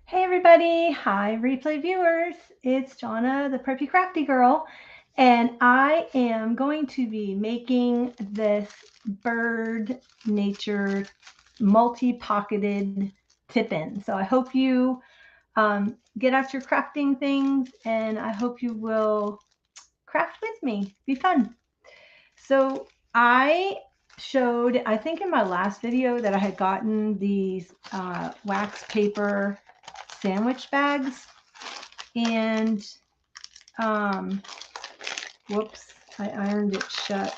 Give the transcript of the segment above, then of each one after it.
Hey everybody, hi replay viewers. It's Jonna, the Preppy Crafty Girl, and I am going to be making this bird nature multi-pocketed tip-in. So I hope you get out your crafting things, and I hope you will craft with me. Be fun. So I showed, I think in my last video, that I had gotten these wax paper sandwich bags, and whoops, I ironed it shut.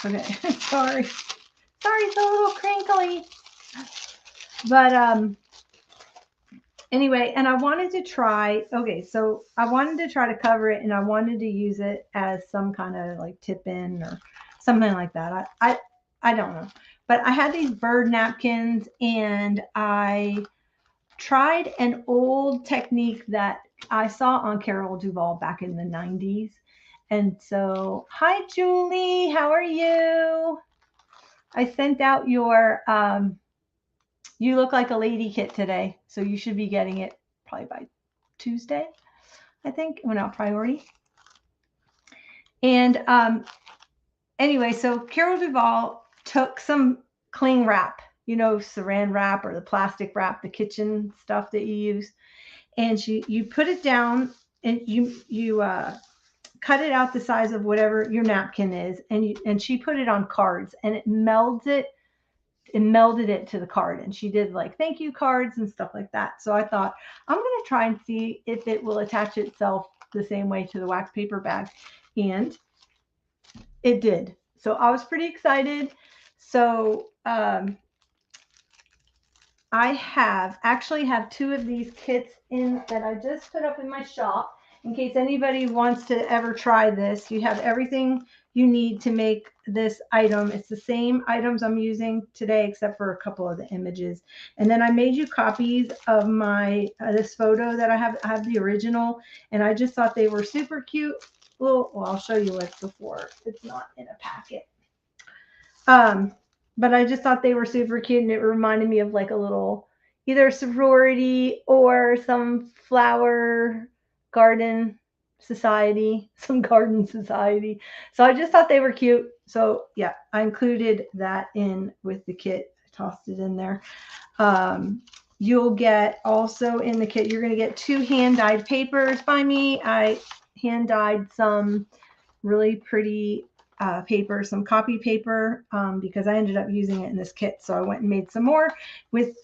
Okay, sorry, it's a little crinkly, but anyway, and I wanted to try, okay, so I wanted to try to cover it, and I wanted to use it as some kind of like tip-in or something like that. I don't know, but I had these bird napkins, and I tried an old technique that I saw on Carol Duvall back in the 90s. And so, hi, Julie, how are you? I sent out your You Look Like a Lady kit today. So you should be getting it probably by Tuesday, I think, went out priority. And anyway, so Carol Duvall took some cling wrap, saran wrap or the plastic wrap, the kitchen stuff that you use, and you put it down, and you cut it out the size of whatever your napkin is, and she put it on cards, and it melded it to the card, and she did like thank you cards and stuff like that. So I thought, I'm going to try and see if it will attach itself the same way to the wax paper bag, and it did. So I was pretty excited. So I actually have two of these kits in that I just put up in my shop in case anybody wants to ever try this. You have everything you need to make this item. It's the same items I'm using today except for a couple of the images. And then I made you copies of my this photo that I have. I have the original, and I just thought they were super cute. Well, I'll show you what's before. It's not in a packet. But I just thought they were super cute, and it reminded me of like a little either sorority or some flower garden society, some garden society. So I just thought they were cute. So yeah, I included that in with the kit. I tossed it in there. You'll get also in the kit, you're going to get 2 hand dyed papers by me. I hand dyed some really pretty paper, some copy paper, because I ended up using it in this kit. So I went and made some more with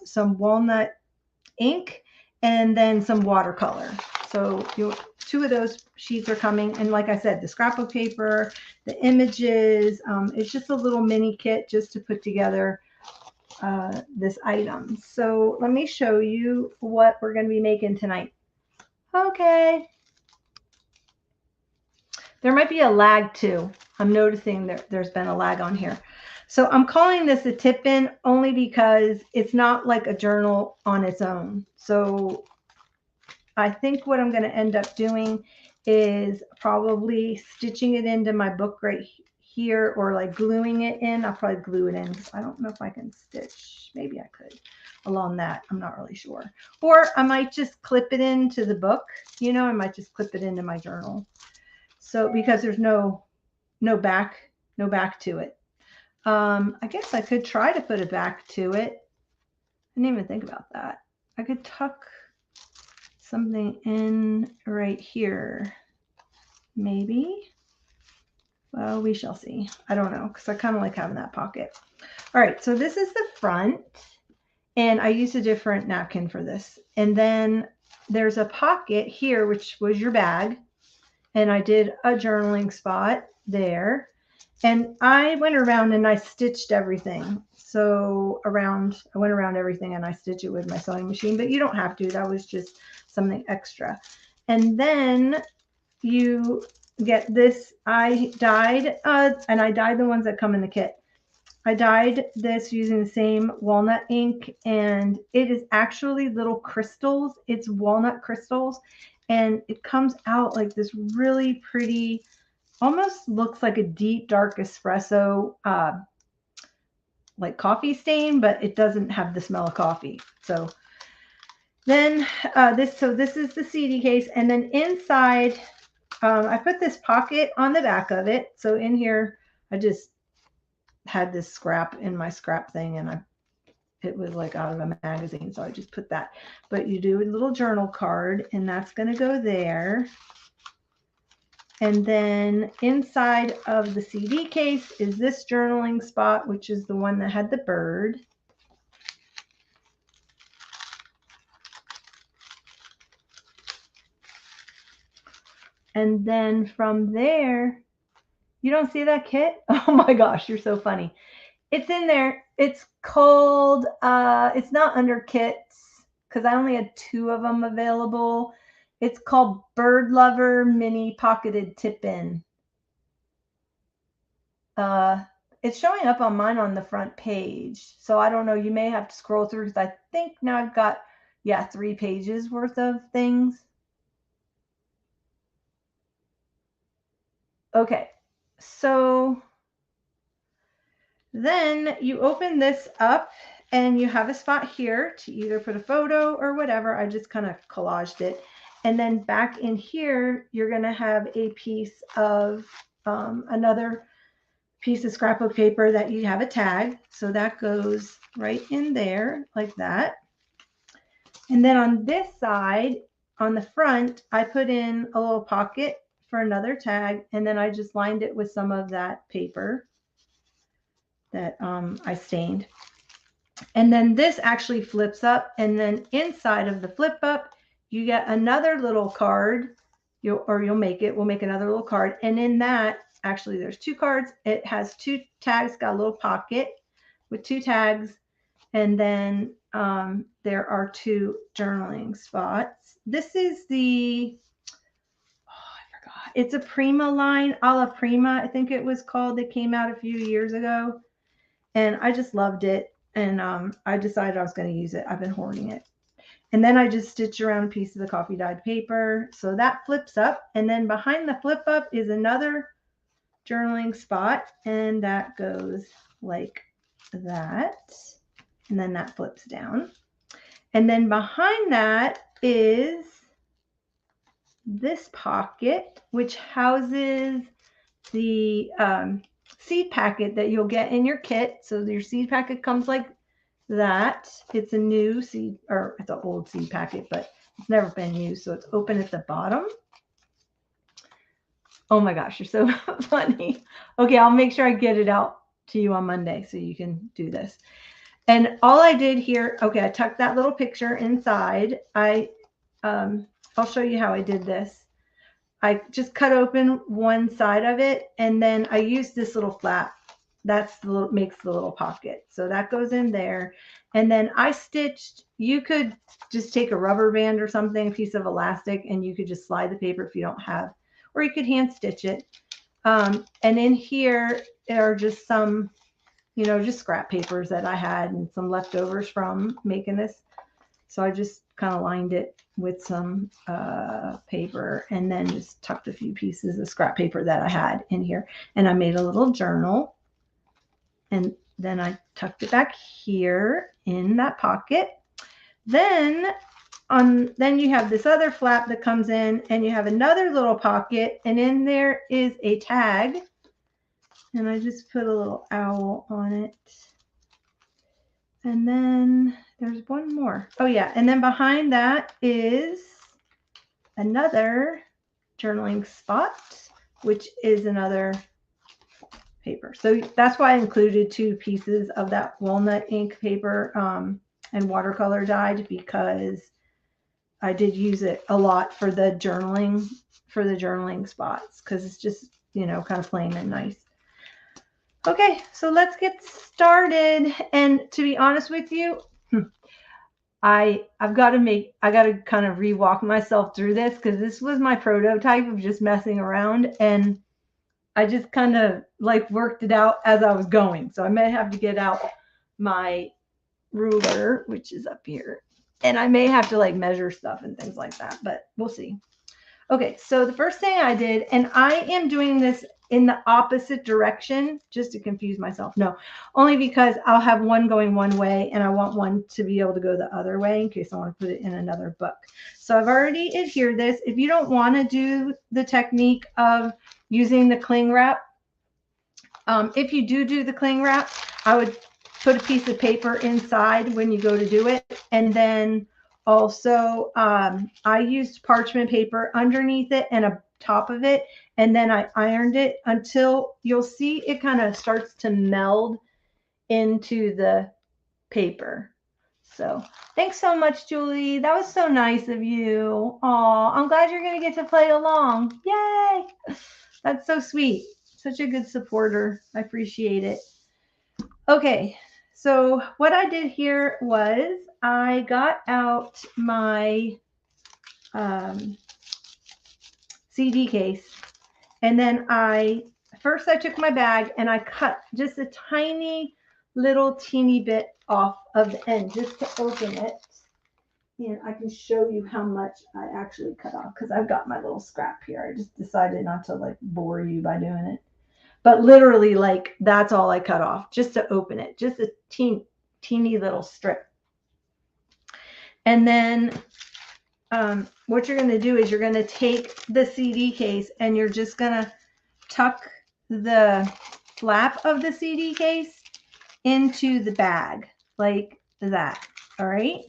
some walnut ink and then some watercolor. So 2 of those sheets are coming. And like I said, the scrapbook paper, the images, it's just a little mini kit just to put together this item. So let me show you what we're going to be making tonight. Okay. There might be a lag too. I'm noticing there's been a lag on here. So I'm calling this a tip-in only because it's not like a journal on its own. So I think what I'm going to end up doing is probably stitching it into my book right here, or like gluing it in. I'll probably glue it in. I don't know if I can stitch. Maybe I could along that. I'm not really sure. Or I might just clip it into the book. I might just clip it into my journal. So because there's no back to it. I guess I could try to put a back to it. I didn't even think about that. I could tuck something in right here, maybe. Well, we shall see. I don't know, because I kind of like having that pocket. All right, so this is the front, and I used a different napkin for this. And then there's a pocket here, which was your bag, and I did a journaling spot there. And I went around and I stitched everything. So I went around everything and I stitched it with my sewing machine, but you don't have to. That was just something extra. And then you get this. I dyed, and I dyed the ones that come in the kit. I dyed this using the same walnut ink, and it is actually little crystals. It's walnut crystals, and it comes out like this really pretty, almost looks like a deep dark espresso like coffee stain, but it doesn't have the smell of coffee. So Then this is the CD case, and then inside, I put this pocket on the back of it. So in here, I just had this scrap in my scrap thing, and it was like out of a magazine, so I just put that. But you do a little journal card, and that's going to go there. And then inside of the CD case is this journaling spot, which is the one that had the bird. And then from there, you don't see that kit? Oh my gosh, you're so funny. It's in there. It's called, it's not under kits because I only had 2 of them available. It's called Bird Lover Mini Pocketed Tip-In. It's showing up on mine on the front page. So I don't know. You may have to scroll through because I think now I've got, 3 pages worth of things. Okay, so then you open this up and you have a spot here to either put a photo or whatever. I just kind of collaged it. And then back in here, you're going to have a piece of another piece of scrapbook paper that you have a tag. So that goes right in there like that. And then on this side, on the front, I put in a little pocket for another tag. And then I just lined it with some of that paper that I stained. And then this actually flips up, and then inside of the flip up, you get another little card. We'll make another little card. And in that, actually there's 2 cards. It has 2 tags, got a little pocket with 2 tags. And then there are 2 journaling spots. This is the, I forgot. It's a Prima line, Alla Prima, I think it was called. It came out a few years ago. And I just loved it. And I decided I was going to use it. I've been hoarding it. And then I just stitch around a piece of the coffee dyed paper. So that flips up. And then behind the flip up is another journaling spot. And that goes like that. And then that flips down. And then behind that is this pocket, which houses the seed packet that you'll get in your kit. So your seed packet comes like that. It's a new seed, or it's an old seed packet, but it's never been used. So it's open at the bottom. Oh my gosh, you're so funny. Okay, I'll make sure I get it out to you on Monday so you can do this. And all I did here, okay, I tucked that little picture inside. I'll show you how I did this. I just cut open one side of it, and then I used this little flap. That's the little, makes the little pocket. So that goes in there. And then I stitched, you could just take a rubber band or something, a piece of elastic, and you could just slide the paper if you don't have, or you could hand stitch it. And in here are just some, just scrap papers that I had and some leftovers from making this. So I just kind of lined it with some paper, and then just tucked a few pieces of scrap paper that I had in here. And I made a little journal, and then I tucked it back here in that pocket. Then you have this other flap that comes in, and you have another little pocket, and in there is a tag. And I just put a little owl on it. And then there's one more. Oh yeah, and then behind that is another journaling spot, which is another paper. So that's why I included 2 pieces of that walnut ink paper and watercolor dyed, because I did use it a lot for the journaling spots, because it's just, kind of plain and nice. Okay, so let's get started. And to be honest with you, I got to kind of re-walk myself through this, because this was my prototype of just messing around, and I just kind of like worked it out as I was going. So I may have to get out my ruler, which is up here, and I may have to like measure stuff and things like that, but we'll see. Okay, so the first thing I did, and I am doing this in the opposite direction just to confuse myself. No, only because I'll have one going one way and I want one to be able to go the other way in case I want to put it in another book. So I've already adhered this. If you don't want to do the technique of using the cling wrap, if you do the cling wrap, I would put a piece of paper inside when you go to do it. And then also I used parchment paper underneath it and a top of it. And then I ironed it until you'll see it kind of starts to meld into the paper. So thanks so much, Julie. That was so nice of you. Aw, I'm glad you're going to get to play along. Yay. That's so sweet. Such a good supporter. I appreciate it. Okay, so what I did here was I got out my CD case, and then first I took my bag and I cut just a tiny little teeny bit off of the end just to open it. And I can show you how much I actually cut off because I've got my little scrap here. I just decided not to like bore you by doing it. But literally, like, that's all I cut off just to open it. Just a teeny little strip. And then what you're going to do is you're going to take the CD case and you're just going to tuck the flap of the CD case into the bag like that. All right.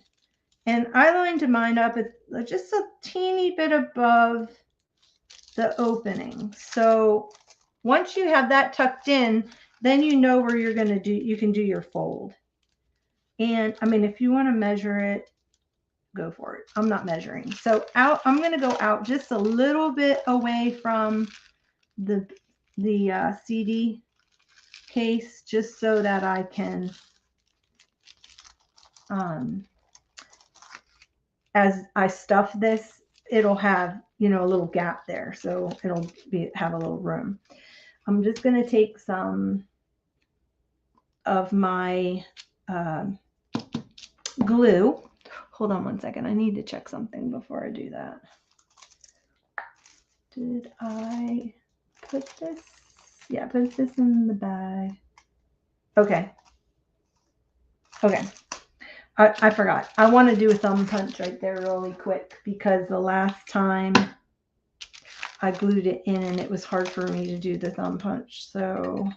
And I lined mine up at just a teeny bit above the opening. So once you have that tucked in, then you know where you're going to do, you can do your fold. And I mean, if you want to measure it, go for it. I'm not measuring. So I'm going to go out just a little bit away from the CD case, just so that I can, as I stuff this, it'll have, you know, a little gap there. So it'll have a little room. I'm just going to take some of my glue. Hold on one second. I need to check something before I do that. Did I put this? Yeah, put this in the bag. Okay. Okay. I forgot. I want to do a thumb punch right there really quick because the last time I glued it in and it was hard for me to do the thumb punch. So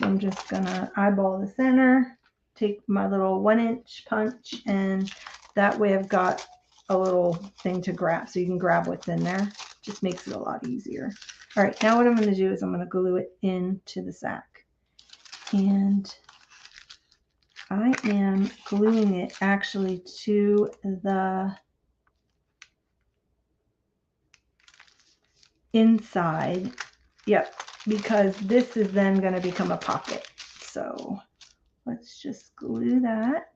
I'm just going to eyeball the center, take my little 1-inch punch, and that way I've got a little thing to grab. So you can grab what's in there. Just makes it a lot easier. All right, now what I'm going to do is I'm going to glue it into the sack. And I am gluing it actually to the inside. Yep, because this is then going to become a pocket. So let's just glue that.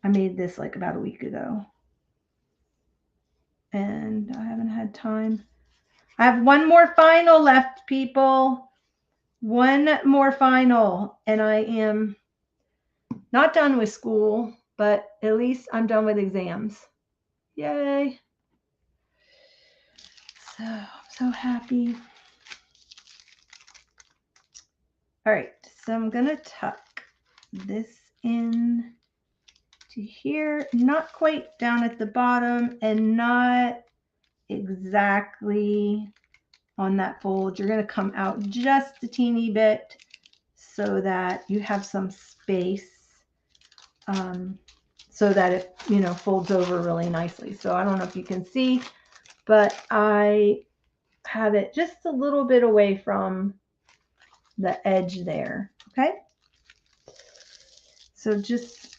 I made this like about a week ago. And I haven't had time. I have one more final left, people. One more final. And I am not done with school, but at least I'm done with exams. Yay. So I'm so happy. All right, so I'm going to tuck this in to here, not quite down at the bottom and not exactly on that fold. You're going to come out just a teeny bit so that you have some space, so that it, you know, folds over really nicely. So I don't know if you can see, but I have it just a little bit away from the edge there. Okay. So just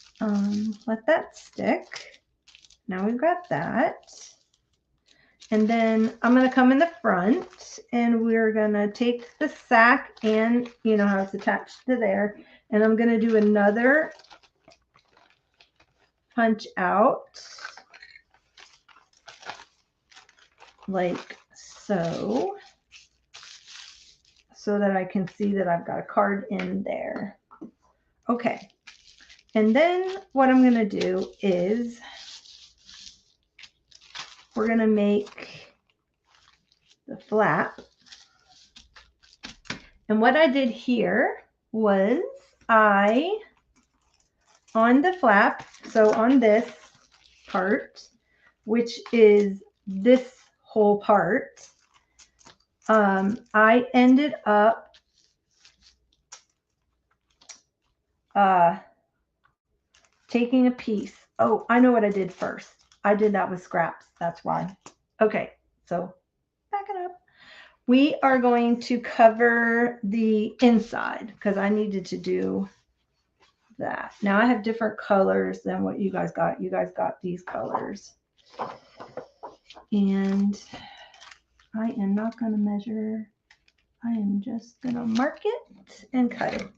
let that stick. Now we've got that. And then I'm going to come in the front and we're going to take the sack and, you know how it's attached to there. And I'm going to do another punch out like so, so that I can see that I've got a card in there. Okay. And then what I'm going to do is we're going to make the flap. And what I did here was on the flap, so on this part, which is this whole part, I ended up taking a piece. Oh, I know what I did first. I did that with scraps. That's why. Okay, so back it up. We are going to cover the inside because I needed to do that. Now I have different colors than what you guys got. You guys got these colors. And I am not going to measure. I am just going to mark it and cut it.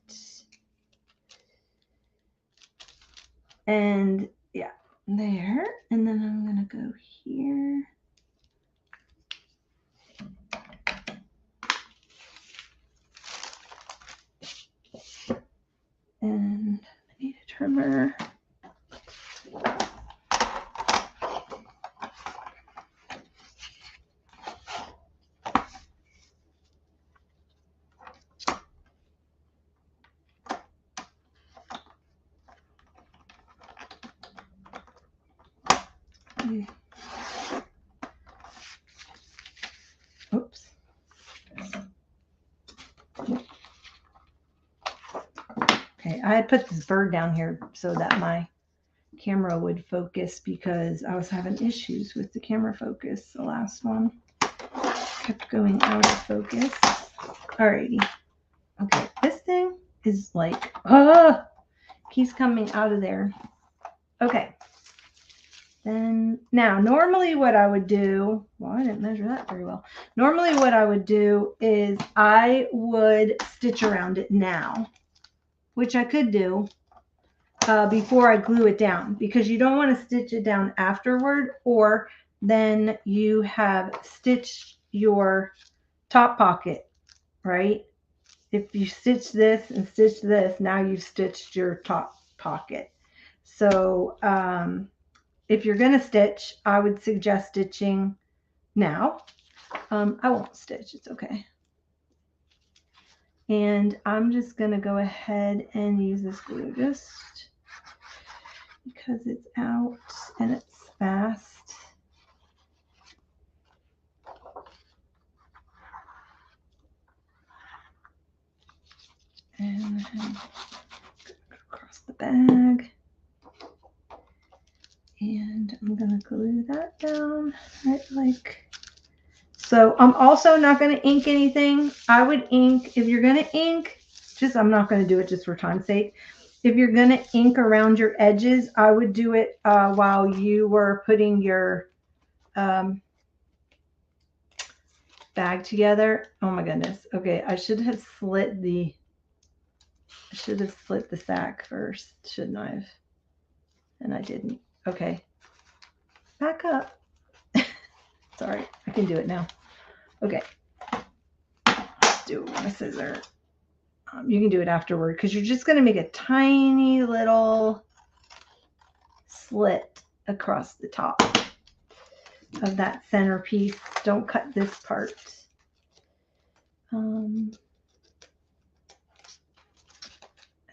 And yeah, there. And then I'm going to go here. And I need a trimmer. Oops. Okay, I had put this bird down here so that my camera would focus because I was having issues with the camera focus. The last one kept going out of focus. Alrighty. Okay, this thing is like, keeps coming out of there. Okay. Then now, normally what I would do, well, I didn't measure that very well. Normally what I would do is I would stitch around it now, which I could do before I glue it down, because you don't want to stitch it down afterward, or then you have stitched your top pocket, right? If you stitch this and stitch this, now you've stitched your top pocket. So if you're going to stitch, I would suggest stitching now. I won't stitch, it's okay. And I'm just going to go ahead and use this glue just because it's out and it's fast. And across the bag. And I'm going to glue that down right like so. I'm also not going to ink anything. I would ink, if you're going to ink, I'm not going to do it just for time's sake. If you're going to ink around your edges, I would do it while you were putting your bag together. Oh my goodness. Okay, I should have slit the sack first, shouldn't I have? And I didn't. Okay. Back up. Sorry, I can do it now. Okay. Let's do it with a scissor. You can do it afterward because you're just going to make a tiny little slit across the top of that center piece. Don't cut this part. And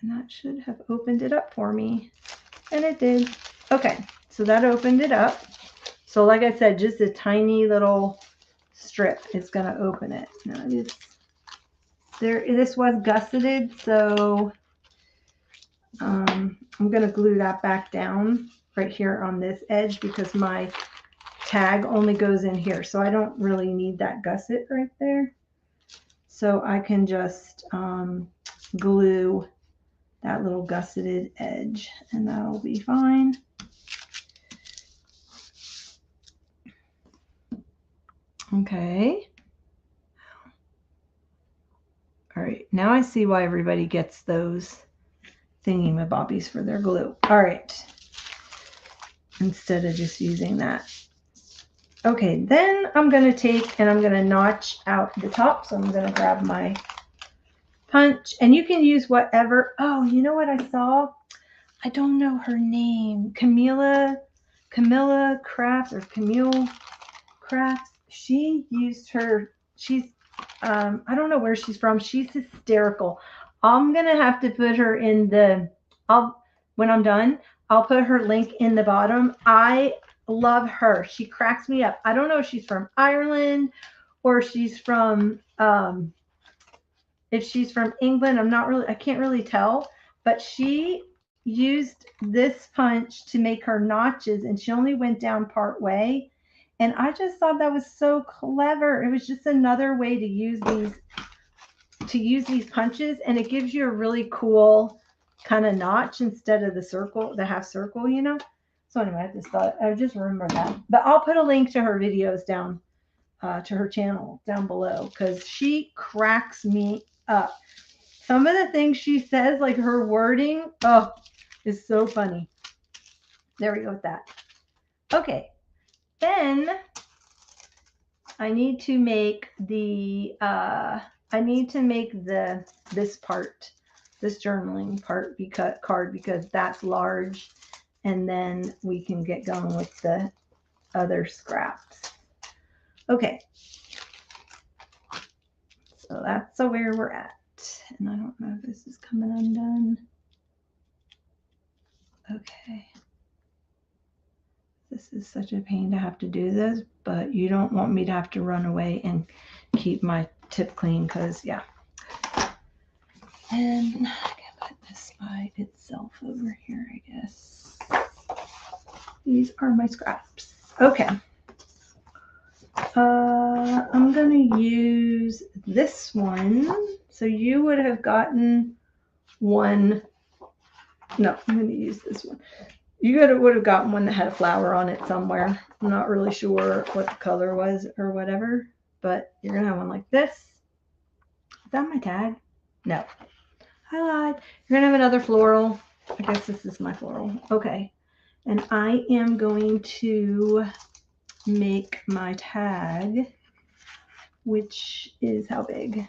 that should have opened it up for me. And it did. Okay, so that opened it up. So like I said, just a tiny little strip is going to open it. Now this was gusseted, so I'm going to glue that back down right here on this edge because my tag only goes in here. So I don't really need that gusset right there. So I can just glue that little gusseted edge and that'll be fine. Okay. All right. Now I see why everybody gets those thingy-mabobbies for their glue. All right. Instead of just using that. Okay. Then I'm going to take and I'm going to notch out the top. So I'm going to grab my punch and you can use whatever. Oh, you know what I saw? I don't know her name. Camilla Crafts or Camille Crafts. she used her, I don't know where she's from. She's hysterical. I'm going to have to put her in when I'm done, I'll put her link in the bottom. I love her. She cracks me up. I don't know if she's from Ireland or she's from, if she's from England. I can't really tell, but she used this punch to make her notches and she only went down part way. And I just thought that was so clever. It was just another way to use these punches, and it gives you a really cool kind of notch instead of the half circle, you know? So anyway, I just remember that. But I'll put a link to her videos down, to her channel down below, because she cracks me up. Some of the things she says, like her wording, is so funny. There we go with that. Okay. Then I need to make this part, this journaling part card, because that's large, and then we can get going with the other scraps. Okay. So that's where we're at. And I don't know if this is coming undone. Okay. This is such a pain to have to do this, but you don't want me to have to run away and keep my tip clean, because yeah. And I can put this by itself over here, I guess. These are my scraps. Okay. I'm going to use this one. So you would have gotten one. No, I'm going to use this one. You would have gotten one that had a flower on it somewhere. I'm not really sure what the color was or whatever, but you're going to have one like this. Is that my tag? No. I lied. You're going to have another floral. I guess this is my floral. Okay. And I am going to make my tag, which is how big?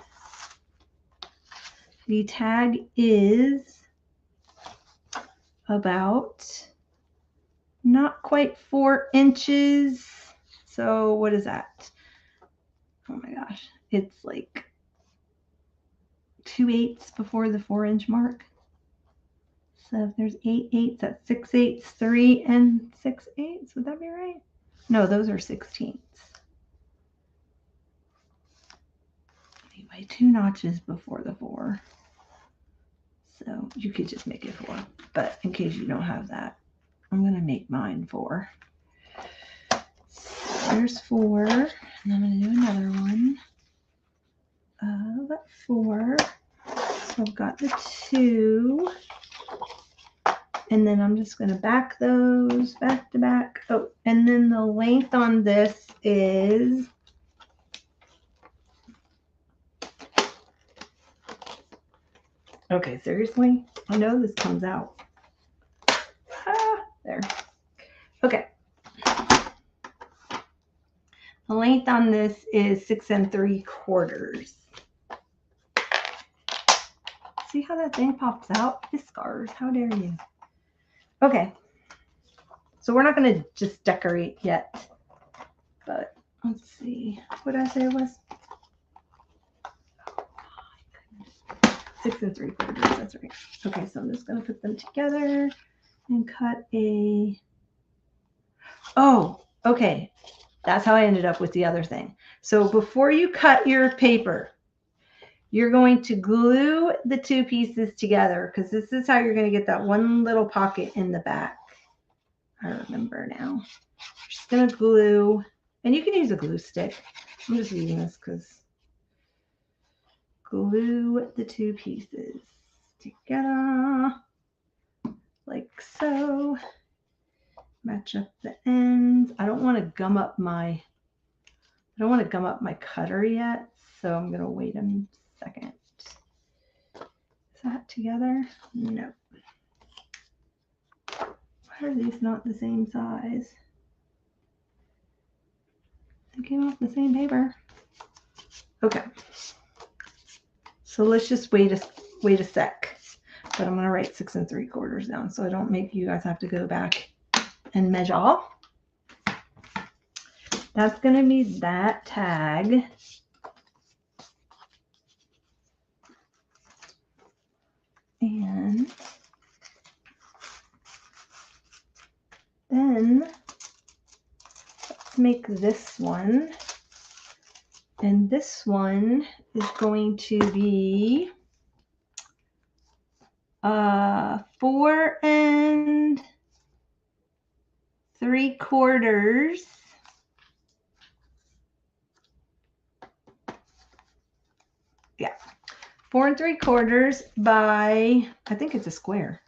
The tag is about not quite 4 inches. So what is that? Oh my gosh. It's like 2/8 before the 4-inch mark. So if there's 8/8, that's 6/8, 3 and 6/8. Would that be right? No, those are 16ths. Anyway, 2 notches before the 4. So you could just make it 4. But in case you don't have that, I'm going to make mine 4. So there's 4. And I'm going to do another one of 4. So I've got the 2. And then I'm just going to back those back to back. Oh, and then the length on this is okay, seriously? I know this comes out. There. Okay. The length on this is 6 3/4. See how that thing pops out? Whiskers, how dare you? Okay. So we're not going to just decorate yet. But let's see. What did I say it was? 6 3/4. That's right. Okay, so I'm just going to put them together and cut a... Oh, okay. That's how I ended up with the other thing. So before you cut your paper, you're going to glue the 2 pieces together, because this is how you're going to get that one little pocket in the back. I remember now. You're just going to glue, and you can use a glue stick. I'm just using this because glue the 2 pieces together like so. Match up the ends. I don't want to gum up my cutter yet, so I'm going to wait a second. Is that together? No. Why are these not the same size? They came off the same paper. Okay. So let's just wait a sec. But I'm going to write 6 3/4 down so I don't make you guys have to go back and measure. that's going to be that tag. And then let's make this one. And this one is going to be 4 3/4. Yeah, 4 3/4 by, I think it's a square.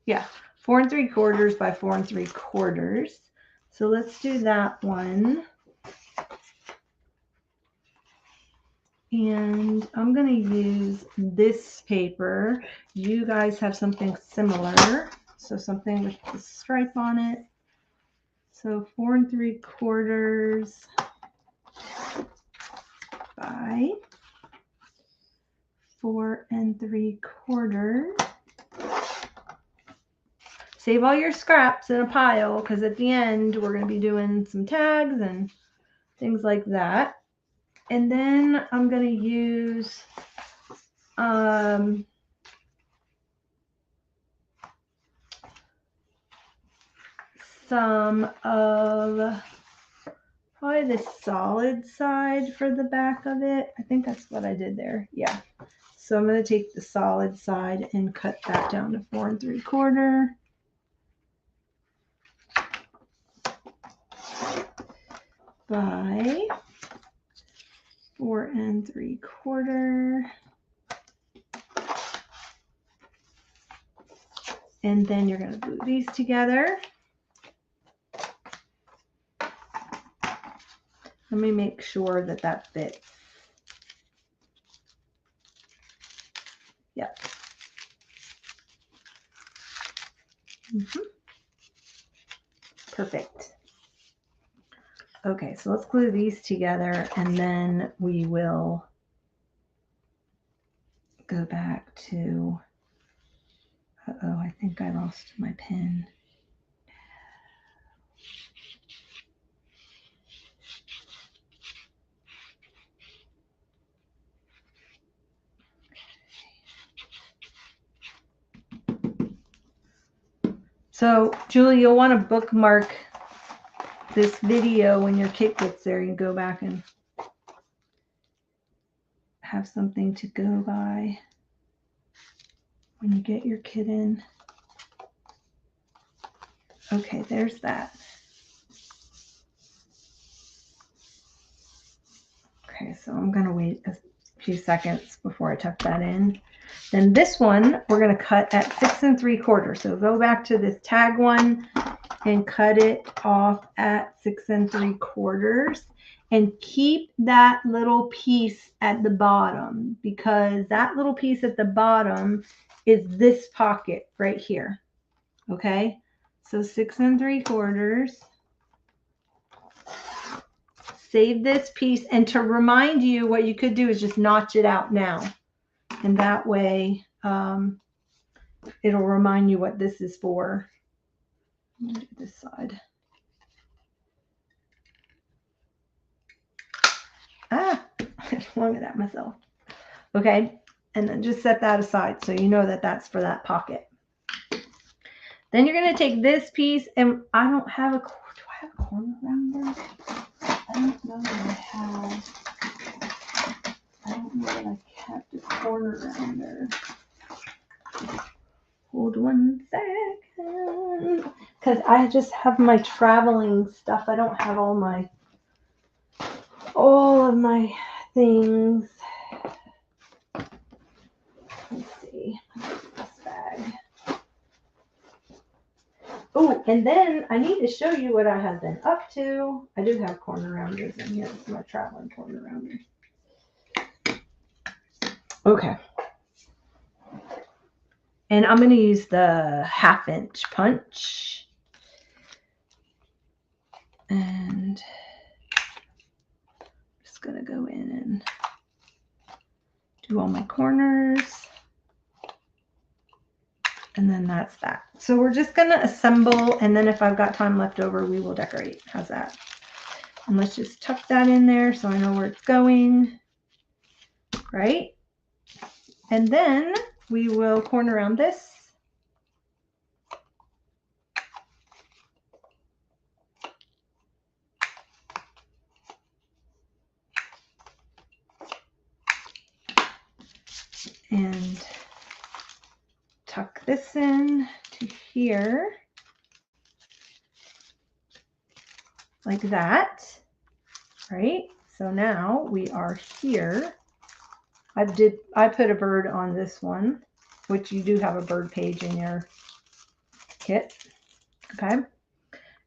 Yeah, 4 3/4 by 4 3/4. So let's do that one. And I'm going to use this paper. You guys have something similar. So something with the stripe on it. So 4 3/4 by 4 3/4. Save all your scraps in a pile, because at the end we're going to be doing some tags and things like that. And then I'm going to use some of probably the solid side for the back of it. I think that's what I did there. Yeah. So I'm going to take the solid side and cut that down to 4 3/4. By 4 3/4. And then you're going to glue these together. Let me make sure that that fits. Yep. Perfect. Okay, so let's glue these together, and then we will go back to, uh-oh, I think I lost my pen. So, Julie, you'll want to bookmark this video when your kit gets there. You go back and have something to go by when you get your kit in. Okay, there's that. Okay, so I'm going to wait a few seconds before I tuck that in. Then this one, we're going to cut at 6 3/4. So go back to this tag one and cut it off at 6 3/4. And keep that little piece at the bottom, because that little piece at the bottom is this pocket right here. Okay, so 6 3/4. Save this piece, and to remind you, what you could do is just notch it out now, and that way it'll remind you what this is for. I'm gonna do this side. Ah, I flung it at myself. Okay, and then just set that aside so you know that that's for that pocket. Then you're going to take this piece, and I don't have a, do I have a corner rounder? I don't know that I have. I don't know that I kept a corner rounder. Hold one second, because I just have my traveling stuff. I don't have all of my things. Let's see. This bag. Oh, and then I need to show you what I have been up to. I do have corner rounders in here. This is my traveling corner rounder. Okay. And I'm going to use the 1/2 inch punch. And I'm just going to go in and do all my corners. And then that's that. So we're just going to assemble, and then if I've got time left over, we will decorate. How's that? And let's just tuck that in there so I know where it's going, right? And then we will corner around this. And tuck this in to here, like that, right? So now we are here. I put a bird on this one, which you do have a bird page in your kit, okay?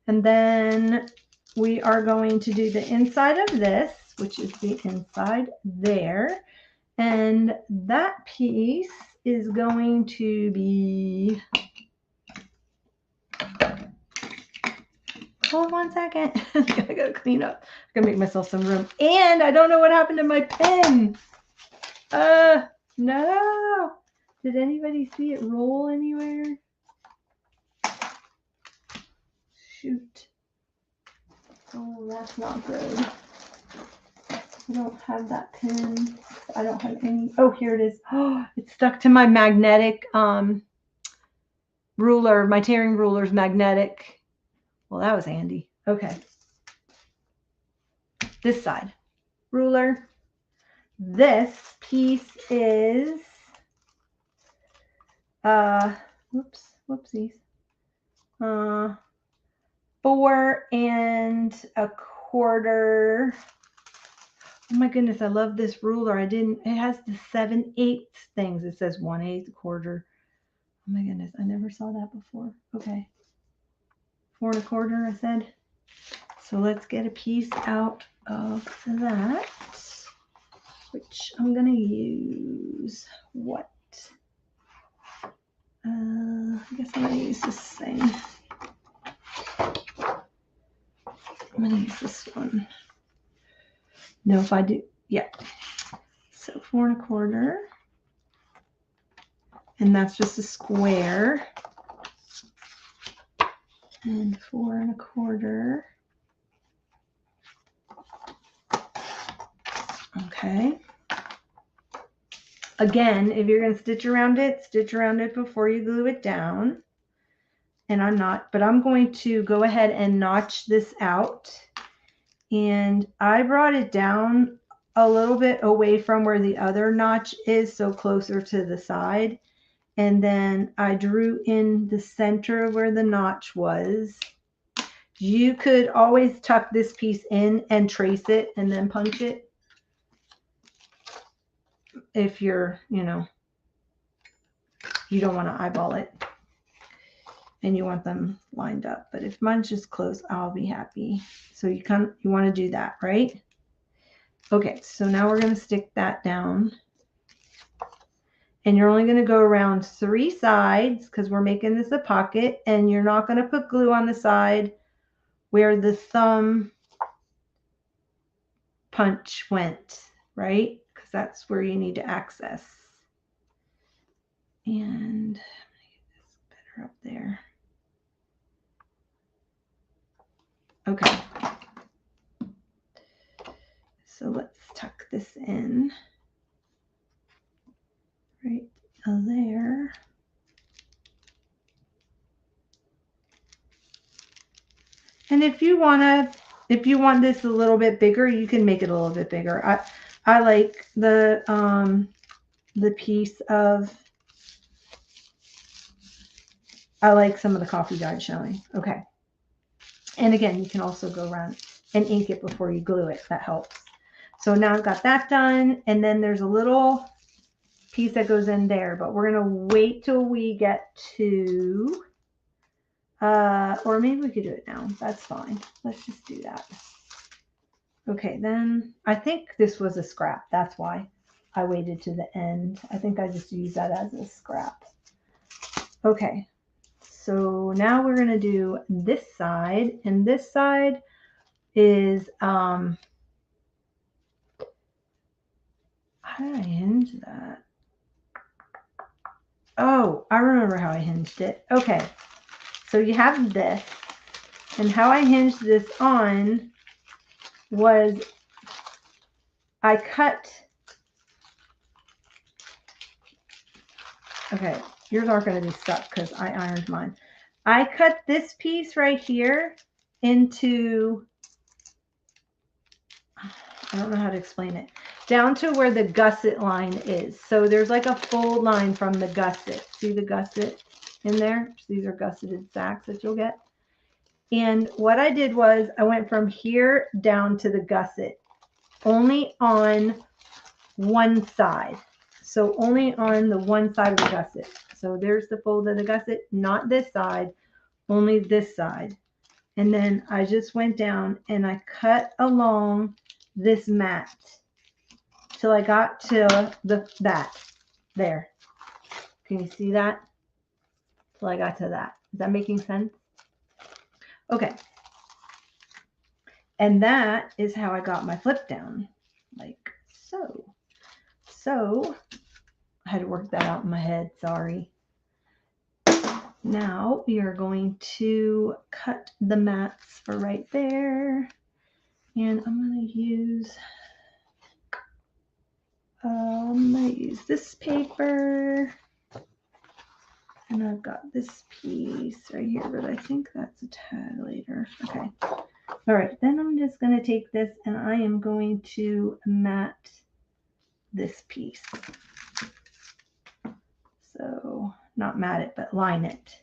And then we are going to do the inside of this, which is the inside there. And that piece is going to be, hold 1 second. I gotta clean up. I'm gonna make myself some room. And I don't know what happened to my pen. No. Did anybody see it roll anywhere? Shoot. Oh, that's not good. I don't have that pen. I don't have any. Oh, here it is. Oh, it's stuck to my magnetic ruler. My tearing ruler's magnetic. Well, that was handy. Okay. This side. Ruler. This piece is whoopsies. 4 1/4. Oh my goodness, I love this ruler. It has the 7/8 things. It says 1/8, 1/4. Oh my goodness, I never saw that before. Okay. 4 1/4, I said. So let's get a piece out of that, which I'm gonna use what? I guess I'm gonna use this thing. I'm gonna use this one. No, if I do, yeah. So 4 1/4, and that's just a square. And 4 1/4. Okay. Again, if you're going to stitch around it before you glue it down. And I'm not, but I'm going to go ahead and notch this out. And I brought it down a little bit away from where the other notch is, so closer to the side. And then I drew in the center where the notch was. You could always tuck this piece in and trace it and then punch it. If you're, you don't want to eyeball it and you want them lined up. But if mine's just close, I'll be happy. So you want to do that, right? Okay, so now we're going to stick that down. And you're only going to go around 3 sides because we're making this a pocket, and you're not going to put glue on the side where the thumb punch went, right? Because that's where you need to access. And I'm going to get this better up there. Okay. So let's tuck this in right there. And if you want this a little bit bigger, you can make it a little bit bigger. I like the piece of, I like some of the coffee dyed showing. Okay. And again, you can also go around and ink it before you glue it. That helps. So now I've got that done. And then there's a little piece that goes in there, but we're going to wait till we get to, or maybe we could do it now. That's fine. Let's just do that. Okay, then I think this was a scrap. That's why I waited to the end. I think I just used that as a scrap. Okay, so now we're going to do this side, and this side is, how did I hinge that? Oh, I remember how I hinged it. Okay, so you have this, and how I hinged this on was I cut, okay, yours aren't going to be stuck because I ironed mine. I cut this piece right here into, I don't know how to explain it, down to where the gusset line is. So there's like a fold line from the gusset. See the gusset in there? These are gusseted sacks that you'll get. And what I did was I went from here down to the gusset, only on one side. So only on the one side of the gusset. So there's the fold of the gusset, not this side, only this side. And then I just went down and I cut along this mat till I got to that there. Can you see that? Till I got to that. Is that making sense? Okay. And that is how I got my flip down, like so. So I had to work that out in my head, sorry. Now we are going to cut the mats for right there. And I'm going to use this paper. And I've got this piece right here, but I think that's a tag later. Okay. All right, then I'm just going to take this and I am going to mat this piece. So not mat it, but line it.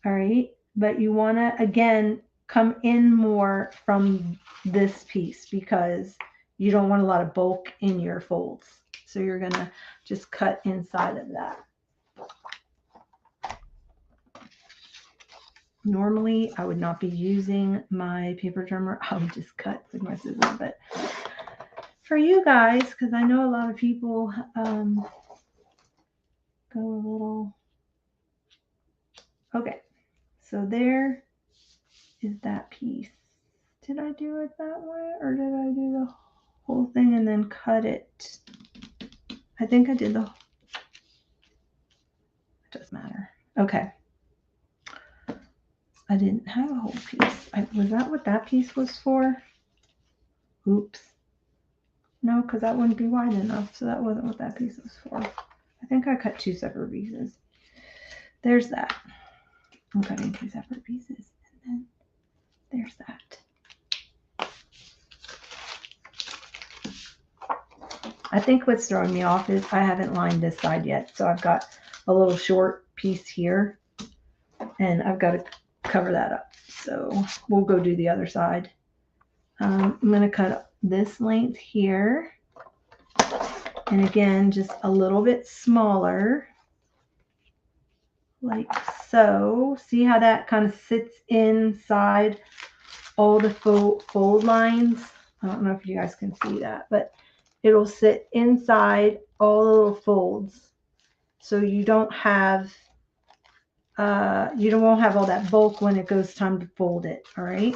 All right, but you want to, again, come in more from this piece because you don't want a lot of bulk in your folds. So you're going to just cut inside of that. Normally, I would not be using my paper trimmer. I would just cut with my scissors. But for you guys, because I know a lot of people go a little. Okay, so there is that piece. Did I do it that way, or did I do the whole thing and then cut it? I think I did the. It doesn't matter. Okay. I didn't have a whole piece. Was that what that piece was for? Oops. No, because that wouldn't be wide enough, so that wasn't what that piece was for. I think I cut two separate pieces. There's that. I'm cutting two separate pieces. And then there's that. I think what's throwing me off is I haven't lined this side yet. So I've got a little short piece here, and I've got to cover that up. So we'll go do the other side. I'm going to cut this length here. And again, just a little bit smaller, like so. See how that kind of sits inside all the fold lines? I don't know if you guys can see that, but it'll sit inside all the little folds. So you don't have, won't have all that bulk when it goes time to fold it. All right.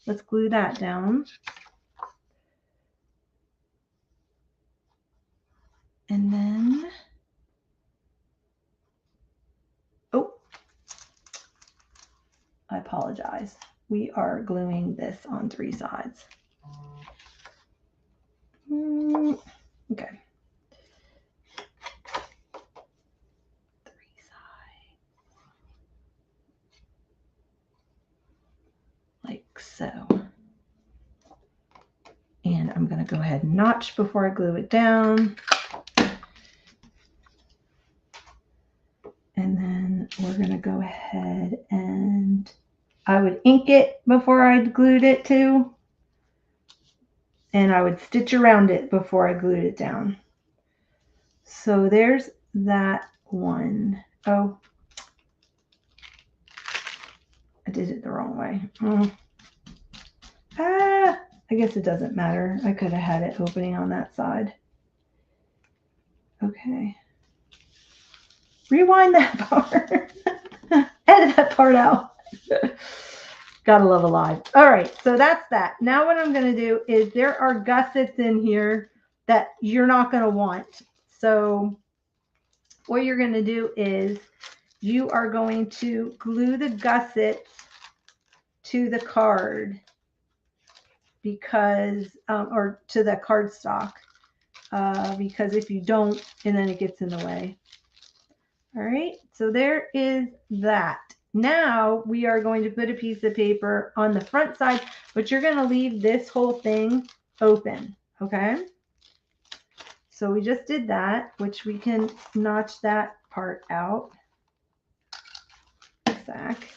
Let's glue that down. And then, oh, I apologize. We are gluing this on 3 sides. Okay. 3 sides. Like so. And I'm going to go ahead and notch before I glue it down. And then we're going to go ahead and I would ink it before I glued it too. And I would stitch around it before I glued it down. So there's that one. Oh, I did it the wrong way. I guess it doesn't matter. I could have had it opening on that side. Okay. Rewind that part. Edit that part out. Gotta love Alive. All right, so that's that. Now what I'm going to do is there are gussets in here that you're not going to want. So what you're going to do is you are going to glue the gussets to the card because, or to the cardstock, because if you don't, and then it gets in the way. All right, so there is that. Now we are going to put a piece of paper on the front side, but you're going to leave this whole thing open, okay? So we just did that, which we can notch that part out. Sack.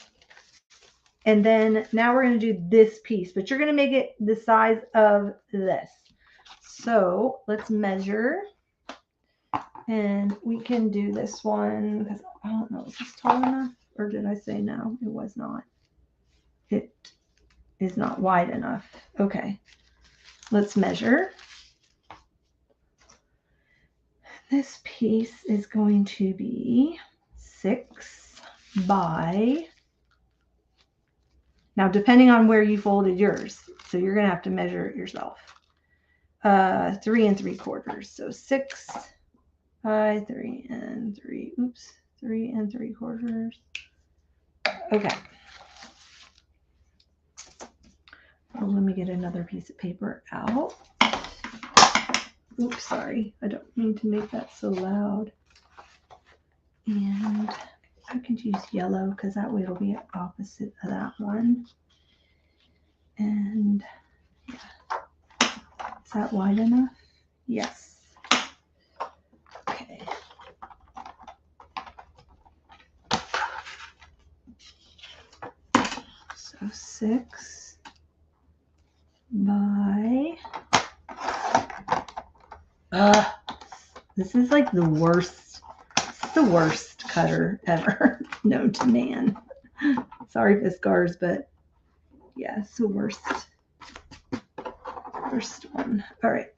And then now we're going to do this piece, but you're going to make it the size of this. So let's measure. And we can do this one because I don't know, is this tall enough? Or did I say no? It was not. It is not wide enough. Okay, let's measure. This piece is going to be 6 by, now depending on where you folded yours, so you're going to have to measure it yourself. 3 3/4. So 6 by 3 3/4. Okay. Well, let me get another piece of paper out. Oops, sorry. I don't mean to make that so loud. And I could use yellow because that way it'll be opposite of that one. And yeah. Is that wide enough? Yes. Okay. So 6 by, this is like the worst, it's the worst cutter ever known to man. Sorry if it scars, but yeah, it's the worst one. All right.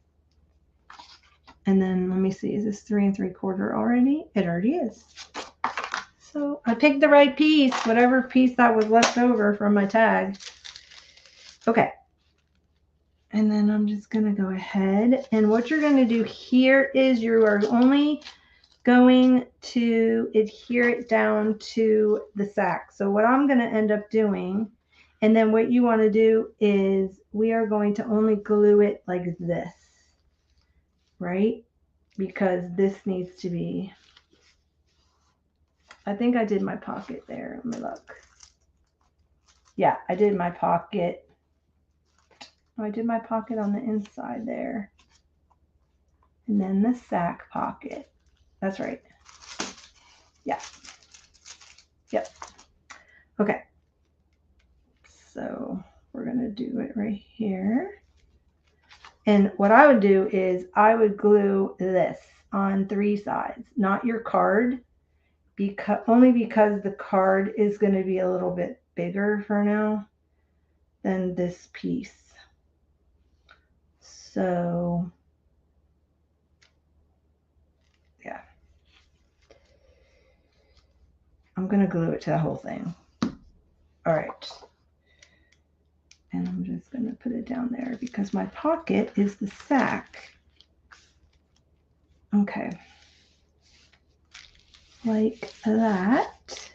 And then let me see, is this 3 3/4 already? It already is. So I picked the right piece, whatever piece that was left over from my tag. Okay. And then I'm just going to go ahead. And what you're going to do here is you are only going to adhere it down to the sack. So what I'm going to end up doing, and then what you want to do is we are going to only glue it like this, right? Because this needs to be, I think I did my pocket there. Let me look. Yeah, I did my pocket. Oh, I did my pocket on the inside there. And then the sack pocket. That's right. Yeah. Yep. Okay. So we're going to do it right here. And what I would do is I would glue this on 3 sides, not your card, only because the card is going to be a little bit bigger for now than this piece. So yeah, I'm going to glue it to the whole thing. All right. And I'm just going to put it down there because my pocket is the sack. Okay. Like that.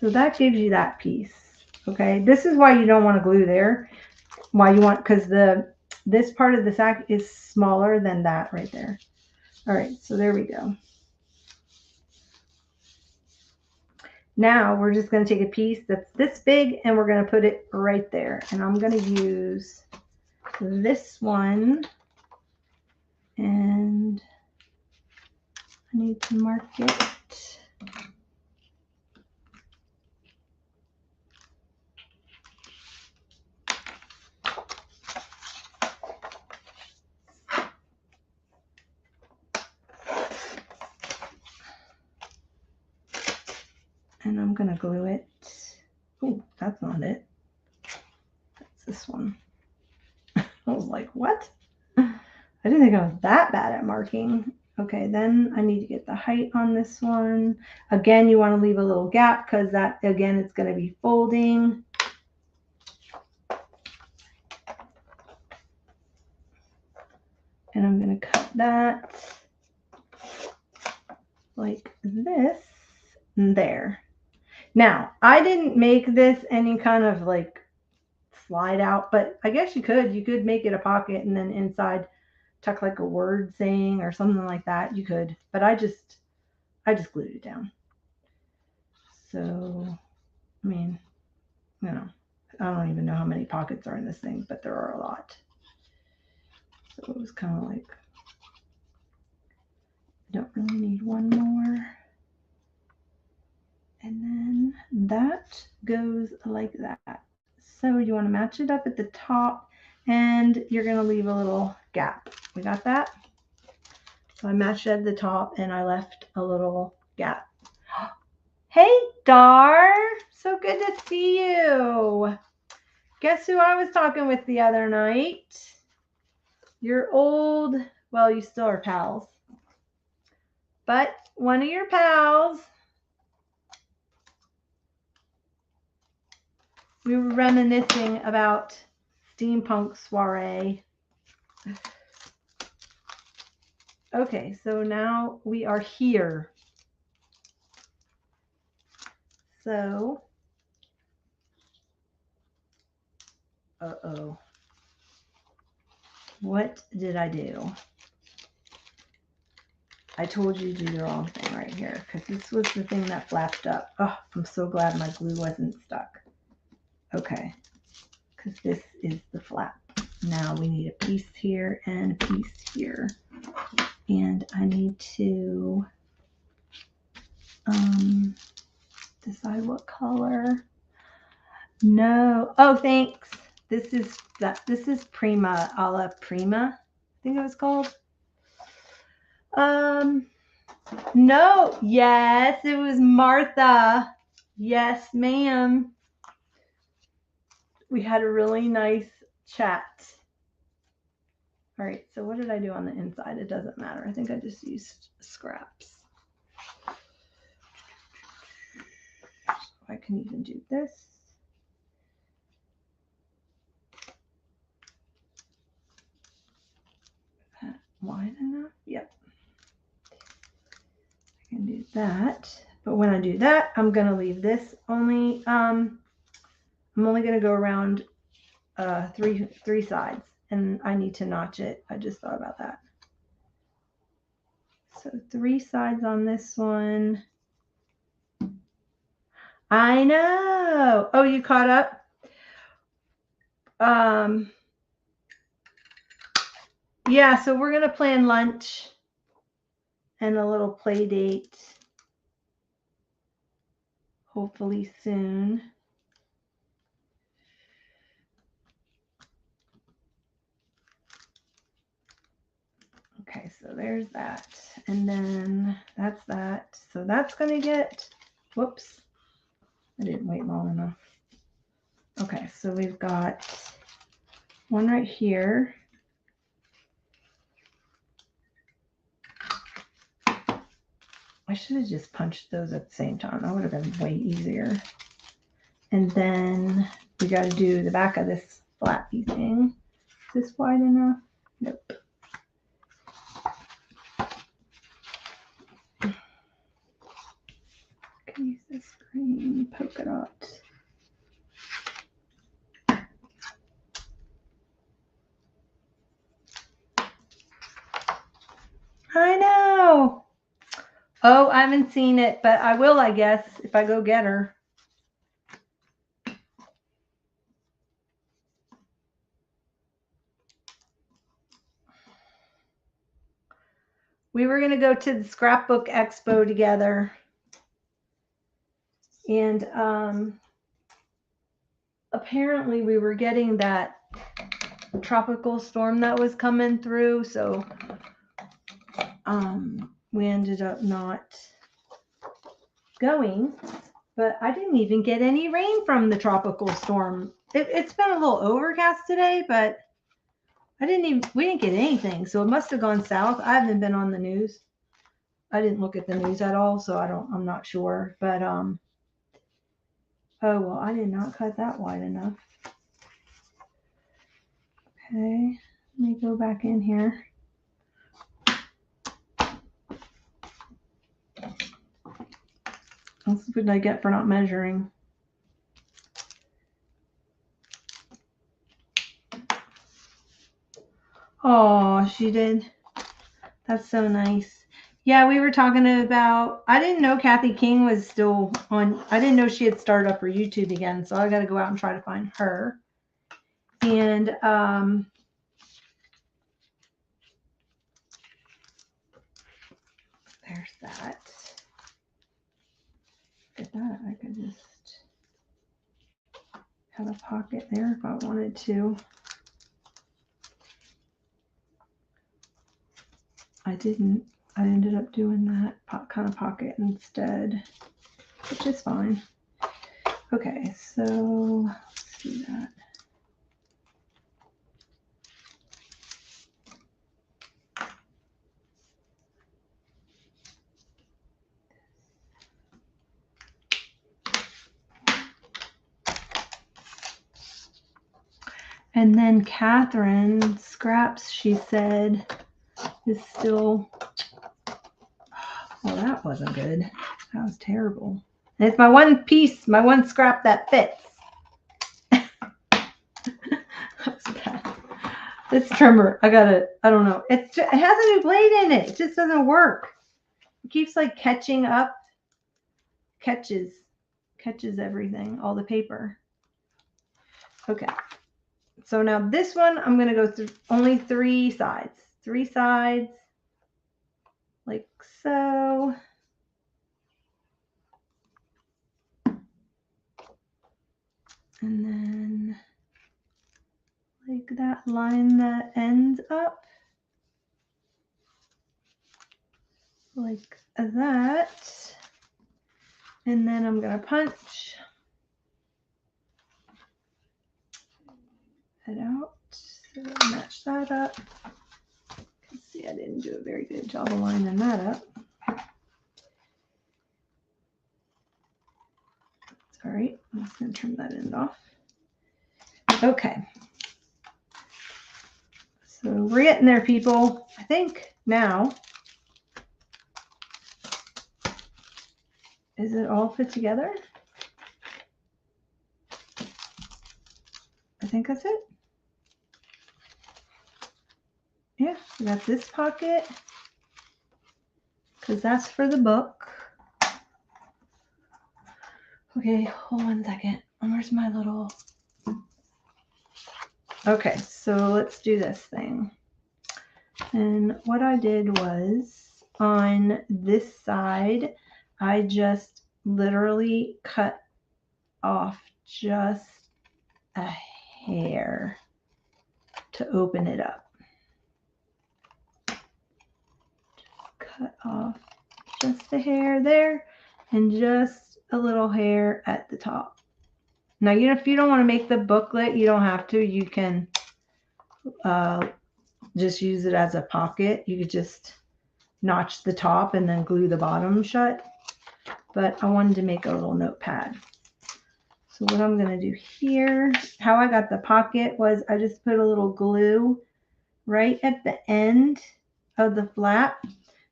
So that gives you that piece. Okay. This is why you don't want to glue there. Why you want, because this part of the sack is smaller than that right there. All right. So there we go. Now we're just going to take a piece that's this big and we're going to put it right there. And I'm going to use this one. And I need to mark it. And I'm going to glue it. Oh, that's not it. That's this one. I was like, what? I didn't think I was that bad at marking. Okay, then I need to get the height on this one. Again, you want to leave a little gap because that, again, it's going to be folding. And I'm going to cut that like this and there. Now, I didn't make this any kind of like slide out, but I guess you could make it a pocket and then inside tuck like a word saying or something like that. You could, but I just glued it down. So, I mean, you know, I don't even know how many pockets are in this thing, but there are a lot. So it was kind of like, I don't really need one more. And then that goes like that. So you want to match it up at the top and you're going to leave a little gap. We got that? So I matched it at the top and I left a little gap. Hey, Dar, so good to see you. Guess who I was talking with the other night? Your old, well, you still are pals, but one of your pals. We were reminiscing about steampunk soiree. Okay, so now we are here. So, uh-oh. What did I do? I told you to do the wrong thing right here because this was the thing that flapped up. Oh, I'm so glad my glue wasn't stuck. Okay, because this is the flap. Now we need a piece here and a piece here. And I need to decide what color. No. Oh, thanks. This is Prima a la Prima, I think it was called. No. Yes, it was Martha. Yes, ma'am. We had a really nice chat. All right, so what did I do on the inside? It doesn't matter. I think I just used scraps. I can even do this. Wide enough? Yep. I can do that. But when I do that, I'm going to leave this only, I'm only going to go around three sides. And I need to notch it. I just thought about that. So 3 sides on this one. I know. Oh, you caught up? Yeah, so we're going to plan lunch and a little play date. Hopefully soon. Okay, so there's that. And then that's that. So that's going to get, whoops, I didn't wait long enough. Okay, so we've got one right here. I should have just punched those at the same time. That would have been way easier. And then we got to do the back of this flappy thing. Is this wide enough? Nope. Can use this green polka dot. I know. Oh, I haven't seen it, but I will, I guess, if I go get her. We were going to go to the scrapbook expo together. And apparently we were getting that tropical storm that was coming through. So we ended up not going. But I didn't even get any rain from the tropical storm. It's been a little overcast today, but we didn't get anything. So it must have gone south. I haven't been on the news. I didn't look at the news at all, so I'm not sure. But oh well, I did not cut that wide enough. Okay, let me go back in here. That's what I get for not measuring. Oh, she did. That's so nice. Yeah, we were talking about, I didn't know Kathy King was still on. I didn't know she had started up her YouTube again. So I got to go out and try to find her. And there's that. Look at that. I could just have a pocket there if I wanted to. I didn't. I ended up doing that kind of pocket instead, which is fine. Okay, so let's do that. And then Catherine Scraps, she said, is still, well, that wasn't good. That was terrible. And it's my one piece, my one scrap that fits. That's bad. This trimmer, I don't know. It has a new blade in it. It just doesn't work. It keeps like catching up, catches everything, all the paper. Okay. So now this one, I'm going to go through only 3 sides. 3 sides, like so. And then like that, line the ends up. Like that. And then I'm going to punch it out. So match that up. You can see I didn't do a very good job of lining that up. All right, I'm just going to trim that end off. Okay. So we're getting there, people. I think now, is it all put together? I think that's it. Yeah, we got this pocket, because that's for the book. Okay, hold on a second. Where's my little... Okay, so let's do this thing. And what I did was, on this side, I just literally cut off just a hair to open it up. Cut off just a hair there and just a little hair at the top. Now, if you don't want to make the booklet, you don't have to. You can just use it as a pocket. You could just notch the top and then glue the bottom shut. But I wanted to make a little notepad. So what I'm going to do here, how I got the pocket was I just put a little glue right at the end of the flap.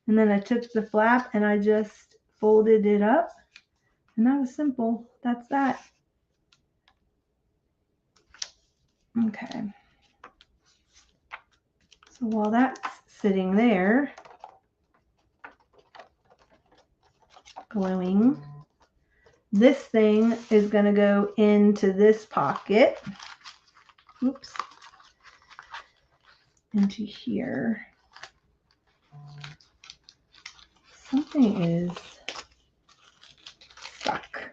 And then I took the flap and I just folded it up. And that was simple. That's that. Okay. So while that's sitting there, gluing, this thing is going to go into this pocket. Oops. Into here. Something is stuck.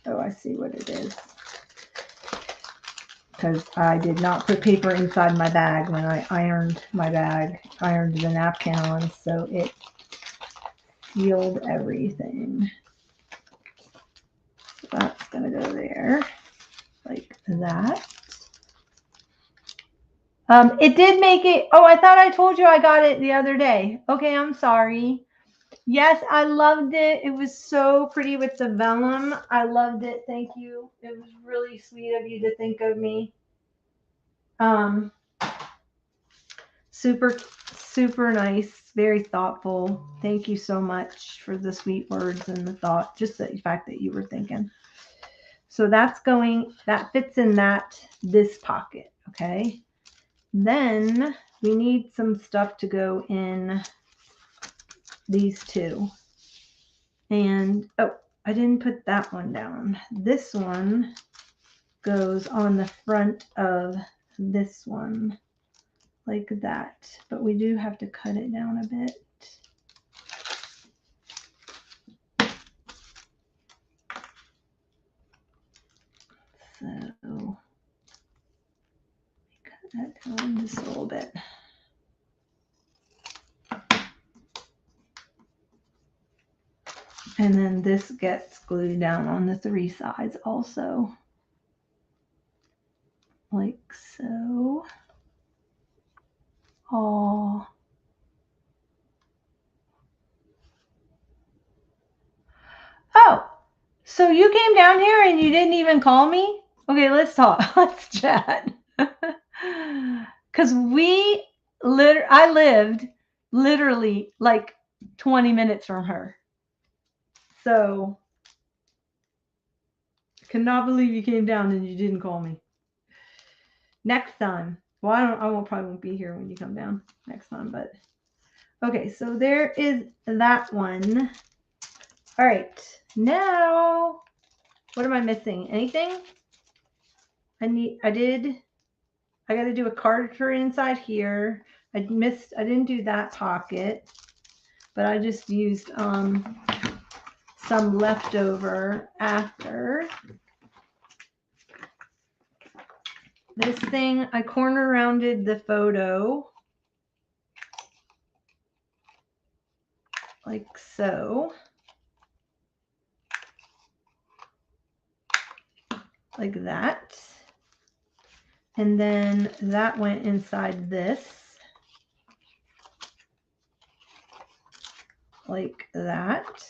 Oh, I see what it is. Because I did not put paper inside my bag when I ironed my bag, ironed the napkin on, so it sealed everything. So that's going to go there, like that. It did make it. Oh, I thought I told you I got it the other day. Okay, I'm sorry. Yes, I loved it. It was so pretty with the vellum. I loved it. Thank you. It was really sweet of you to think of me. Super, super nice. Very thoughtful. Thank you so much for the sweet words and the thought. Just the fact that you were thinking. So that's going, that fits in this pocket. Okay. Then we need some stuff to go in these two. And, oh, I didn't put that one down. This one goes on the front of this one like that. But we do have to cut it down a bit. So, cut that down just a little bit. And then this gets glued down on the 3 sides also. Like so. Oh. Oh, so you came down here and you didn't even call me? Okay, let's talk. Let's chat. Because I lived literally like 20 minutes from her. So, I cannot believe you came down and you didn't call me. Next time. Well, I probably won't be here when you come down next time, but okay, so there is that one. All right, now what am I missing? Anything? I got to do a Carter inside here. I didn't do that pocket, but I just used some leftover after. This thing, I corner rounded the photo like so. Like that. And then that went inside this. Like that.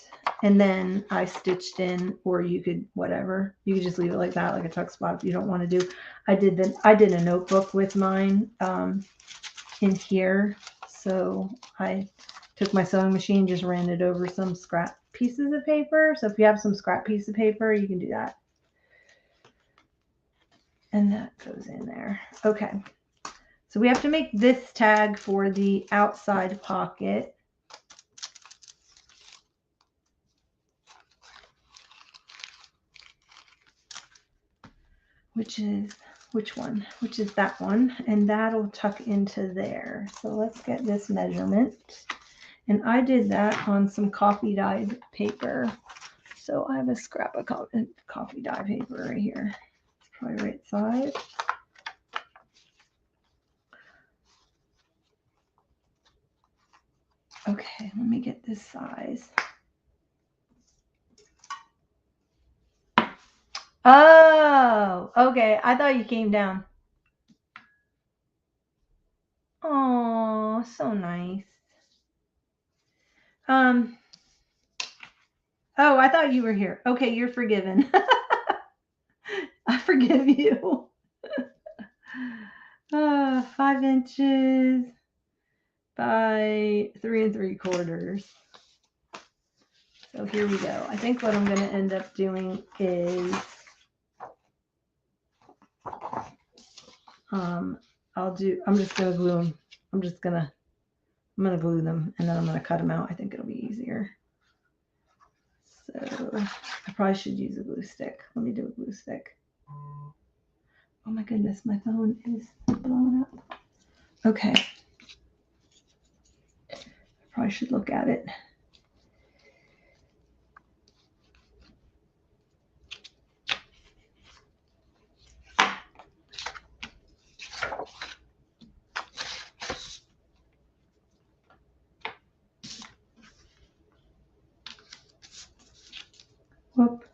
And then I stitched in, or you could, whatever. You could just leave it like that, like a tuck spot if you don't want to do. I did a notebook with mine in here. So I took my sewing machine, just ran it over some scrap pieces of paper. So if you have some scrap piece of paper, you can do that. And that goes in there. Okay. So we have to make this tag for the outside pocket. Which is that one, and that'll tuck into there. So let's get this measurement. And I did that on some coffee dyed paper. So I have a scrap of coffee dye paper right here. It's probably right size. Okay, let me get this size. Oh, okay. I thought you came down. Oh, so nice. Oh, I thought you were here. Okay, you're forgiven. I forgive you. 5 inches by 3 3/4. So here we go. I think what I'm going to end up doing is I'm just going to glue them. I'm going to glue them, and then I'm going to cut them out. I think it'll be easier. So I probably should use a glue stick. Let me do a glue stick. Oh my goodness, my phone is blowing up. Okay. I probably should look at it. Whoop.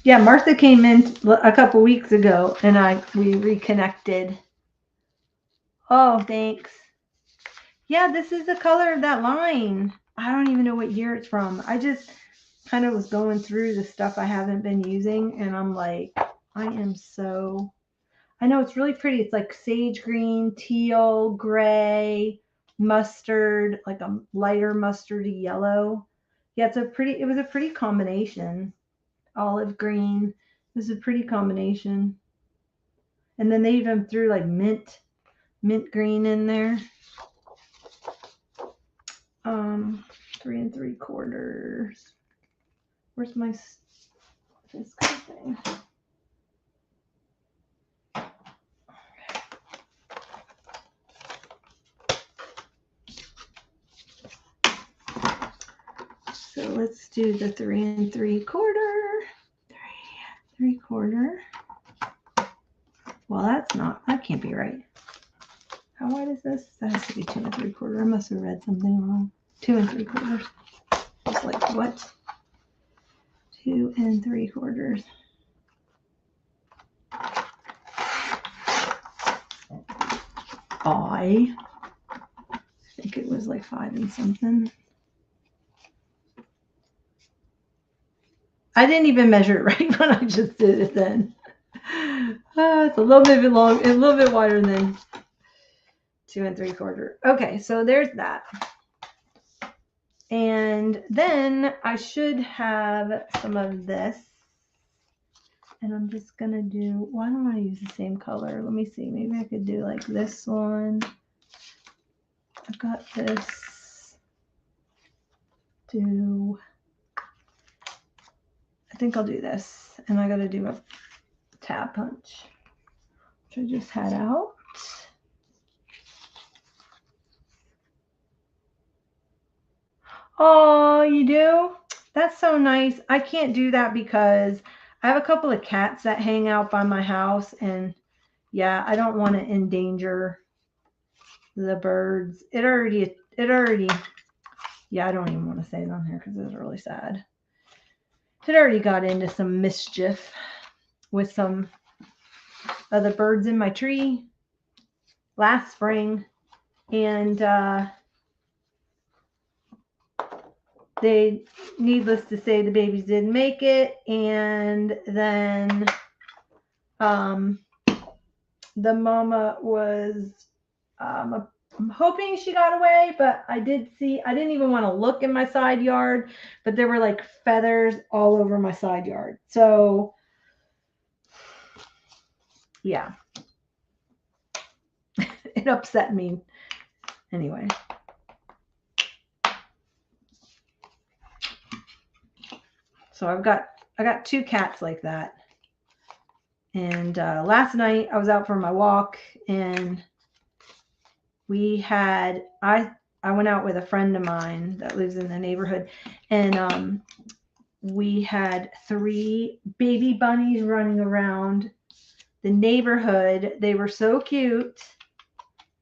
Yeah, Martha came in a couple weeks ago, and we reconnected. Oh, thanks. Yeah, this is the color of that line. I don't even know what year it's from. I just kind of was going through the stuff I haven't been using, and I'm like, I know it's really pretty. It's like sage green, teal, gray, mustard, like a lighter mustardy yellow. Yeah, it was a pretty combination. Olive green. It was a pretty combination. And then they even threw like mint green in there. 3 3/4. Where's my Fiscal thing? So let's do the 3 3/4. 3 3/4. Well, that can't be right. How wide is this? That has to be 2 3/4. I must have read something wrong. 2 3/4. Just like what? 2 3/4. I think it was like 5 and something. I didn't even measure it right when I just did it then. It's a little bit long, a little bit wider than 2 3/4. Okay, so there's that. And then I should have some of this. And I'm just going to do, why don't I use the same color? Let me see. Maybe I could do like this one. I've got this. I think I'll do this. And I got to do a tab punch, which I just had out. Oh, you do? That's so nice. I can't do that because I have a couple of cats that hang out by my house, and yeah, I don't want to endanger the birds. It already, yeah, I don't even want to say it on here because it's really sad. It already got into some mischief with some of the birds in my tree last spring, and they, needless to say, the babies didn't make it, and then the mama was, I'm hoping she got away, but I didn't even want to look in my side yard, but there were like feathers all over my side yard. So yeah, it upset me anyway. So I got 2 cats like that. And last night I was out for my walk, and I went out with a friend of mine that lives in the neighborhood, and we had 3 baby bunnies running around the neighborhood. They were so cute,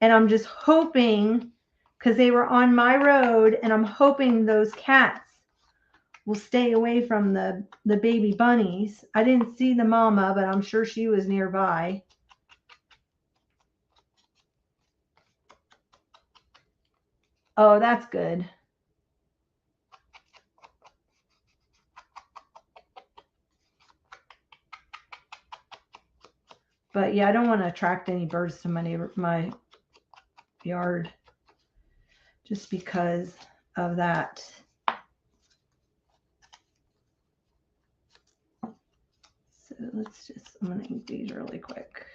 and I'm just hoping, because they were on my road, and I'm hoping those cats will stay away from the baby bunnies. I didn't see the mama, but I'm sure she was nearby. Oh, that's good. But yeah, I don't want to attract any birds to my yard just because of that. So I'm going to ink these really quick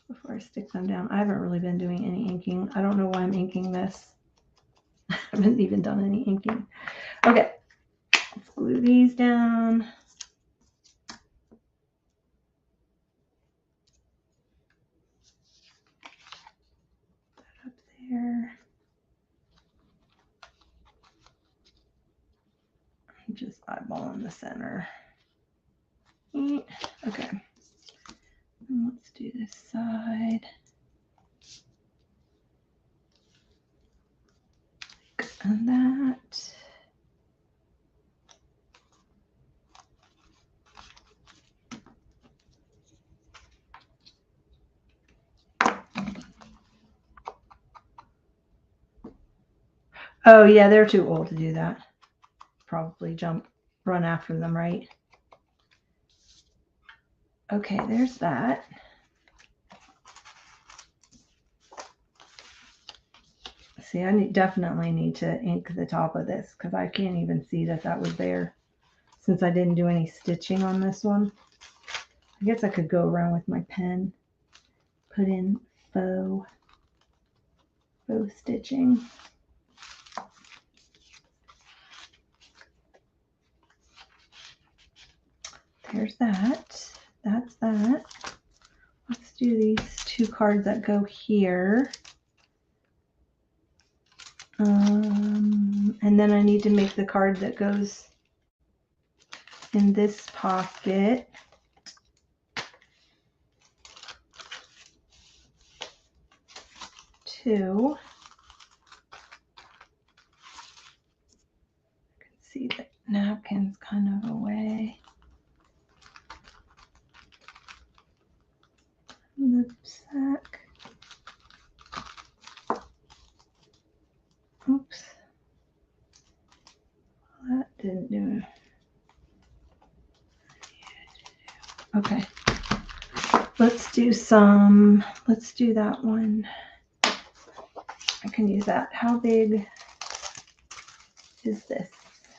before I stick them down. I haven't really been doing any inking. I don't know why I'm inking this. I haven't even done any inking. Okay, let's glue these down. That up there. Just eyeball in the center. Okay. And let's do this side. And that. Oh yeah, they're too old to do that. Probably run after them, right? Okay, there's that. See, I definitely need to ink the top of this because I can't even see that was there since I didn't do any stitching on this one. I guess I could go around with my pen, put in faux stitching. There's that. That's that. Let's do these 2 cards that go here. And then I need to make the card that goes in this pocket. Two. I can see the napkin's kind of away. Lip sack. Oops. That didn't do it. Okay. Let's do that one. I can use that. How big is this?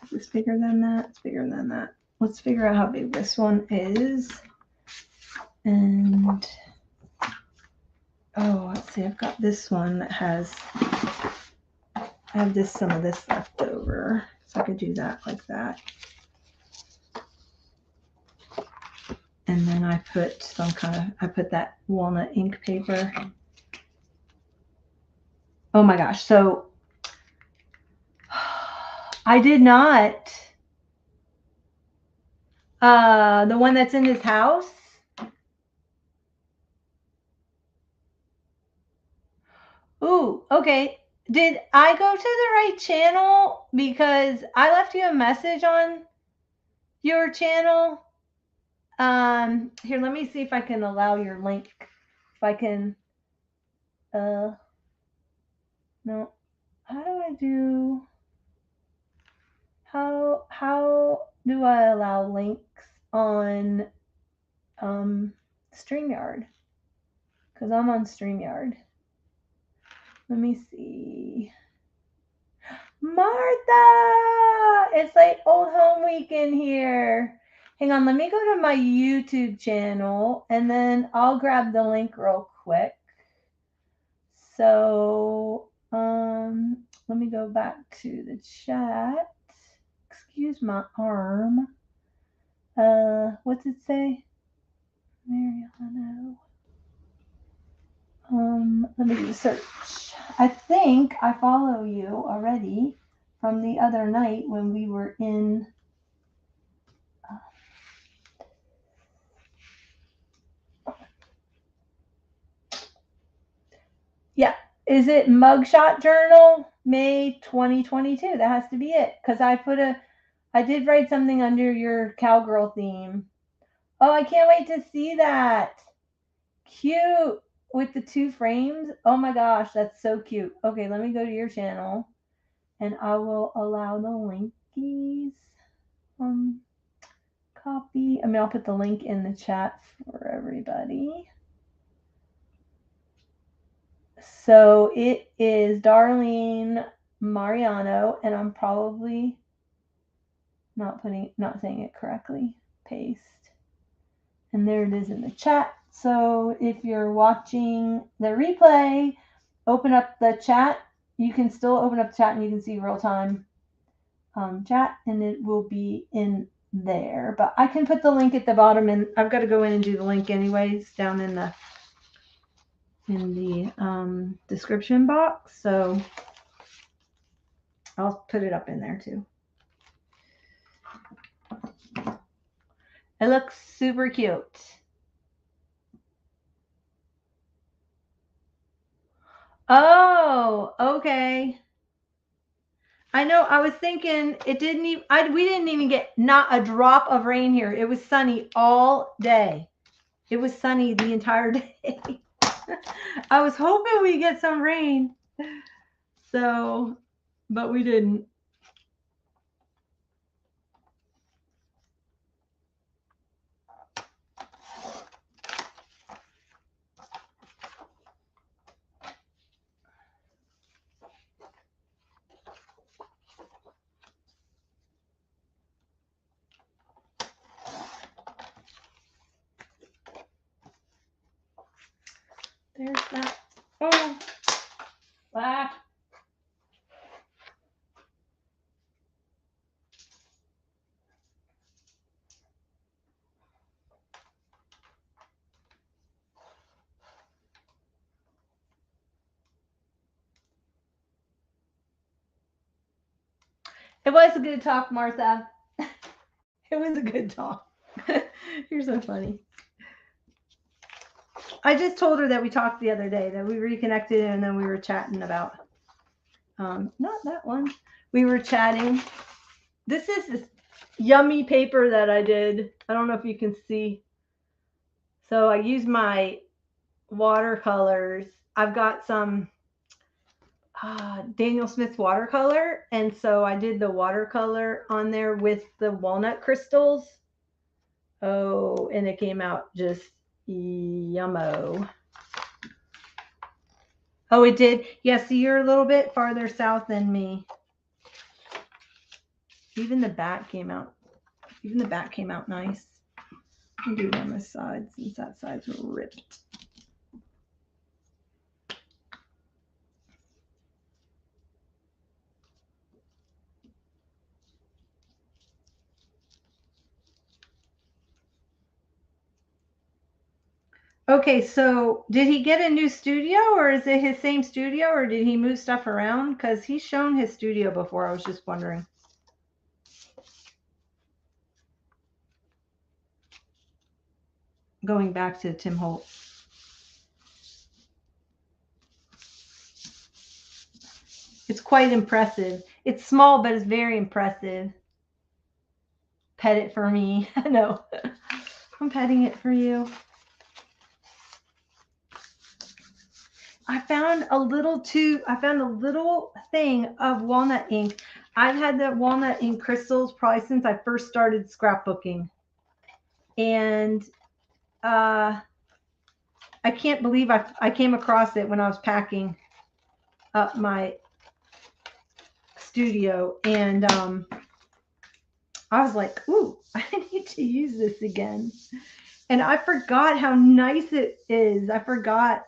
Is this bigger than that? It's bigger than that. Let's figure out how big this one is. And, oh, let's see. I've got this one that has, I have some of this left over. So I could do that like that. And then I put I put that walnut ink paper. Oh my gosh. So I did not, the one that's in his house. Ooh, okay. Did I go to the right channel? Because I left you a message on your channel. Here, let me see if I can allow your link. If I can, no. How do I allow links on, StreamYard? Because I'm on StreamYard. Let me see. Martha! It's like old home week in here. Hang on, let me go to my YouTube channel and then I'll grab the link real quick. So, let me go back to the chat. Excuse my arm. What's it say? Mariano. Let me do a search. I think I follow you already from the other night when we were in. Yeah, is it Mugshot Journal, May 2022? That has to be it, because I did write something under your cowgirl theme. Oh, I can't wait to see that. Cute with the 2 frames. Oh my gosh, that's so cute. Okay, let me go to your channel and I will allow the linkies. Copy. I mean, I'll put the link in the chat for everybody. So it is Darlene Mariano, and I'm probably not saying it correctly. Paste. And there it is in the chat. So if you're watching the replay, open up the chat. You can still open up the chat and you can see real time chat, and it will be in there. But I can put the link at the bottom, and I've got to go in and do the link anyways down in the description box. So I'll put it up in there too. It looks super cute. Oh, okay. I know. I was thinking it didn't even. We didn't even get not a drop of rain here. It was sunny all day. It was sunny the entire day. I was hoping we get some rain. So, but we didn't. Where's that? Oh, ah. It was a good talk, Martha. It was a good talk. You're so funny. I just told her that we talked the other day, that we reconnected, and then we were chatting about, not that one. We were chatting. This is this yummy paper that I did. I don't know if you can see. So I used my watercolors. I've got some Daniel Smith watercolor, and so I did the watercolor on there with the walnut crystals. Oh, and it came out just yummo. Oh, it did. Yeah, see, you're a little bit farther south than me. Even the back came out. Even the back came out nice. I'll do it on this side since that side's ripped. Okay, so did he get a new studio, or is it his same studio, or did he move stuff around? Because he's shown his studio before. I was just wondering. Going back to Tim Holt. It's quite impressive. It's small, but it's very impressive. Pet it for me. No, I'm petting it for you. I found a little thing of walnut ink. I've had the walnut ink crystals probably since I first started scrapbooking. And I can't believe I came across it when I was packing up my studio. And I was like, ooh, I need to use this again. And I forgot how nice it is. I forgot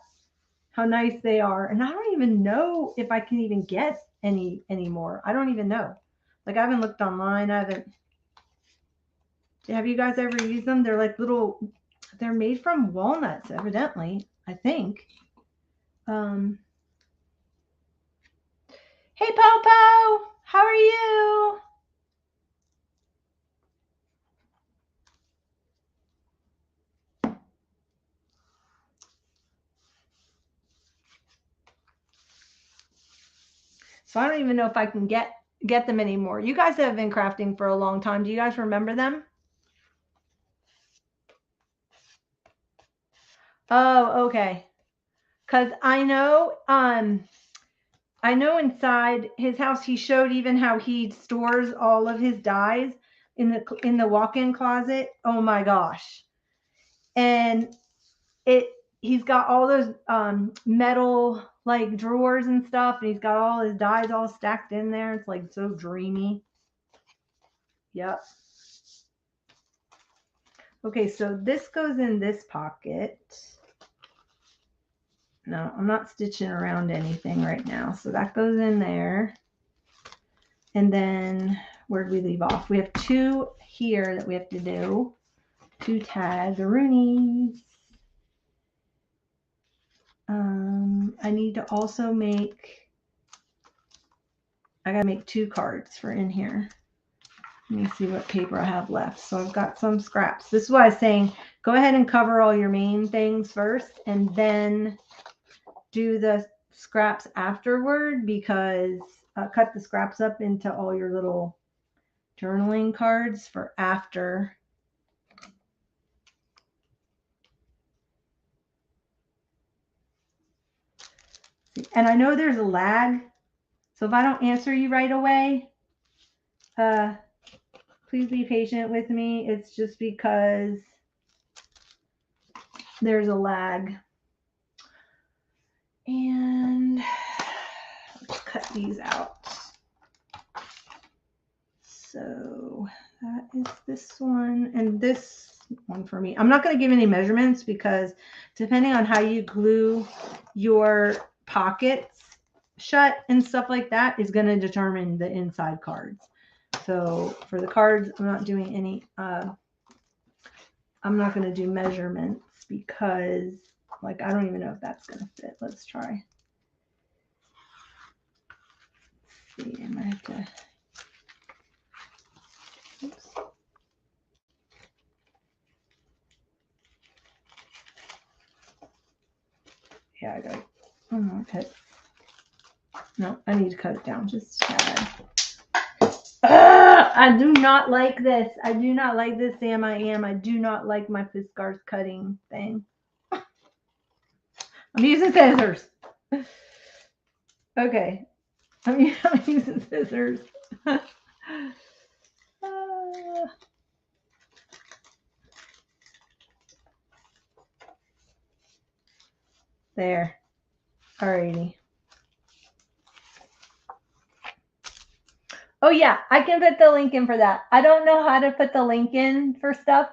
how nice they are. And I don't even know if I can even get any anymore. I don't even know. Like, I haven't looked online. Have you guys ever used them? They're like little, they're made from walnuts, evidently, I think. Hey, Popo, how are you? So I don't even know if I can get them anymore. You guys have been crafting for a long time. Do you guys remember them? Oh, okay. Because I know inside his house he showed even how he stores all of his dyes in the walk-in closet. Oh my gosh. And he's got all those metal like drawers and stuff, and he's got all his dyes all stacked in there. It's like so dreamy. Yep. Okay, so this goes in this pocket. No, I'm not stitching around anything right now. So that goes in there. And then where did we leave off? We have 2 here that we have to do. 2 tag-a-roonies. I need to also I gotta make 2 cards for in here. Let me see what paper I have left. So I've got some scraps. This is why I was saying, go ahead and cover all your main things first, and then do the scraps afterward, because cut the scraps up into all your little journaling cards for after. And I know there's a lag, so if I don't answer you right away, please be patient with me. It's just because there's a lag. And let's cut these out. So that is this one, and this one for me. I'm not going to give any measurements because depending on how you glue your pockets shut and stuff like that is going to determine the inside cards. So for the cards, I'm not doing any, I'm not going to do measurements because like, I don't even know if that's going to fit. Let's try. Let's see, I might have to, oops. Yeah, I got it. Oh, okay. No, I need to cut it down just a tad. I do not like this. I do not like this, Sam. I do not like my Fiskars cutting thing. I'm using scissors. Okay. I'm using scissors. There. Alrighty. Oh yeah, I can put the link in for that. I don't know how to put the link in for stuff,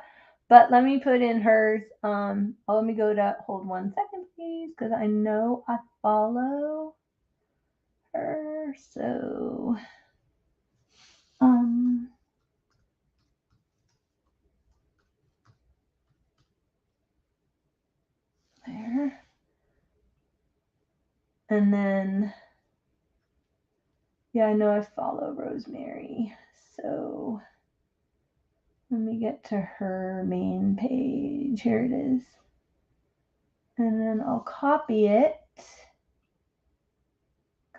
but let me put in hers. Let me go to, hold 1 second, please, because I know I follow her. So, there. And then, yeah, I know I follow Rosemary. So let me get to her main page. Here it is. And then I'll copy it.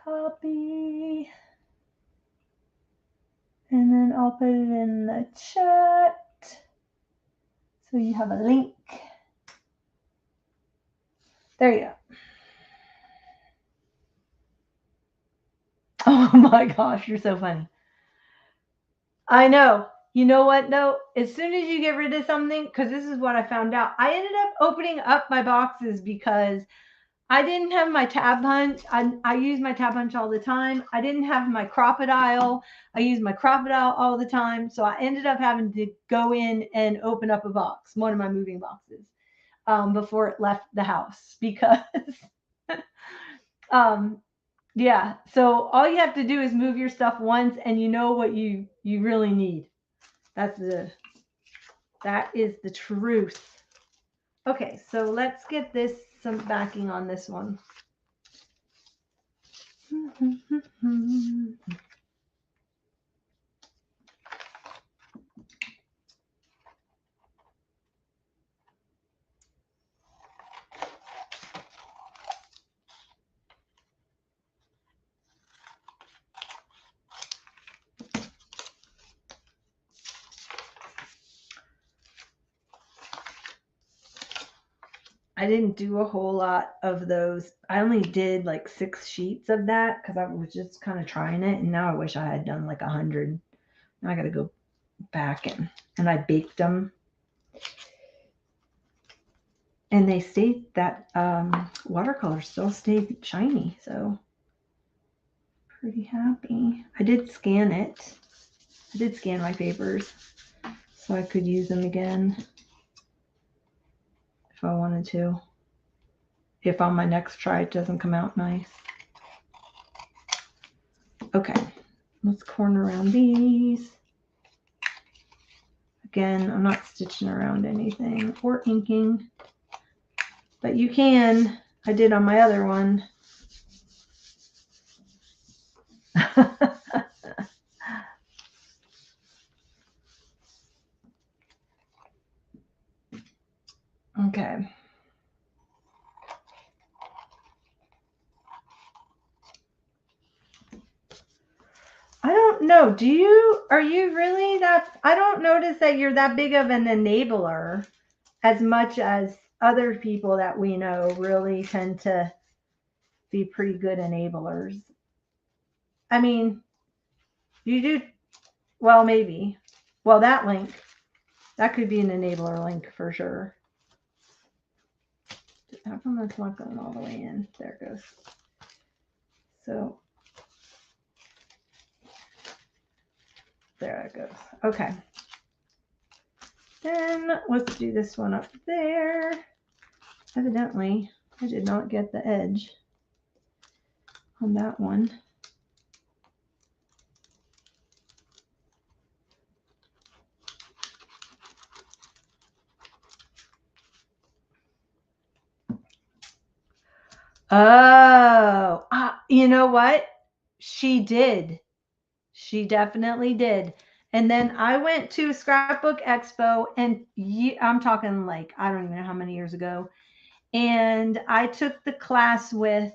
Copy. And then I'll put it in the chat. So you have a link. There you go. Oh my gosh, you're so funny. I know. You know what, though? As soon as you get rid of something, because this is what I found out, I ended up opening up my boxes because I didn't have my tab punch. I use my tab punch all the time. I didn't have my crocodile. I use my crocodile all the time. So I ended up having to go in and open up a box, one of my moving boxes, before it left the house because yeah. So all you have to do is move your stuff once and you know what you really need. That is the truth. Okay, so let's get some backing on this one. I didn't do a whole lot of those. I only did like 6 sheets of that because I was just kind of trying it. And now I wish I had done like 100. Now I got to go back and I baked them. And they stayed, that watercolor still stayed shiny. So pretty happy. I did scan it. I did scan my papers so I could use them again if I wanted to. If on my next try it doesn't come out nice. Okay, let's corner around these. Again, I'm not stitching around anything or inking, but you can. I did on my other one. Okay. I don't know. Are you really that? I don't notice that you're that big of an enabler as much as other people that we know really tend to be pretty good enablers. I mean, you do, well, maybe. Well, that link, that could be an enabler link for sure. How come that's not going all the way in? There it goes. So there it goes. Okay. Then let's do this one up there. Evidently, I did not get the edge on that one. Oh, you know what? She did. She definitely did. And then I went to Scrapbook Expo, and I'm talking like, I don't even know how many years ago. And I took the class with,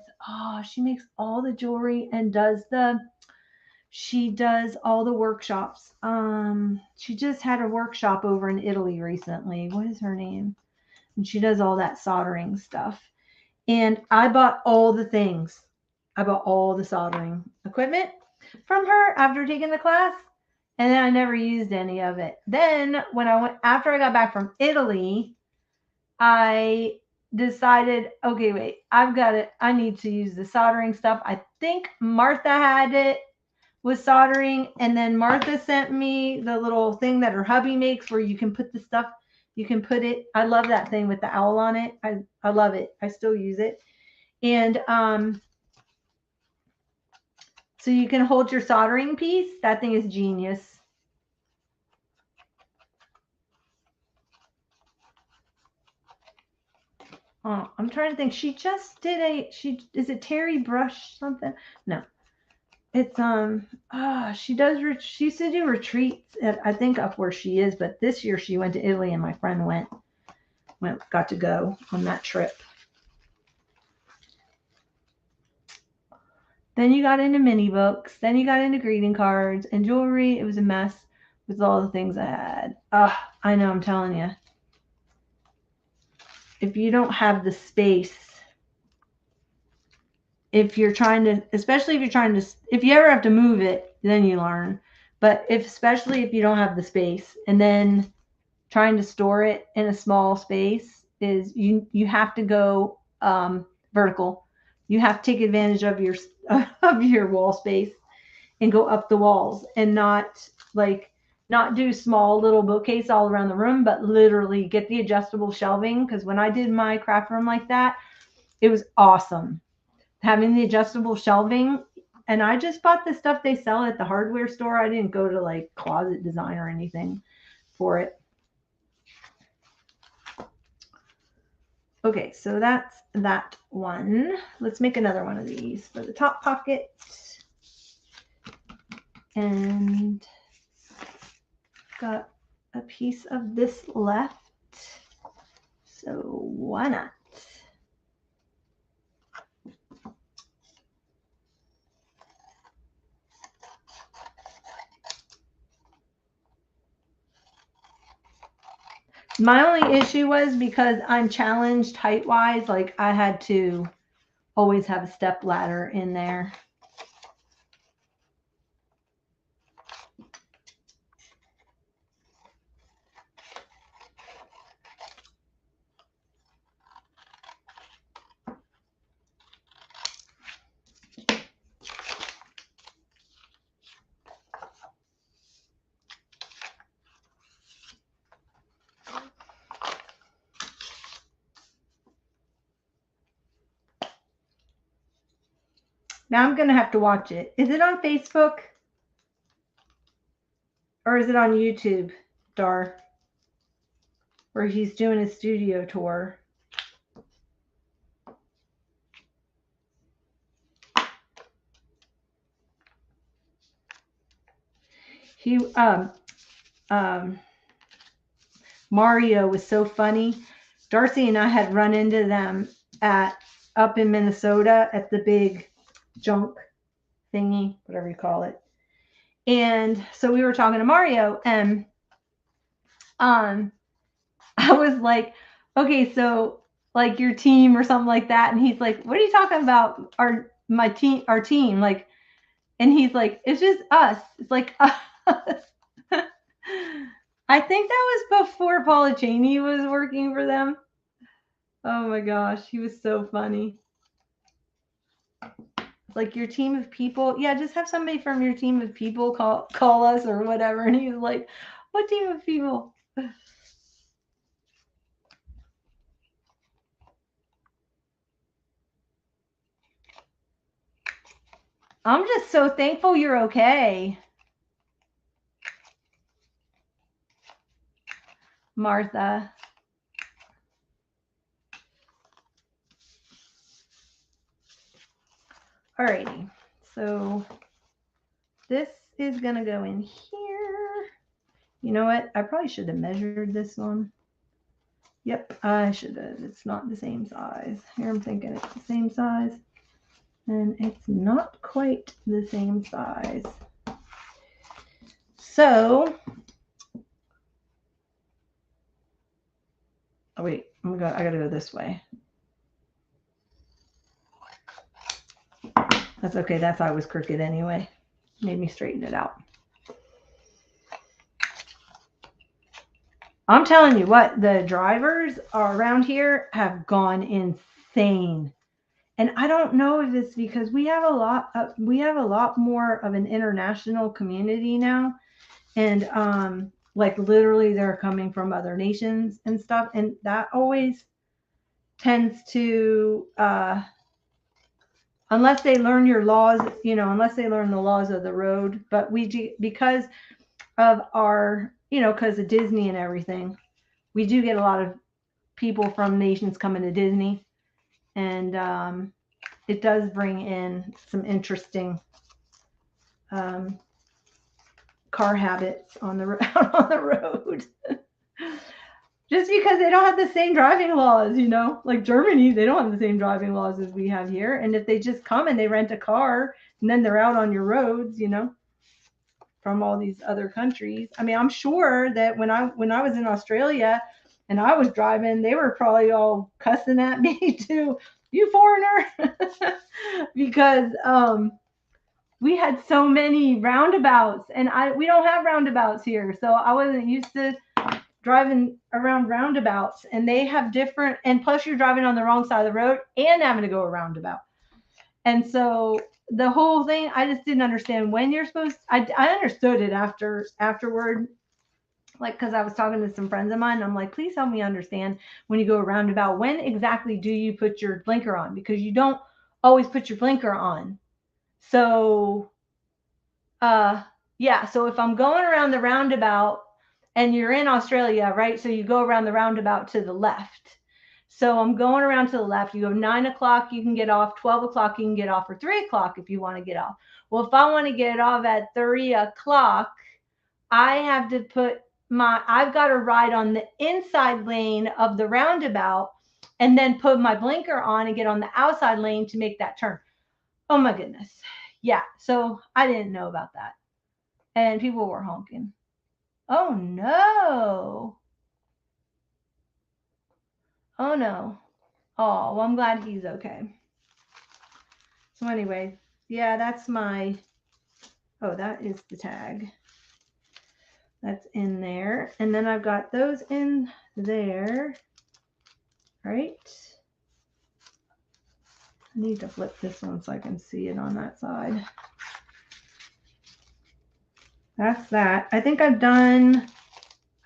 she makes all the jewelry and she does all the workshops. She just had a workshop over in Italy recently. What is her name? And she does all that soldering stuff. And I bought all the things. I bought all the soldering equipment from her after taking the class. And then I never used any of it. Then after I got back from Italy, I decided, okay, wait, I need to use the soldering stuff. I think Martha had it with soldering. And then Martha sent me the little thing that her hubby makes where you can put the stuff, you can put it. I love that thing with the owl on it. I love it. I still use it. And so you can hold your soldering piece. That thing is genius. Oh, I'm trying to think. She just did is it Terry Brush something? No. It's she used to do retreats at, I think, up where she is, but this year she went to Italy and my friend got to go on that trip. Then you got into mini books, then you got into greeting cards and jewelry. It was a mess with all the things I had. I know, I'm telling you. If you don't have the space, if you ever have to move it, then you learn. But especially if you don't have the space, and then trying to store it in a small space, is you have to go vertical. You have to take advantage of your wall space and go up the walls, and not do small little bookcase all around the room, but literally get the adjustable shelving. Because when I did my craft room like that, it was awesome having the adjustable shelving. And I just bought the stuff they sell at the hardware store. I didn't go to like Closet Design or anything for it. Okay, so that's that one. Let's make another one of these for the top pocket. And got a piece of this left, so why not? My only issue was because I'm challenged height-wise, like I had to always have a step ladder in there. Now I'm going to have to watch it. Is it on Facebook? Or is it on YouTube, Dar? Where he's doing a studio tour. He Mario was so funny. Darcy and I had run into them up in Minnesota at the big junk thingy, whatever you call it. And so we were talking to Mario, and I was like, okay, so like your team or something like that. And he's like, what are you talking about? Our team. Like, and he's like, it's just us. It's like us. I think that was before Paula Cheney was working for them. Oh my gosh, he was so funny. Like, your team of people, yeah, just have somebody from your team of people call us or whatever. And he was like, what team of people? I'm just so thankful you're okay, Martha. Alrighty, so this is gonna go in here. You know what? I probably should have measured this one. Yep, I should have. It's not the same size. Here I'm thinking it's the same size, and it's not quite the same size. So, oh wait, I gotta go this way. That's okay. That side was crooked anyway. Made me straighten it out. I'm telling you what, the drivers around here have gone insane. And I don't know if it's because we have a lot more of an international community now. And like literally they're coming from other nations and stuff. And that always tends to unless they learn your laws, unless they learn the laws of the road. But because of our, because of Disney and everything, we do get a lot of people from nations coming to Disney, and it does bring in some interesting car habits on the on the road. Just because they don't have the same driving laws, like Germany, they don't have the same driving laws as we have here. And if they just come and they rent a car and then they're out on your roads, from all these other countries. I mean, I'm sure that when I was in Australia and I was driving, they were probably all cussing at me too, you foreigner, because we had so many roundabouts, and we don't have roundabouts here, so I wasn't used to driving around roundabouts, and they have different, and plus you're driving on the wrong side of the road and having to go a roundabout. And so the whole thing, I just didn't understand when you're supposed to, I understood it afterward, like, because I was talking to some friends of mine, and I'm like, please help me understand when you go a roundabout, when exactly do you put your blinker on? Because you don't always put your blinker on. So, yeah, so if I'm going around the roundabout and you're in Australia, right? So you go around the roundabout to the left. So I'm going around to the left. You go 9 o'clock, you can get off. 12 o'clock, you can get off, or 3 o'clock if you want to get off. Well, if I want to get off at 3 o'clock, I have to I've got to ride on the inside lane of the roundabout and then put my blinker on and get on the outside lane to make that turn. Oh my goodness. Yeah. So I didn't know about that. And people were honking. Oh no. Oh no. Oh, well, I'm glad he's okay. So anyway, yeah, that's my, oh, that is the tag. That's in there. And then I've got those in there. Right. I need to flip this one so I can see it on that side. That's that. I think I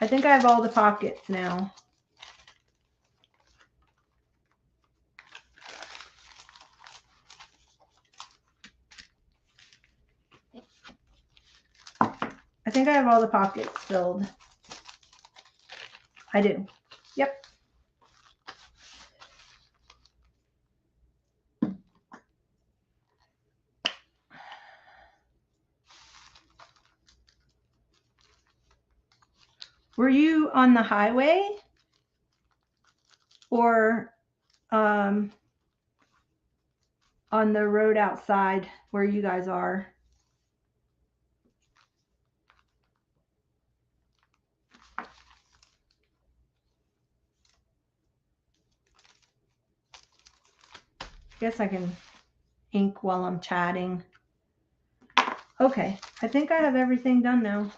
have all the pockets now. I think I have all the pockets filled. I do. Yep. Were you on the highway or on the road outside where you guys are? I guess I can ink while I'm chatting. Okay, I think I have everything done now.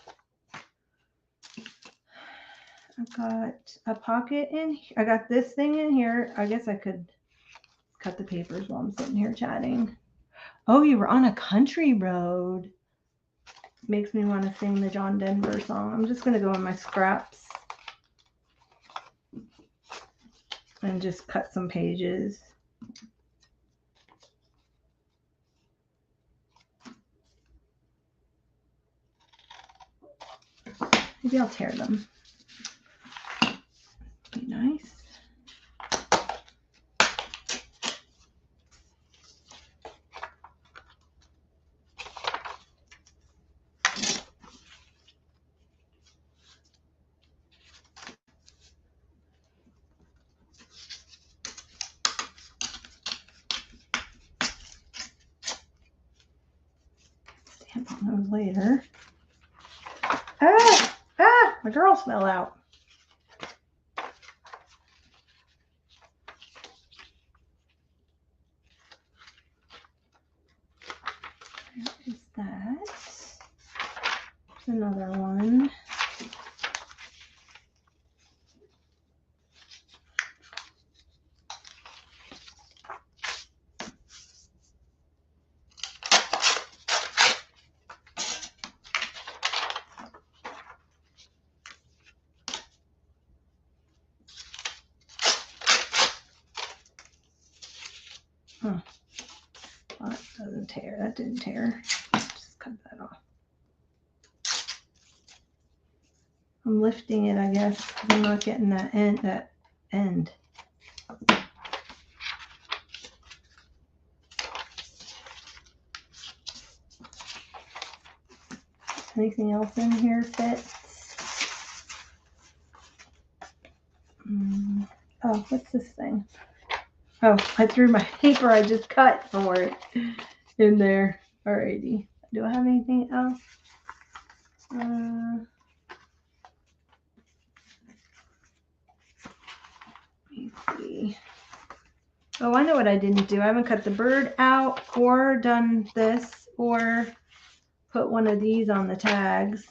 I've got a pocket in here. I got this thing in here. I guess I could cut the papers while I'm sitting here chatting. Oh, you were on a country road. Makes me want to sing the John Denver song. I'm just going to go in my scraps and just cut some pages. Maybe I'll tear them. Be nice. Stamp on those later. My girls fell out. Where is that? There's another one. Huh. Well, that doesn't tear. That didn't tear. Just cut that off. I'm lifting it, I guess. I'm not getting that end. Anything else in here fits? Oh, what's this thing? Oh, I threw my paper I just cut for it in there. Alrighty. Do I have anything else? Let me see. Oh, I know what I didn't do. I haven't cut the bird out or done this or put one of these on the tags.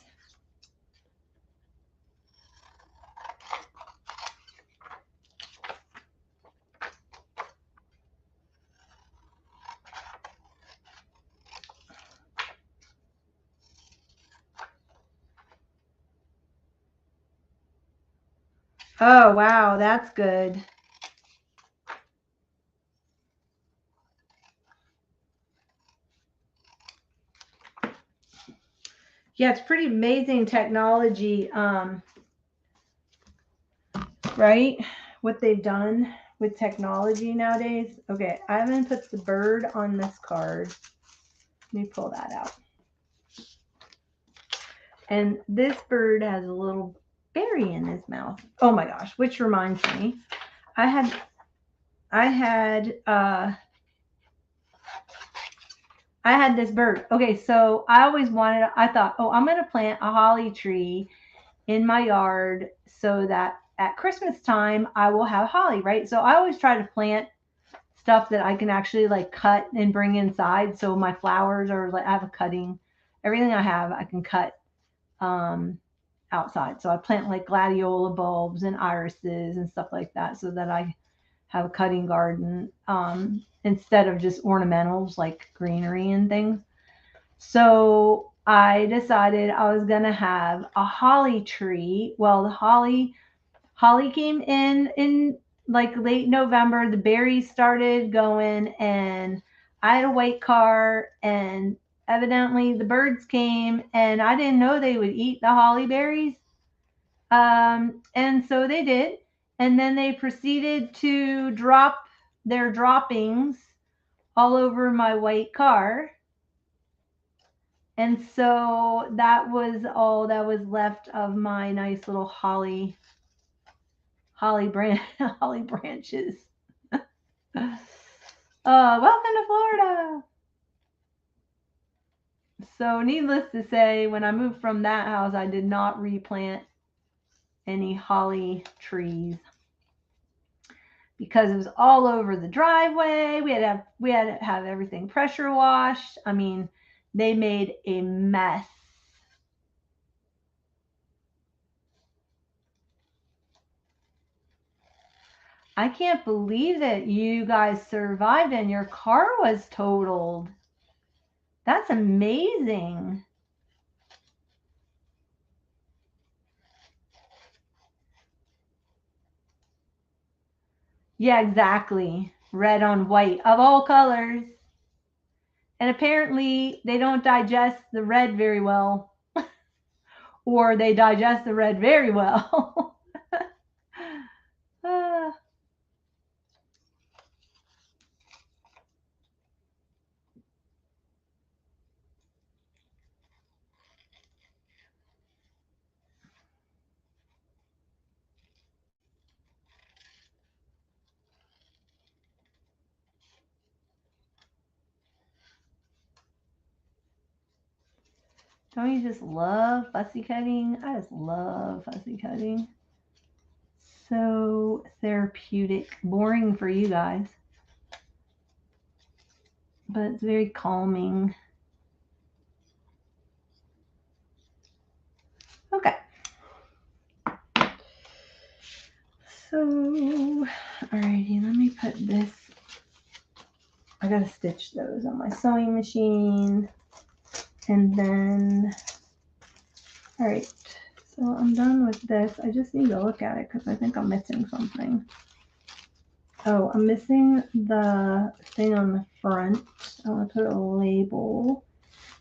Oh, wow, that's good. Yeah, it's pretty amazing technology, right? What they've done with technology nowadays. Okay, I haven't put the bird on this card. Let me pull that out. And this bird has a little berry in his mouth. Oh my gosh, which reminds me, I had this bird. Okay, so I always wanted, I thought, oh, I'm going to plant a holly tree in my yard so that at Christmas time I will have holly, right? So I always try to plant stuff that I can actually like cut and bring inside. So my flowers are like, I have a cutting, everything I have, I can cut outside. So I plant like gladiola bulbs and irises and stuff like that so that I have a cutting garden instead of just ornamentals like greenery and things. So I decided I was going to have a holly tree. Well, the holly came in like late November. The berries started going and I had a white car and evidently the birds came and I didn't know they would eat the holly berries. And so they did. And then they proceeded to drop their droppings all over my white car. And so that was all that was left of my nice little holly branches. Welcome to Florida. So needless to say, when I moved from that house, I did not replant any holly trees because it was all over the driveway. We had to have everything pressure washed. I mean, they made a mess. I can't believe that you guys survived and your car was totaled. That's amazing. Yeah, exactly. Red on white of all colors. And apparently they don't digest the red very well. or they digest the red very well. Ah. Don't you just love fussy cutting? I just love fussy cutting. So therapeutic. Boring for you guys, but it's very calming. Okay. So, alrighty, let me put this. I gotta stitch those on my sewing machine. And then, all right, so I'm done with this. I just need to look at it because I think I'm missing something. Oh, I'm missing the thing on the front. I want to put a label.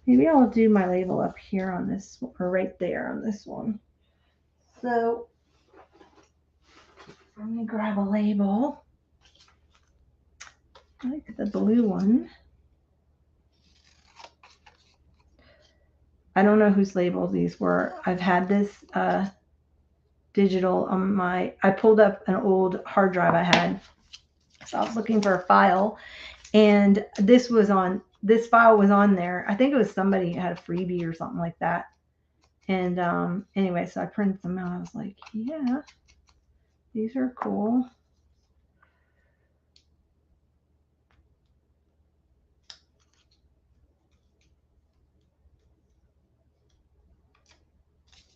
Maybe I'll do my label up here on this, or right there on this one. So let me grab a label. I like the blue one. I don't know whose label these were. I've had this digital on my, I pulled up an old hard drive I had. So I was looking for a file, and this file was on there. I think it was somebody who had a freebie or something like that. And anyway, so I printed them out. I was like, yeah, these are cool.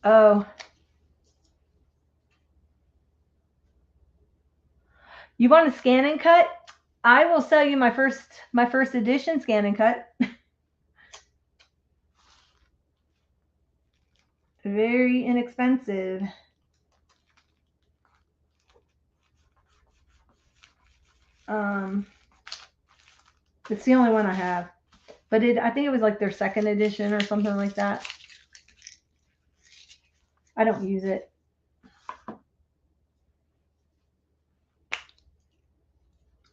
Oh, you want to scan and cut? I will sell you my first edition scan and cut. Very inexpensive. It's the only one I have, but I think it was like their second edition or something like that. I don't use it.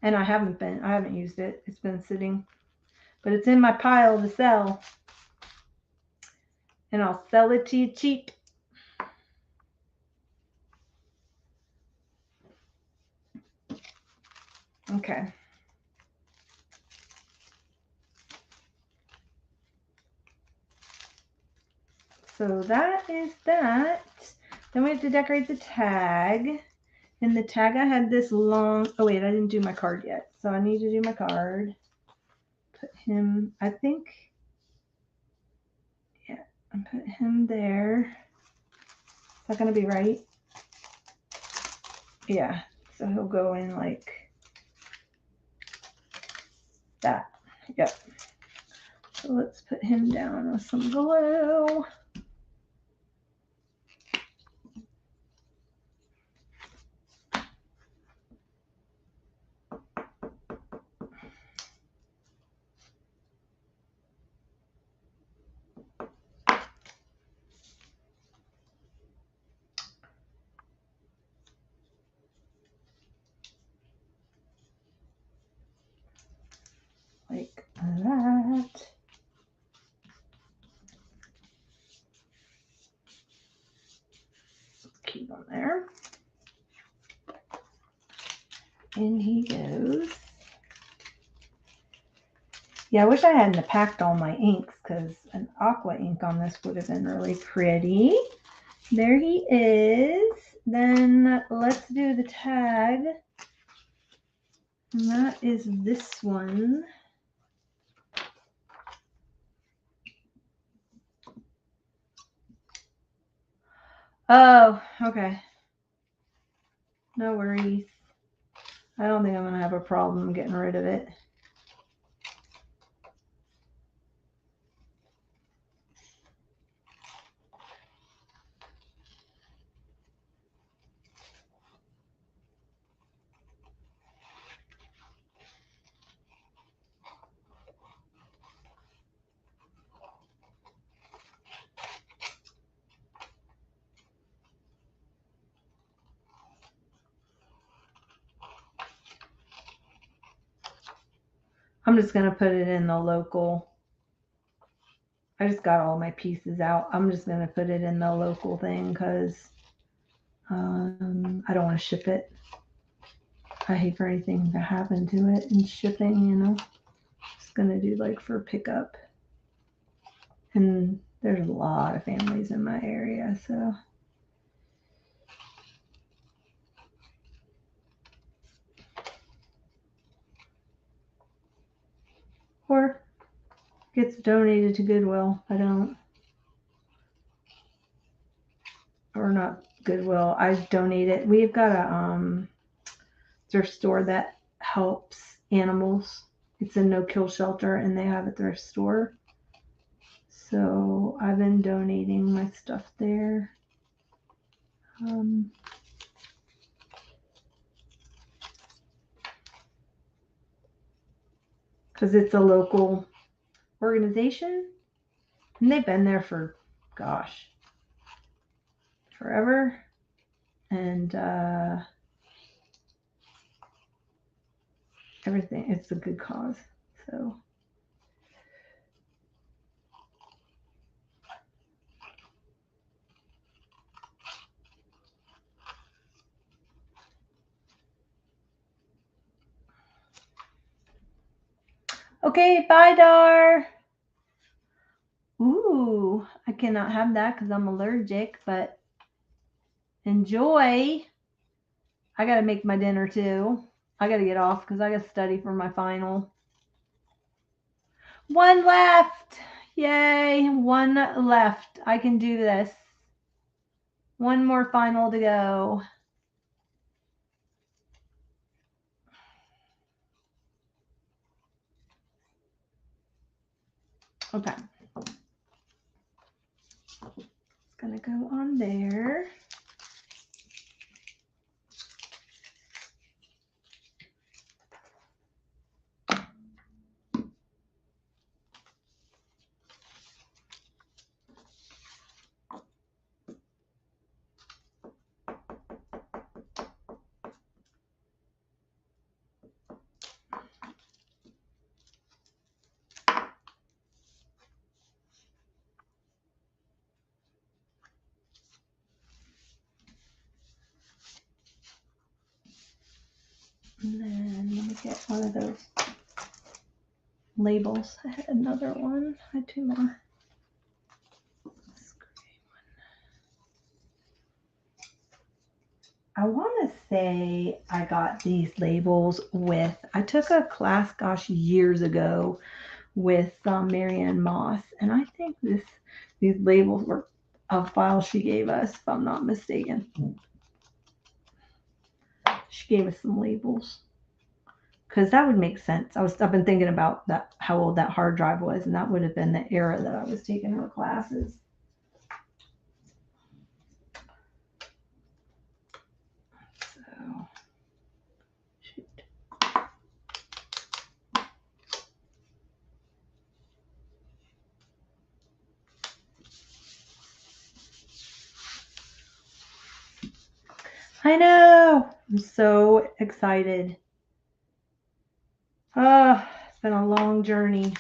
And I haven't used it. It's been sitting, but it's in my pile to sell. And I'll sell it to you cheap. Okay. So that is that. Then we have to decorate the tag. And the tag, I had this long, oh wait, I didn't do my card yet. So I need to do my card. Put him, I think, yeah, I put him there. Is that going to be right? Yeah, so he'll go in like that. Yep. So let's put him down with some glue. Like that. Keep him there. In he goes. Yeah, I wish I hadn't packed all my inks because an aqua ink on this would have been really pretty. There he is. Then let's do the tag. And that is this one. Oh, okay. No worries. I don't think I'm going to have a problem getting rid of it. I'm just going to put it in the local. I just got all my pieces out. I'm just going to put it in the local thing because I don't want to ship it. I hate for anything to happen to it in shipping, you know. Just going to do like for pickup. And there's a lot of families in my area, so. Or gets donated to Goodwill. I don't. Or not Goodwill. I donate it. We've got a thrift store that helps animals. It's a no-kill shelter, and they have a thrift store. So I've been donating my stuff there. Because it's a local organization, and they've been there for, gosh, forever. And everything, it's a good cause. So okay, bye, Dar. Ooh, I cannot have that because I'm allergic, but enjoy. I got to make my dinner too. I got to get off because I got to study for my final. One left. Yay, one left. I can do this. One more final to go. Okay. It's going to go on there. And then let me get one of those labels. I had another one. I had two more. I want to say I got these labels with, I took a class, gosh, years ago with Marianne Moss. And I think these labels were a file she gave us, if I'm not mistaken. She gave us some labels. Because that would make sense. I've been thinking about that, how old that hard drive was, and that would have been the era that I was taking her classes. So, shoot. I know. I'm so excited. Oh, it's been a long journey.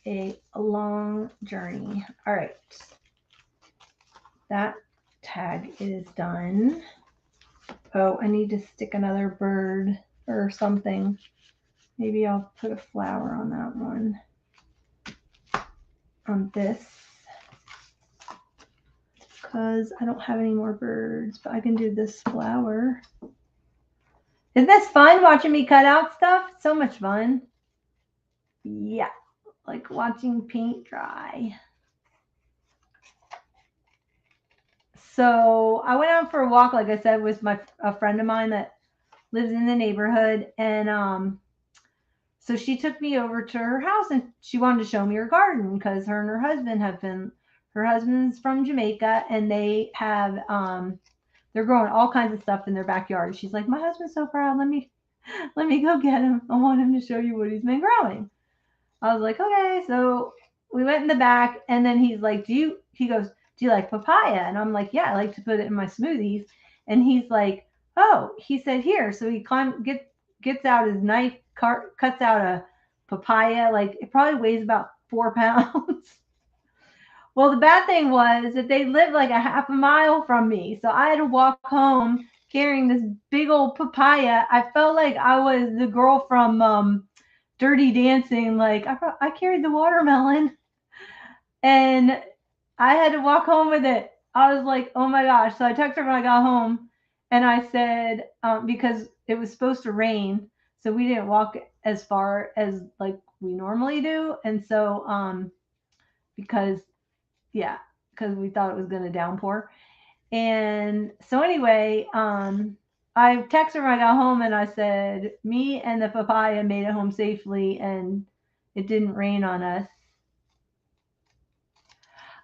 A long journey. All right. That tag is done. Oh, I need to stick another bird or something. Maybe I'll put a flower on that one. On this. Because I don't have any more birds, but I can do this flower. Isn't this fun watching me cut out stuff? So much fun. Yeah, like watching paint dry. So I went out for a walk, like I said, with a friend of mine that lives in the neighborhood. And so she took me over to her house and she wanted to show me her garden because her and her husband her husband's from Jamaica and they have, they're growing all kinds of stuff in their backyard. She's like, my husband's so proud. Let me go get him. I want him to show you what he's been growing. I was like, okay. So we went in the back and then he's like, he goes, do you like papaya? And I'm like, yeah, I like to put it in my smoothies. And he's like, oh, he said here. So he gets out his knife cuts out a papaya. Like it probably weighs about 4 pounds. Well, the bad thing was that they lived like a half a mile from me. So I had to walk home carrying this big old papaya. I felt like I was the girl from Dirty Dancing. Like I carried the watermelon and I had to walk home with it. I was like, oh my gosh. So I texted her when I got home and I said, because it was supposed to rain. So we didn't walk as far as like we normally do. And so, because yeah, because we thought it was going to downpour. And so anyway, I texted her when I got home and I said, me and the papaya made it home safely and it didn't rain on us.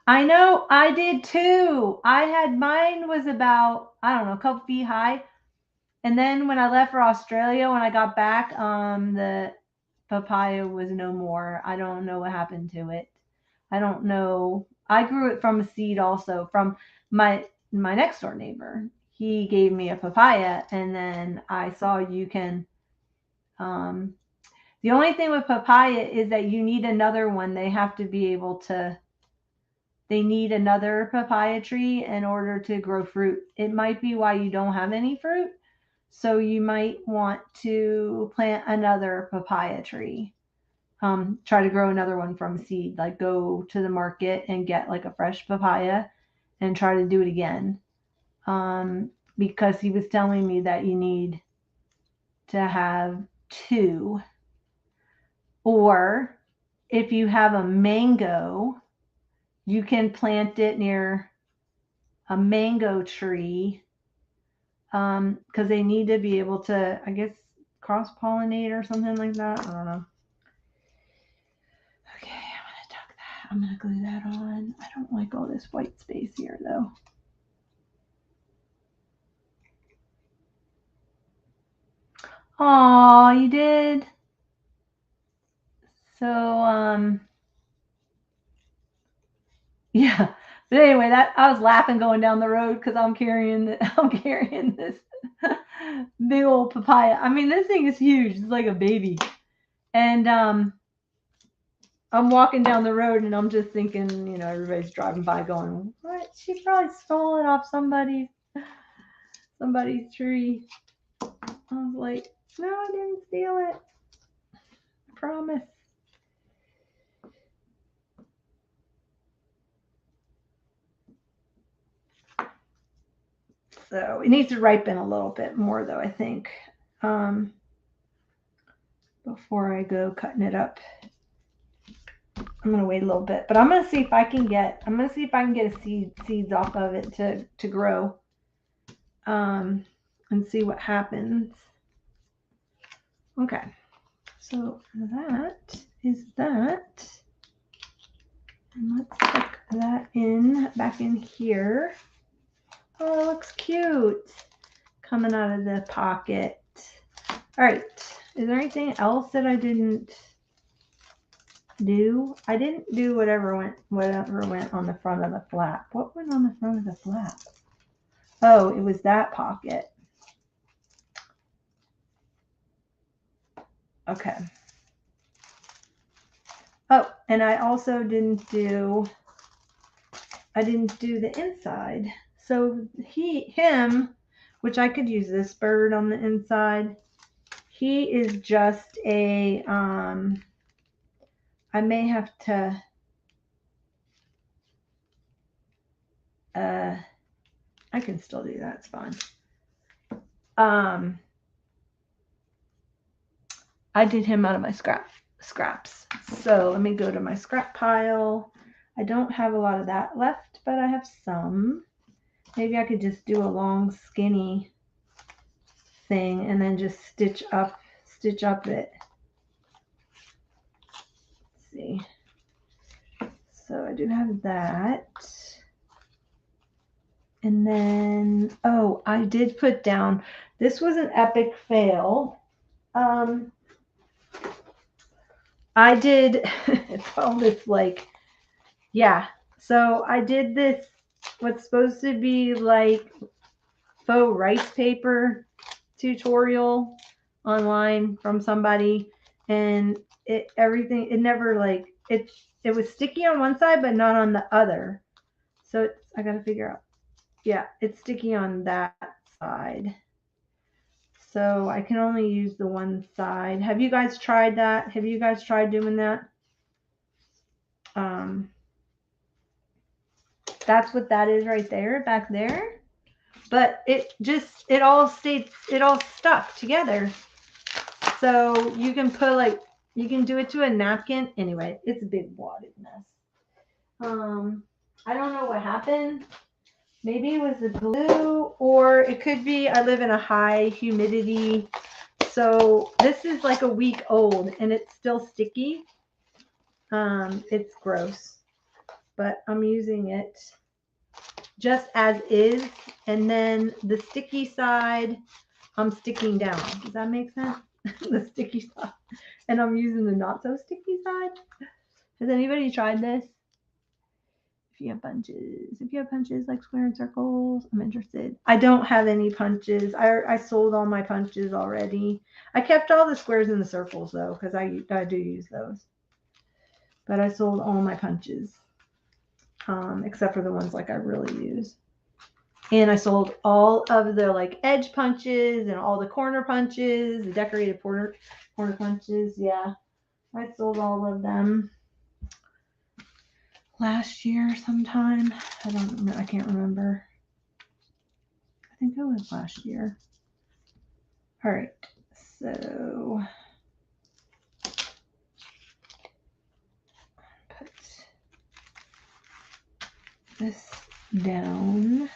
I know, I did too. Mine was about, I don't know, a couple feet high. And then when I left for Australia, when I got back, the papaya was no more. I don't know what happened to it. I don't know. I grew it from a seed also from my next door neighbor. He gave me a papaya and then I saw you can the only thing with papaya is that you need another one. They need another papaya tree in order to grow fruit. It might be why you don't have any fruit. So you might want to plant another papaya tree. Try to grow another one from seed, like go to the market and get like a fresh papaya and try to do it again. Because he was telling me that you need to have 2, or if you have a mango, you can plant it near a mango tree, because they need to be able to, I guess, cross-pollinate or something like that. I don't know. Okay, I'm going to glue that on. I don't like all this white space here, though. Oh, you did? So, yeah. But anyway, that I was laughing going down the road because I'm carrying this big old papaya. I mean, this thing is huge. It's like a baby. And I'm walking down the road and I'm just thinking, everybody's driving by going, what? She probably stole it off somebody's tree. I was like, no, I didn't steal it. I promise. So it needs to ripen a little bit more though, I think, before I go cutting it up. I'm going to wait a little bit, but I'm going to see if I can get a seeds off of it to grow, and see what happens. Okay. So that is that. And let's stick that back in here. Oh, it looks cute coming out of the pocket. All right. Is there anything else that I didn't do? I didn't do whatever went on the front of the flap. What went on the front of the flap? Oh, it was that pocket. Okay. Oh, and I also didn't do the inside. So him, which I could use this bird on the inside. He is just a, I may have to, I can still do that. It's fine. I did him out of my scraps. So let me go to my scrap pile. I don't have a lot of that left, but I have some. Maybe I could just do a long skinny thing and then just stitch up it. Let's see. So I do have that. And then, oh, I did put down, this was an epic fail. I did, it's all this like, yeah. So I did this, what's supposed to be like faux rice paper tutorial online from somebody, and it never like it was sticky on one side but not on the other. So I gotta figure out. Yeah, it's sticky on that side. So I can only use the one side. Have you guys tried that? Have you guys tried doing that? That's what that is right there, back there. But it all stuck together. So you can put like, you can do it to a napkin. Anyway, it's a big wadded mess. I don't know what happened. Maybe it was the glue, or it could be I live in a high humidity. So this is like a week old and it's still sticky. It's gross, but I'm using it just as is. And then the sticky side, I'm sticking down. Does that make sense? The sticky side. And I'm using the not so sticky side. Has anybody tried this? If you have punches like square and circles, I'm interested. I don't have any punches. I sold all my punches already. I kept all the squares and the circles though, because I do use those. But I sold all my punches, except for the ones like I really use. And I sold all of the like edge punches and all the corner punches, the decorated corner punches. Yeah, I sold all of them last year sometime. I can't remember. I think it was last year. All right, so put this down.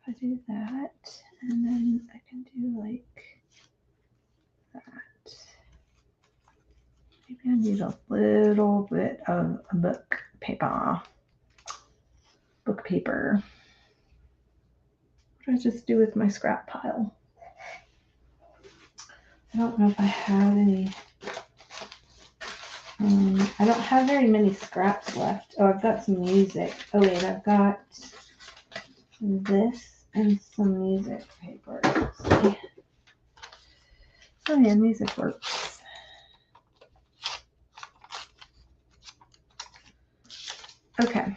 I do that, and then I can do like that. Maybe I need a little bit of book paper. What do I just do with my scrap pile? I don't know if I have any. I don't have very many scraps left. Oh, I've got some music. Oh wait, I've got this and some music paper. Let's see. Oh yeah, music works. Okay.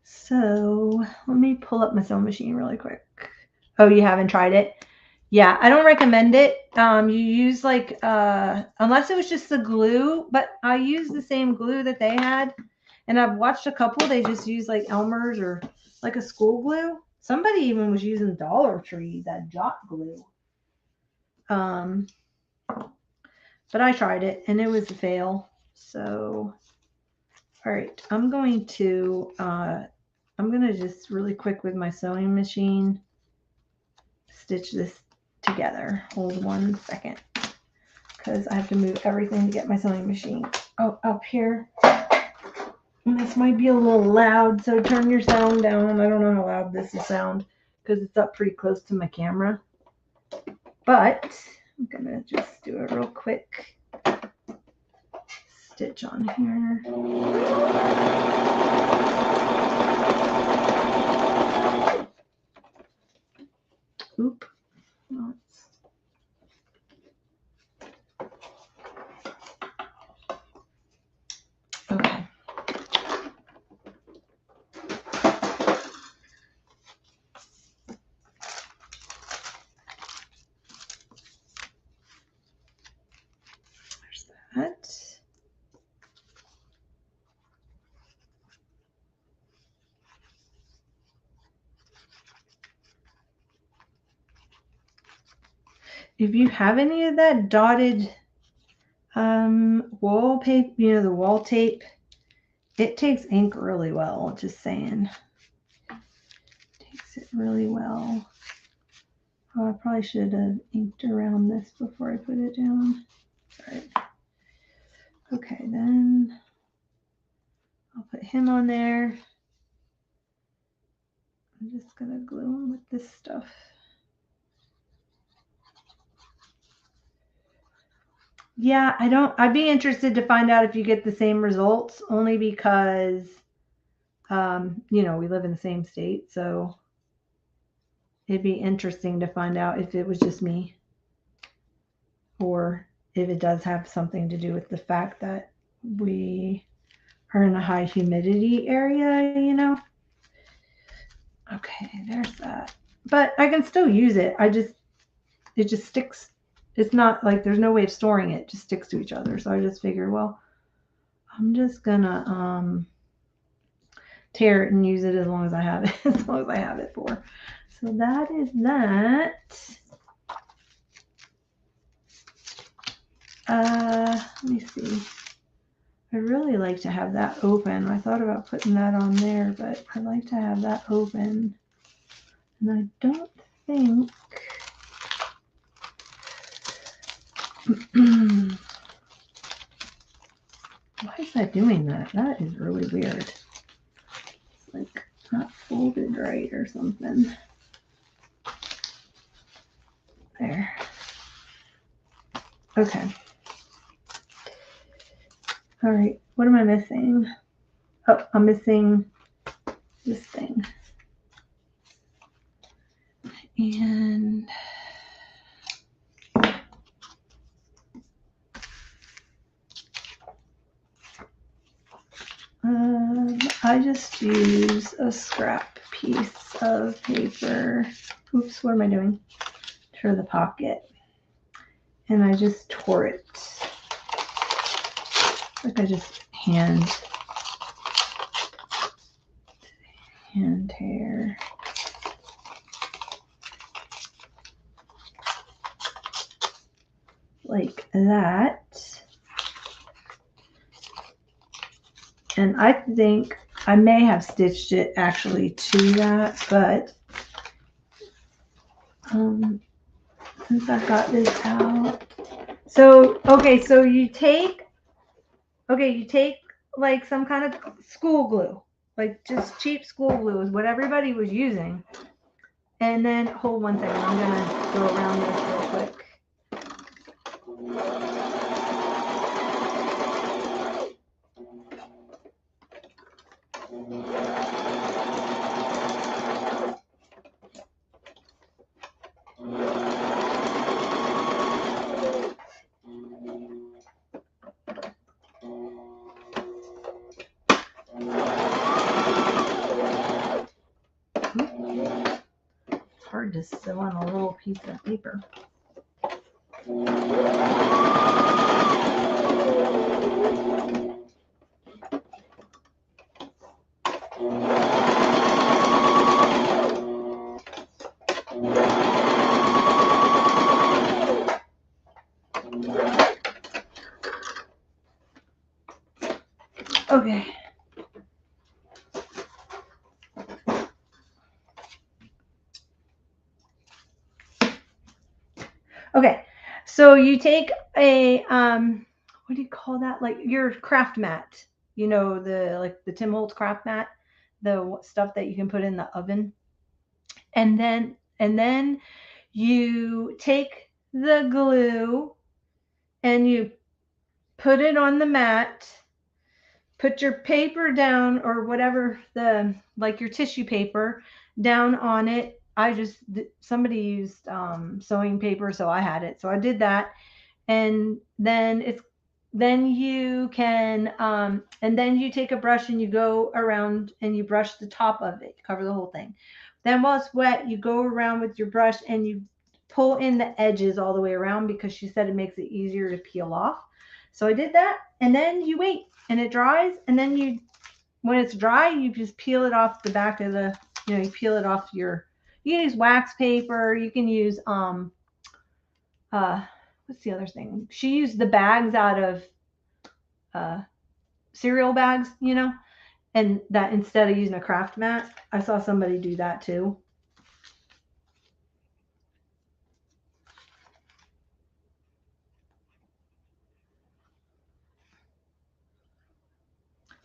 So let me pull up my sewing machine really quick. Oh, you haven't tried it? Yeah, I don't recommend it. You use like, unless it was just the glue, but I use the same glue that they had. And I've watched a couple, they just use like Elmer's or like a school glue. Somebody even was using Dollar Tree, that jot glue. But I tried it and it was a fail. So, all right, I'm going to just really quick with my sewing machine, stitch this together. Hold 1 second, because I have to move everything to get my sewing machine up here. And this might be a little loud, so turn your sound down. I don't know how loud this will sound because it's up pretty close to my camera. But I'm gonna just do a real quick stitch on here. Oop. Okay. There's that. If you have any of that dotted wallpaper, the wall tape, it takes ink really well, just saying. Takes it really well. Oh, I probably should have inked around this before I put it down. Sorry. Okay, then I'll put him on there. I'm just gonna glue him with this stuff. Yeah, I'd be interested to find out if you get the same results, only because, we live in the same state. So it'd be interesting to find out if it was just me or if it does have something to do with the fact that we are in a high humidity area, you know. Okay, there's that. But I can still use it. It just sticks. It's not like there's no way of storing it. It just sticks to each other. So I just figured, well, I'm just gonna tear it and use it as long as I have it, as long as I have it for. So that is that. Let me see. I really like to have that open. I thought about putting that on there, but I like to have that open. And I don't think why is that doing that? That is really weird. It's like not folded right or something. There. Okay. All right. What am I missing? Oh, I'm missing this thing. And I just use a scrap piece of paper. Oops, what am I doing? For the pocket. And I just tore it. Like I just hand tear. Like that. And I think I may have stitched it actually to that, but since I've got this out. So, okay, so you take like some kind of school glue, like just cheap school glue is what everybody was using. And then, hold one second, I'm gonna go around this real quick. Hard to sew on a little piece of paper. Okay. Okay, so you take a what do you call that? Like your craft mat, you know, the Tim Holtz craft mat, the stuff that you can put in the oven, and then you take the glue and you put it on the mat. Put your paper down or whatever like your tissue paper down on it. Somebody used sewing paper, so I had it. So I did that. And then you can, and then you take a brush and you go around and you brush the top of it, cover the whole thing. Then while it's wet, you go around with your brush and you pull in the edges all the way around because she said it makes it easier to peel off. So I did that, and then you wait and it dries, and then when it's dry, you just peel it off the back of you peel it off you can use wax paper, you can use what's the other thing? She used the bags out of cereal bags, and that instead of using a craft mat. I saw somebody do that too.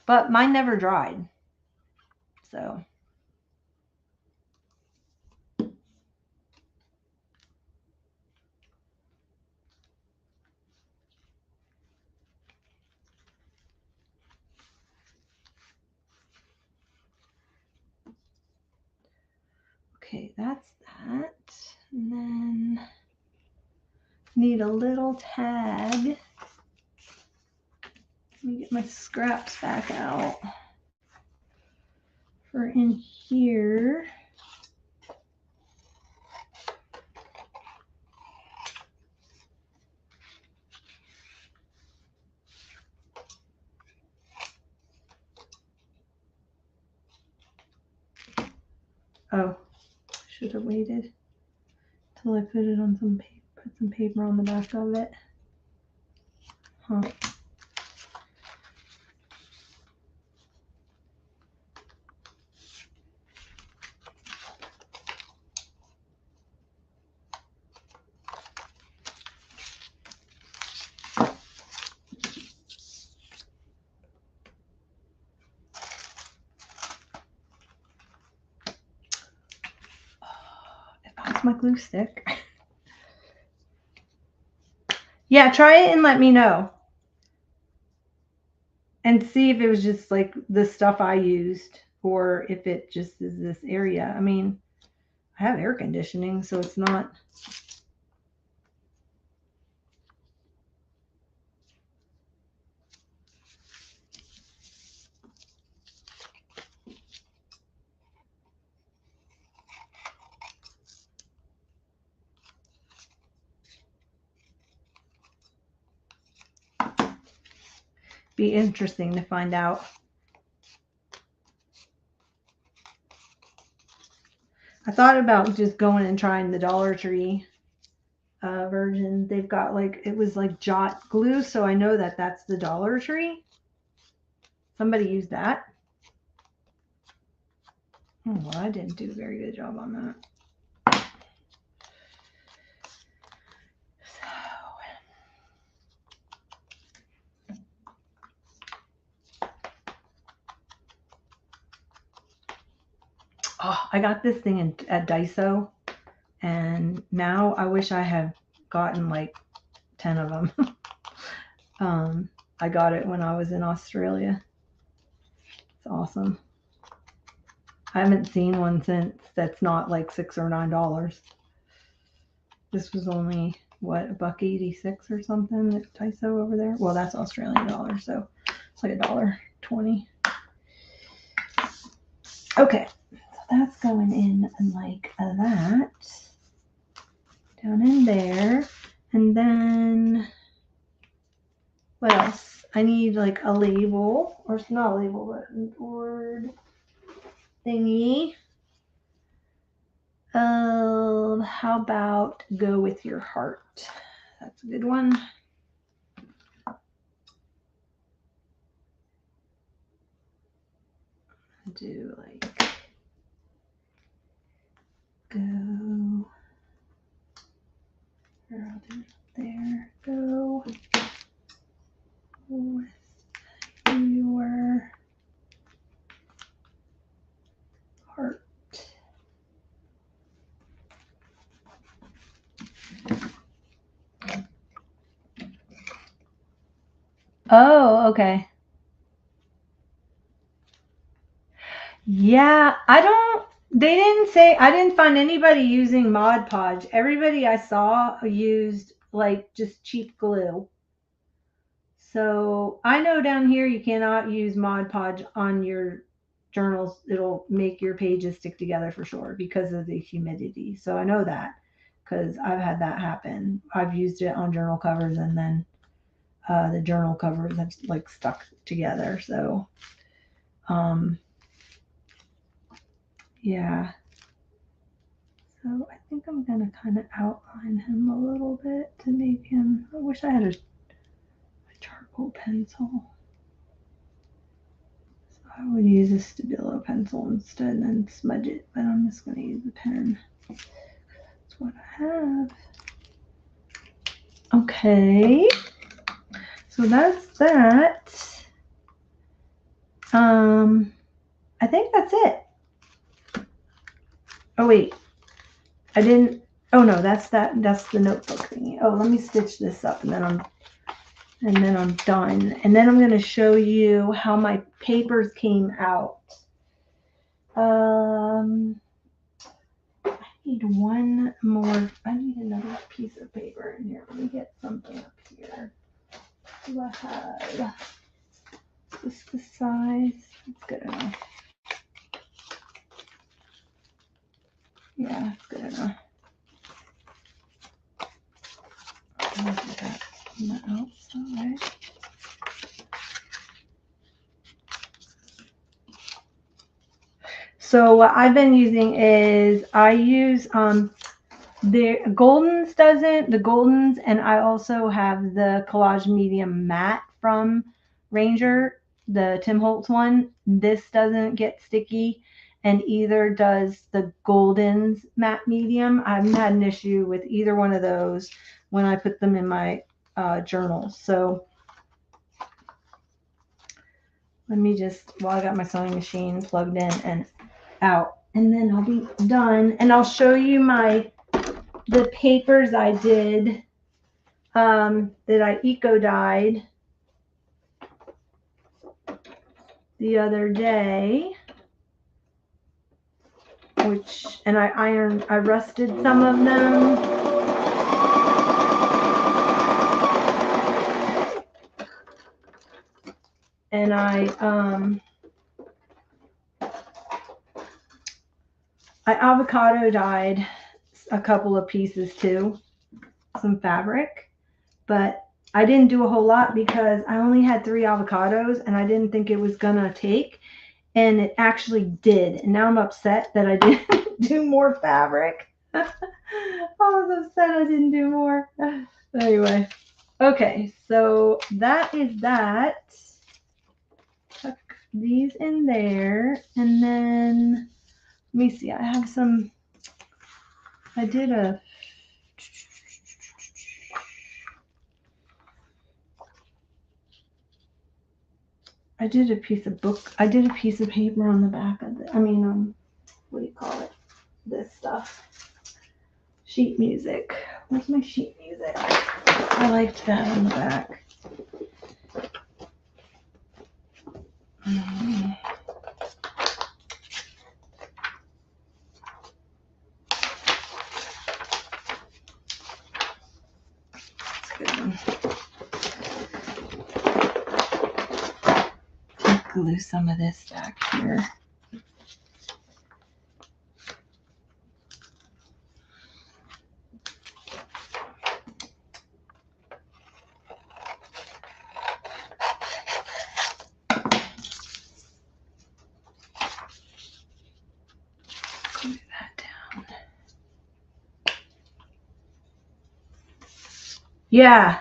But mine never dried. So. Okay, that's that. And then need a little tag. Let me get my scraps back out for in here. Oh, should have waited till I put it on some paper, put some paper on the back of it. Huh. That's my glue stick. Yeah, try it and let me know. And see if it was just like the stuff I used or if it just is this area. I mean, I have air conditioning, so it's not. Be interesting to find out. I thought about just going and trying the Dollar Tree version. They've got like, it was like Jot glue, so I know that that's the Dollar Tree. Somebody used that. Oh, well, I didn't do a very good job on that. Oh, I got this thing at Daiso, and now I wish I had gotten like 10 of them. I got it when I was in Australia. It's awesome. I haven't seen one since that's not like $6 or $9. This was only, what, $1.86 or something at Daiso over there. Well, that's Australian dollars, so it's like $1.20. Okay, so that's going in like that. Down in there. And then what else? I need like a label, or it's not a label, but an board thingy. How about Go With Your Heart? That's a good one. Do like go. Or I'll do it there. Go with your heart. Oh, okay. Yeah, they didn't say, I didn't find anybody using Mod Podge. Everybody I saw used like just cheap glue. So I know down here you cannot use Mod Podge on your journals. It'll make your pages stick together for sure because of the humidity. So I know that because I've had that happen. I've used it on journal covers, and then the journal covers have like stuck together. So yeah. So I think I'm going to kind of outline him a little bit to make him, I wish I had a charcoal pencil. So I would use a Stabilo pencil instead and then smudge it, but I'm just going to use the pen. That's what I have. Okay. So that's that. I think that's it. Oh, wait. I didn't. Oh, no, that's the notebook thingy. Oh, let me stitch this up, and then I'm done. And then I'm going to show you how my papers came out. need one more. I need another piece of paper in here. Let me get something up here. Do I have just the size? That's good enough. Yeah, that's good enough. I'll do that on the outside. So what I've been using is I use the Goldens the Goldens, and I also have the Collage Medium Matte from Ranger, the Tim Holtz one. This doesn't get sticky, and either does the Goldens Matte Medium. I haven't had an issue with either one of those when I put them in my journals. So let me just, well, I got my sewing machine plugged in and out, and then I'll be done, and I'll show you the papers I did that I eco-dyed the other day, and I rusted some of them. And I avocado dyed a couple of pieces too, some fabric, but I didn't do a whole lot because I only had 3 avocados and I didn't think it was gonna take, and it actually did. And now I'm upset that I didn't do more fabric. I was upset I didn't do more. Anyway, okay, so that is that. Tuck these in there, and then let me see. I have some. I did a piece of book. I did a piece of paper on the back of it. I mean, what do you call it? This stuff. Sheet music. Where's my sheet music? I liked that on the back. That's a good one. Glue some of this back here. Glue that down. Yeah,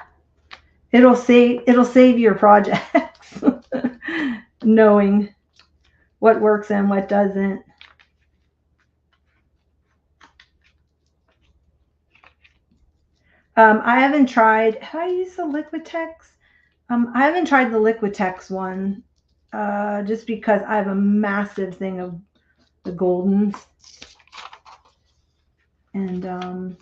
it'll save your projects. Knowing what works and what doesn't. I haven't tried. Have I used the Liquitex? I haven't tried the Liquitex one, just because I have a massive thing of the Goldens, and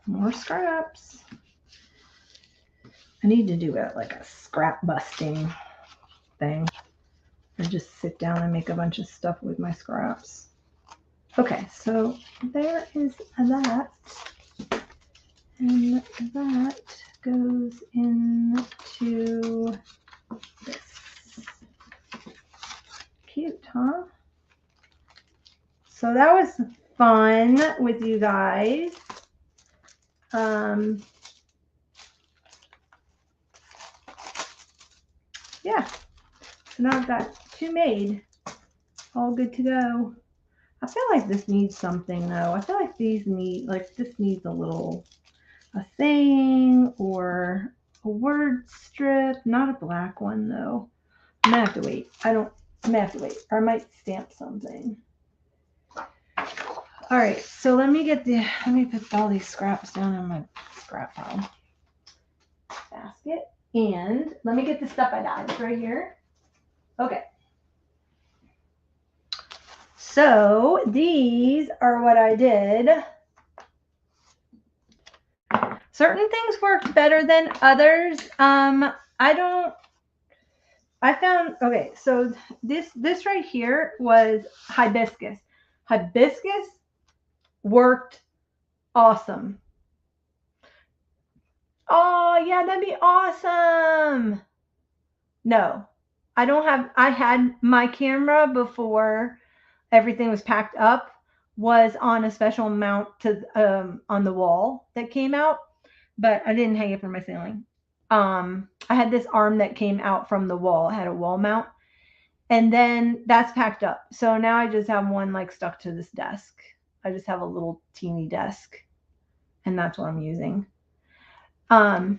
more scraps. I need to do like a scrap busting thing, or just sit down and make a bunch of stuff with my scraps. Okay, so there is that, and that goes into this. Cute, huh? So that was fun with you guys. Yeah, so now I've got 2 made, all good to go. I feel like this needs something though. I feel like this needs a thing or a word strip, not a black one though. I'm gonna have to wait. I'm gonna have to wait, or I might stamp something. All right, so let me put all these scraps down in my scrap pile basket. And let me get the stuff I got. It's right here. Okay. So these are what I did. Certain things worked better than others. I found, okay, so this right here was hibiscus. Hibiscus worked awesome. Oh, yeah, that'd be awesome. No, I had my camera before everything was packed up was on a special mount to on the wall that came out, but I didn't hang it from my ceiling. I had this arm that came out from the wall. It had a wall mount, and then that's packed up. So now I just have one like stuck to this desk. I just have a little teeny desk, and that's what I'm using. I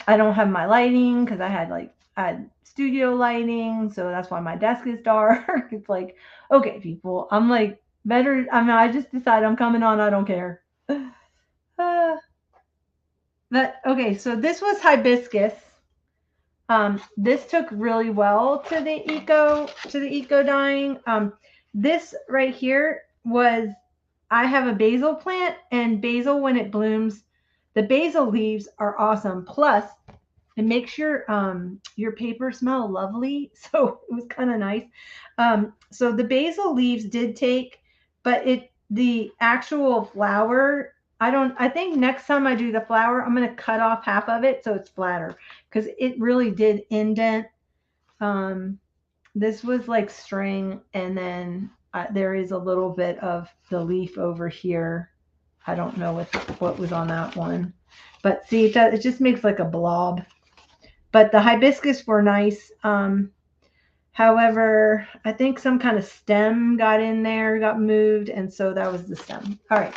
don't have my lighting because I had studio lighting, so that's why my desk is dark. It's like, okay, people, I'm like better. I mean, I just decided I'm coming on. I don't care. But okay, so this was hibiscus. This took really well to the eco dyeing. This right here was, I have a basil plant, and basil, when it blooms, the basil leaves are awesome. Plus, it makes your paper smell lovely. So it was kind of nice. So the basil leaves did take, but the actual flower, I think next time I do the flower, I'm going to cut off half of it so it's flatter, because it really did indent. This was like string, and then there is a little bit of the leaf over here. I don't know what was on that one, but see, it just makes like a blob. But the hibiscus were nice. However, I think some kind of stem got in there, got moved, and so that was the stem. All right.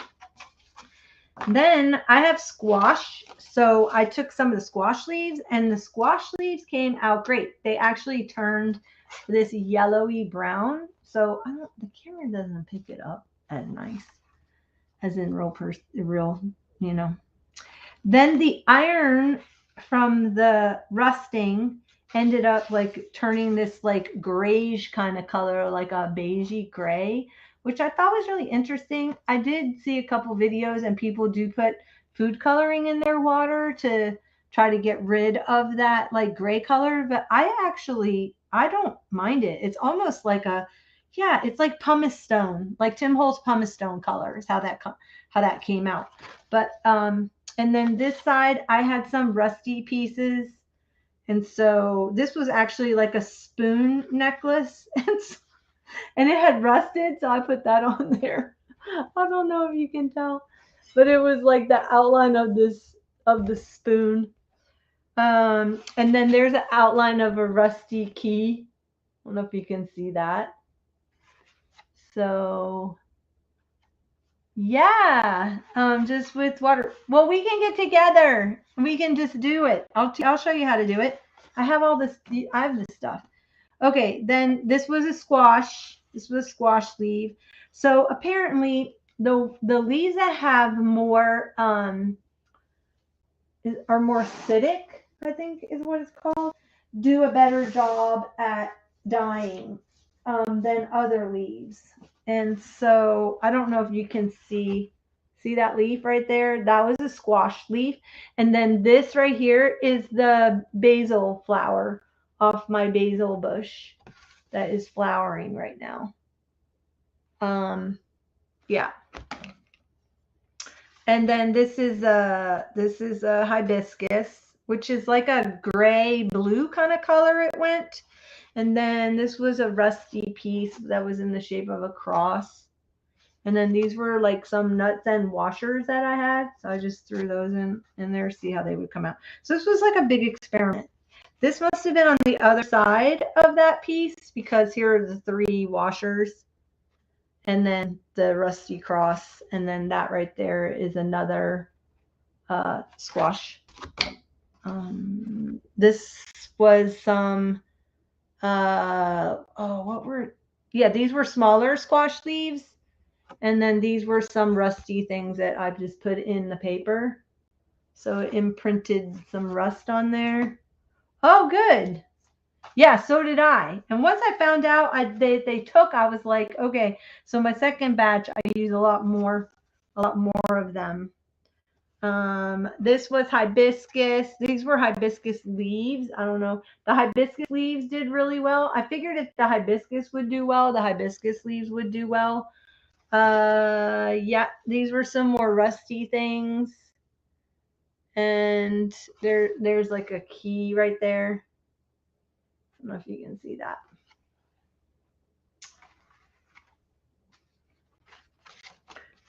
Then I have squash. So I took some of the squash leaves, and the squash leaves came out great. They actually turned this yellowy brown. So the camera doesn't pick it up as nice as in real, you know. Then the iron from the rusting ended up like turning this like grayish kind of color, like a beigey gray, which I thought was really interesting. I did see a couple videos, and people do put food coloring in their water to try to get rid of that like gray color, but I don't mind it. It's almost like it's like pumice stone, like Tim Holtz pumice stone color is how that came out. But and then this side, I had some rusty pieces. And so this was actually like a spoon necklace. And it had rusted, so I put that on there. I don't know if you can tell, but it was like the outline of the spoon. And then there's an outline of a rusty key. I don't know if you can see that. So yeah, just with water. Well, we can get together. We can just do it. I'll show you how to do it. I have all this. I have this stuff. Okay, then this was a squash. This was a squash leaf. So apparently, the leaves that have more are more acidic, I think is what it's called, do a better job at dyeing than other leaves. And so I don't know if you can see that leaf right there. That was a squash leaf. And then this right here is the basil flower off my basil bush that is flowering right now. Yeah. And then this is a hibiscus, which is like a gray blue kind of color it went. And then this was a rusty piece that was in the shape of a cross. And then these were like some nuts and washers that I had. So I just threw those in there, see how they would come out. So this was like a big experiment. This must have been on the other side of that piece, because here are the 3 washers. And then the rusty cross. And then that right there is another squash. This was some, these were smaller squash leaves. And then these were some rusty things that I just put in the paper. So it imprinted some rust on there. Oh, good. Yeah, so did I. And once I found out they took, I was like, okay. So my second batch, I use a lot more of them. This was hibiscus. These were hibiscus leaves. I don't know. The hibiscus leaves did really well. I figured if the hibiscus would do well, the hibiscus leaves would do well. Yeah, these were some more rusty things. And there's like a key right there. I don't know if you can see that.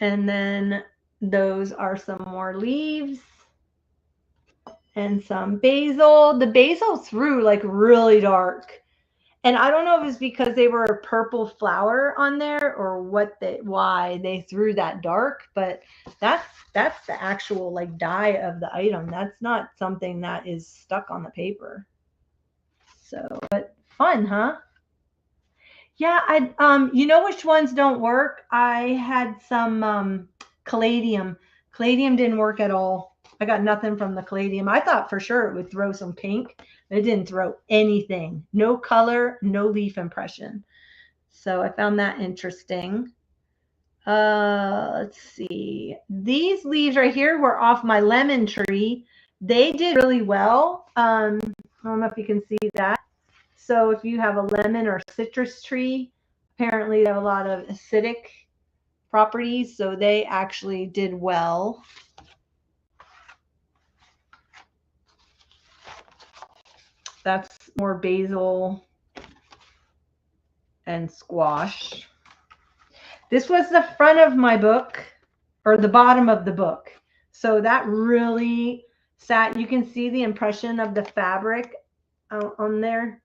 And then those are some more leaves and some basil. The basil threw like really dark. And I don't know if it's because they were a purple flower on there or why they threw that dark, but that's the actual like dye of the item. That's not something that is stuck on the paper. So, but fun, huh? Yeah, you know which ones don't work? I had some caladium. Caladium didn't work at all. I got nothing from the caladium. I thought for sure it would throw some pink. It didn't throw anything. No color, no leaf impression. So I found that interesting. Let's see. These leaves right here were off my lemon tree. They did really well. I don't know if you can see that. So if you have a lemon or citrus tree, apparently they have a lot of acidic properties, so they actually did well. That's more basil and squash. This was the front of my book, or the bottom of the book. So that really sat. You can see the impression of the fabric on there.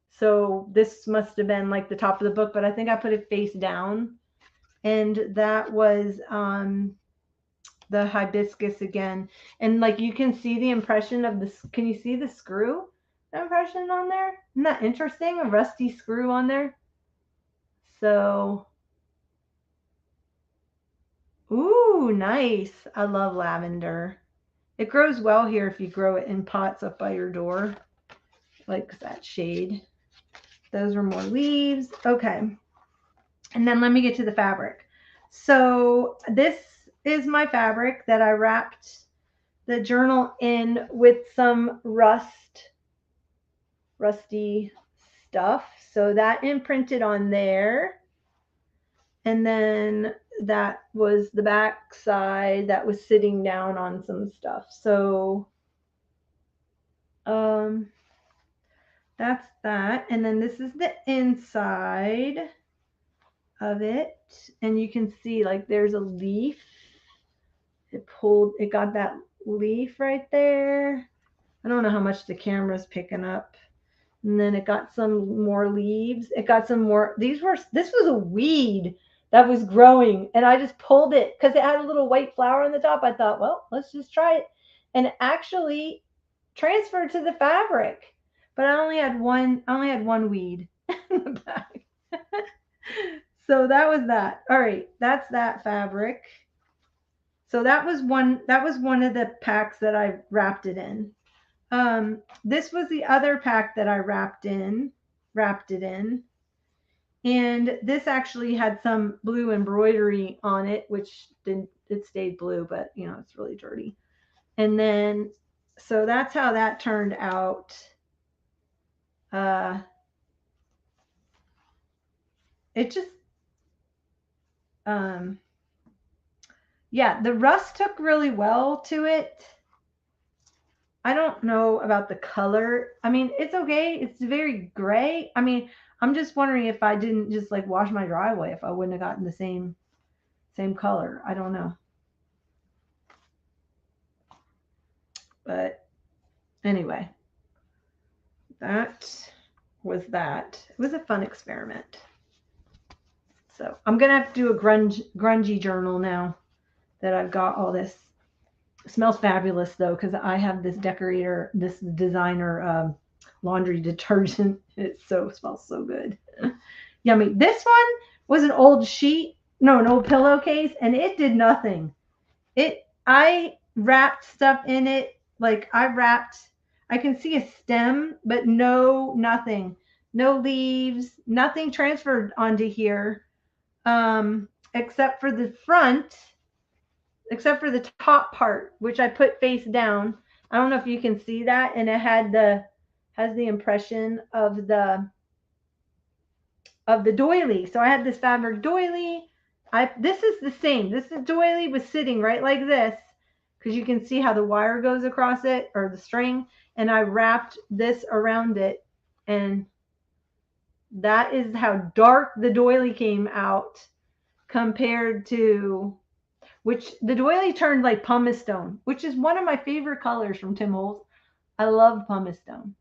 So this must have been like the top of the book, but I think I put it face down. And that was the hibiscus again. And like you can see the impression of this. Can you see the screw impression on there? Isn't that interesting? A rusty screw on there. So, ooh, nice. I love lavender. It grows well here if you grow it in pots up by your door. Like that shade. Those are more leaves. Okay. And then let me get to the fabric. So this is my fabric that I wrapped the journal in with some rusty stuff. So that imprinted on there. And then that was the back side that was sitting down on some stuff. So that's that. And then this is the inside of it. And you can see like there's a leaf. It got that leaf right there. I don't know how much the camera's picking up. And then it got some more leaves. It got some more. This was a weed that was growing. And I just pulled it because it had a little white flower on the top. I thought, well, let's just try it. And it actually transferred to the fabric. But I only had one weed in the back. So that was that. All right, that's that fabric. So that was one of the packs that I wrapped it in. This was the other pack that I wrapped it in. And this actually had some blue embroidery on it, which it stayed blue, but you know, it's really dirty. And then, so that's how that turned out. It just, yeah, the rust took really well to it. I don't know about the color. I mean, it's okay. It's very gray. I mean, I'm just wondering if I didn't just like wash my driveway, if I wouldn't have gotten the same color. I don't know. But anyway, that was that. It was a fun experiment. So I'm going to have to do a grungy journal now that I've got all this. It smells fabulous though, because I have this designer laundry detergent. It smells so good. Yummy. This one was an old pillowcase, and it did nothing. I wrapped stuff in it. Like I can see a stem, but nothing. No leaves, nothing transferred onto here. Except for the front, except for the top part, which I put face down. I don't know if you can see that, and it has the impression of the doily. So I had this fabric doily. This is the same. This is doily was sitting right like this, because you can see how the wire goes across it, or the string, and I wrapped this around it, and that is how dark the doily came out compared to, which the doily turned like pumice stone, which is one of my favorite colors from Tim Holtz. I love pumice stone.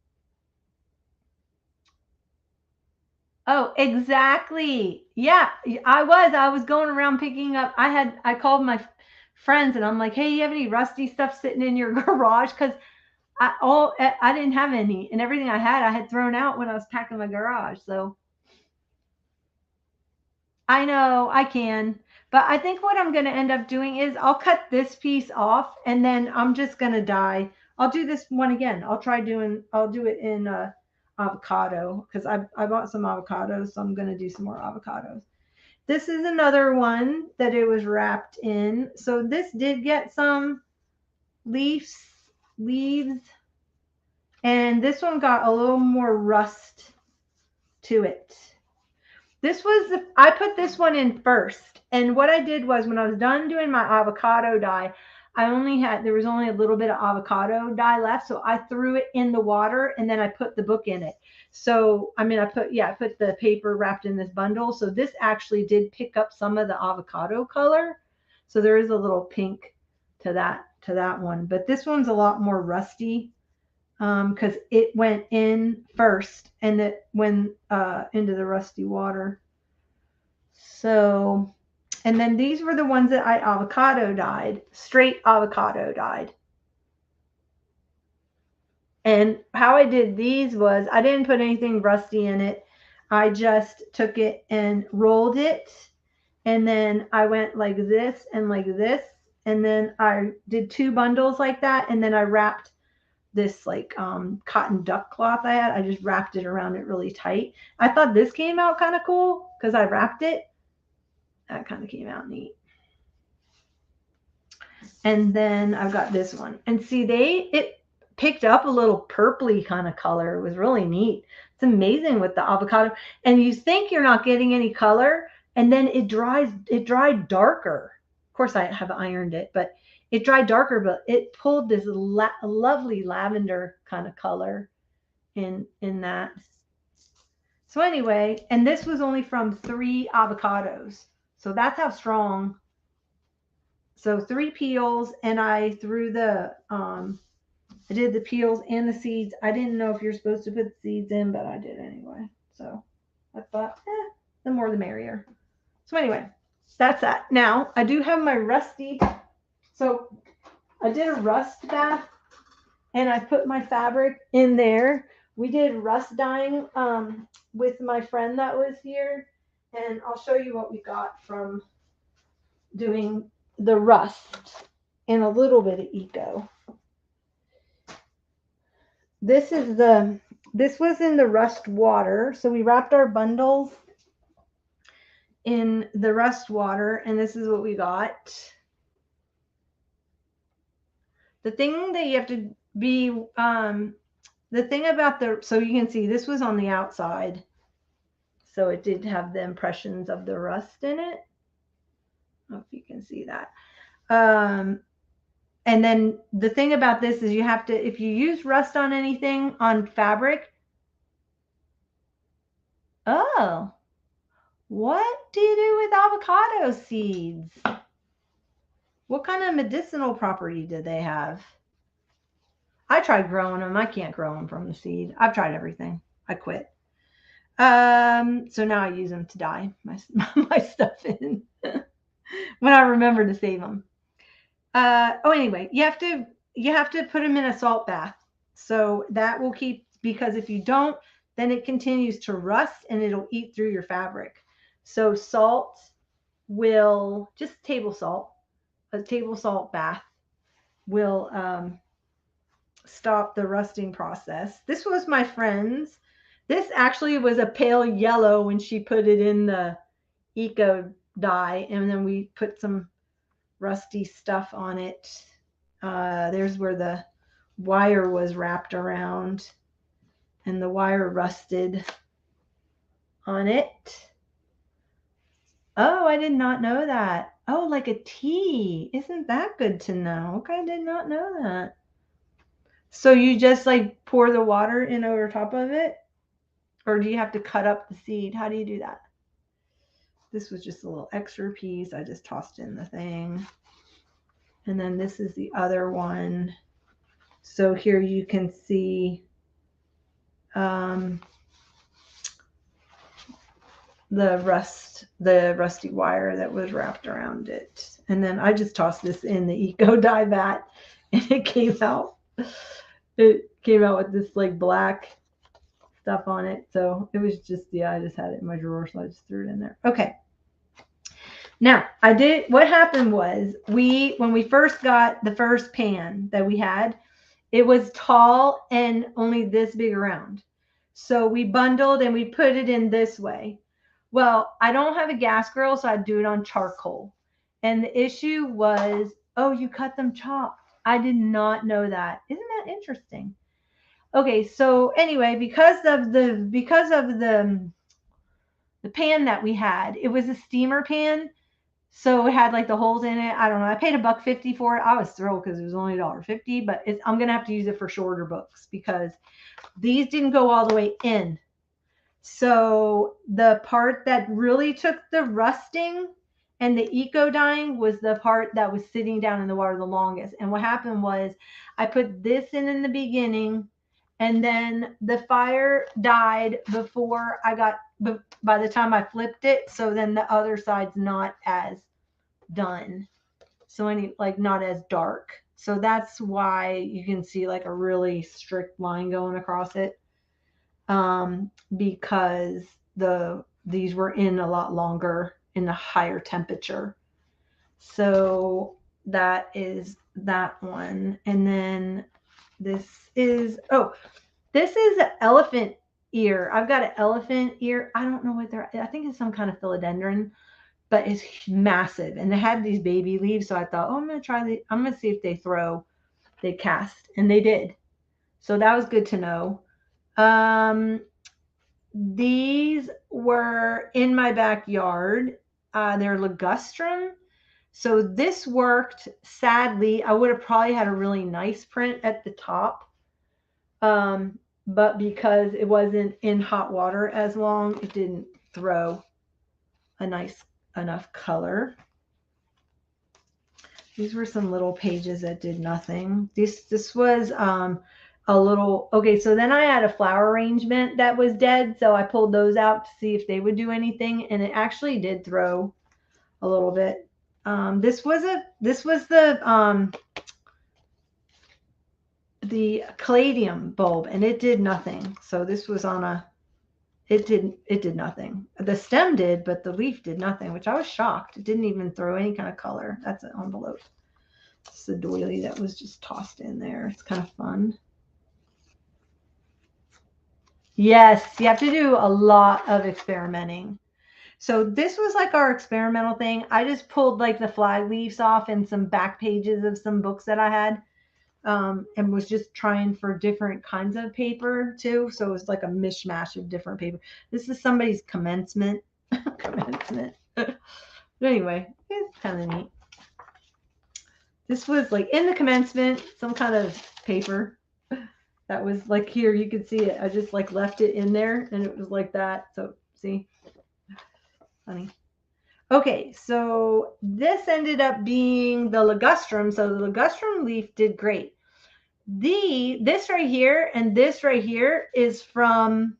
Oh, exactly. Yeah, I was going around picking up. I called my friends and I'm like, "Hey, you have any rusty stuff sitting in your garage?" Because I didn't have any, and everything I had thrown out when I was packing my garage. So I know I can, but I think what I'm going to end up doing is I'll cut this piece off, and then I'm just going to dye. I'll do this one again. I'll do it in avocado, because I bought some avocados, so I'm going to do some more avocados. This is another one that it was wrapped in. So this did get some leaves, and this one got a little more rust to it. I put this one in first. And what I did was, when I was done doing my avocado dye, there was only a little bit of avocado dye left. So I threw it in the water, and then I put the book in it. So, I mean, I put the paper wrapped in this bundle. So this actually did pick up some of the avocado color. So there is a little pink to that one, but this one's a lot more rusty, because it went in first and it went into the rusty water. So, and then these were the ones that I avocado dyed, straight avocado dyed. And how I did these was, I didn't put anything rusty in it. I just took it and rolled it, and then I went like this and like this, and then I did 2 bundles like that, and then I wrapped this like cotton duck cloth I just wrapped it around it really tight. I thought this came out kind of cool because I wrapped it. That kind of came out neat. And then I've got this one, and see, it picked up a little purpley kind of color. It was really neat. It's amazing with the avocado, and you think you're not getting any color, and then it dried darker. Of course, I have ironed it, but it dried darker, but it pulled this lovely lavender kind of color in that. So anyway, and this was only from 3 avocados. So that's how strong. So 3 peels, and I threw I did the peels and the seeds. I didn't know if you're supposed to put the seeds in, but I did anyway. So I thought, the more the merrier. So anyway, that's that. Now I do have my rusty. So I did a rust bath, and I put my fabric in there. We did rust dyeing with my friend that was here, and I'll show you what we got from doing the rust and a little bit of eco. This was in the rust water. So we wrapped our bundles in the rust water, and this is what we got. The thing that you have to be, the thing about so you can see this was on the outside. So it did have the impressions of the rust in it. I don't know if you can see that. And then the thing about this is, you have to, if you use rust on anything, on fabric. Oh, what do you do with avocado seeds? What kind of medicinal property do they have? I tried growing them. I can't grow them from the seed. I've tried everything. I quit. So now I use them to dye my stuff in when I remember to save them. Anyway, you have to put them in a salt bath. So that will keep, because if you don't, then it continues to rust and it'll eat through your fabric. So salt will, just table salt, a table salt bath, will stop the rusting process. This was my friend's. This actually was a pale yellow when she put it in the eco dye, and then we put some rusty stuff on it. There's where the wire was wrapped around, and the wire rusted on it. Oh, I did not know that. Oh, like a tea. Isn't that good to know? Okay, I did not know that. So you just like pour the water in over top of it? Or do you have to cut up the seed? How do you do that? This was just a little extra piece. I just tossed in the thing. And then this is the other one. So here you can see the rusty wire that was wrapped around it. And then I just tossed this in the eco dye vat, and it came out with this like black stuff on it. So it was just, yeah, I just had it in my drawer, so I just threw it in there. Okay. Now what happened was when we first got the first pan that we had, it was tall and only this big around. So we bundled and we put it in this way. Well, I don't have a gas grill, so I do it on charcoal. And the issue was, oh, you cut them chopped. I did not know that. Isn't that interesting? Okay, so anyway, because of the pan that we had, it was a steamer pan. So it had like the holes in it. I don't know. I paid $1.50 for it. I was thrilled because it was only $1.50, but I'm going to have to use it for shorter books because these didn't go all the way in. So the part that really took the rusting and the eco dyeing was the part that was sitting down in the water the longest. And what happened was I put this in the beginning, and then the fire died before by the time I flipped it. So then the other side's not as done. So not as dark. So that's why you can see like a really strict line going across it. Because these were in a lot longer in a higher temperature. So that is that one. And then this is an elephant ear. I've got an elephant ear. I don't know what I think it's some kind of philodendron, but it's massive. And they had these baby leaves. So I thought, I'm going to see if they cast. And they did. So that was good to know. These were in my backyard. They're ligustrum. So this worked. Sadly, I would have probably had a really nice print at the top. But because it wasn't in hot water as long, it didn't throw a nice enough color. These were some little pages that did nothing. This was a little, okay, so then I had a flower arrangement that was dead, so I pulled those out to see if they would do anything, and it actually did throw a little bit. This was the caladium bulb, and it did nothing. So this was on it did nothing. The stem did, but the leaf did nothing, which I was shocked. It didn't even throw any kind of color. That's an envelope. It's a doily that was just tossed in there. It's kind of fun. Yes, you have to do a lot of experimenting. So this was like our experimental thing. I just pulled like the flag leaves off and some back pages of some books that I had, and was just trying for different kinds of paper too. So it was like a mishmash of different paper. This is somebody's commencement. But anyway, it's kind of neat. This was like in the commencement, some kind of paper. That was like here, you could see it. I just like left it in there and it was like that. So see, funny. Okay, so this ended up being the ligustrum. So the ligustrum leaf did great. This right here and this right here is from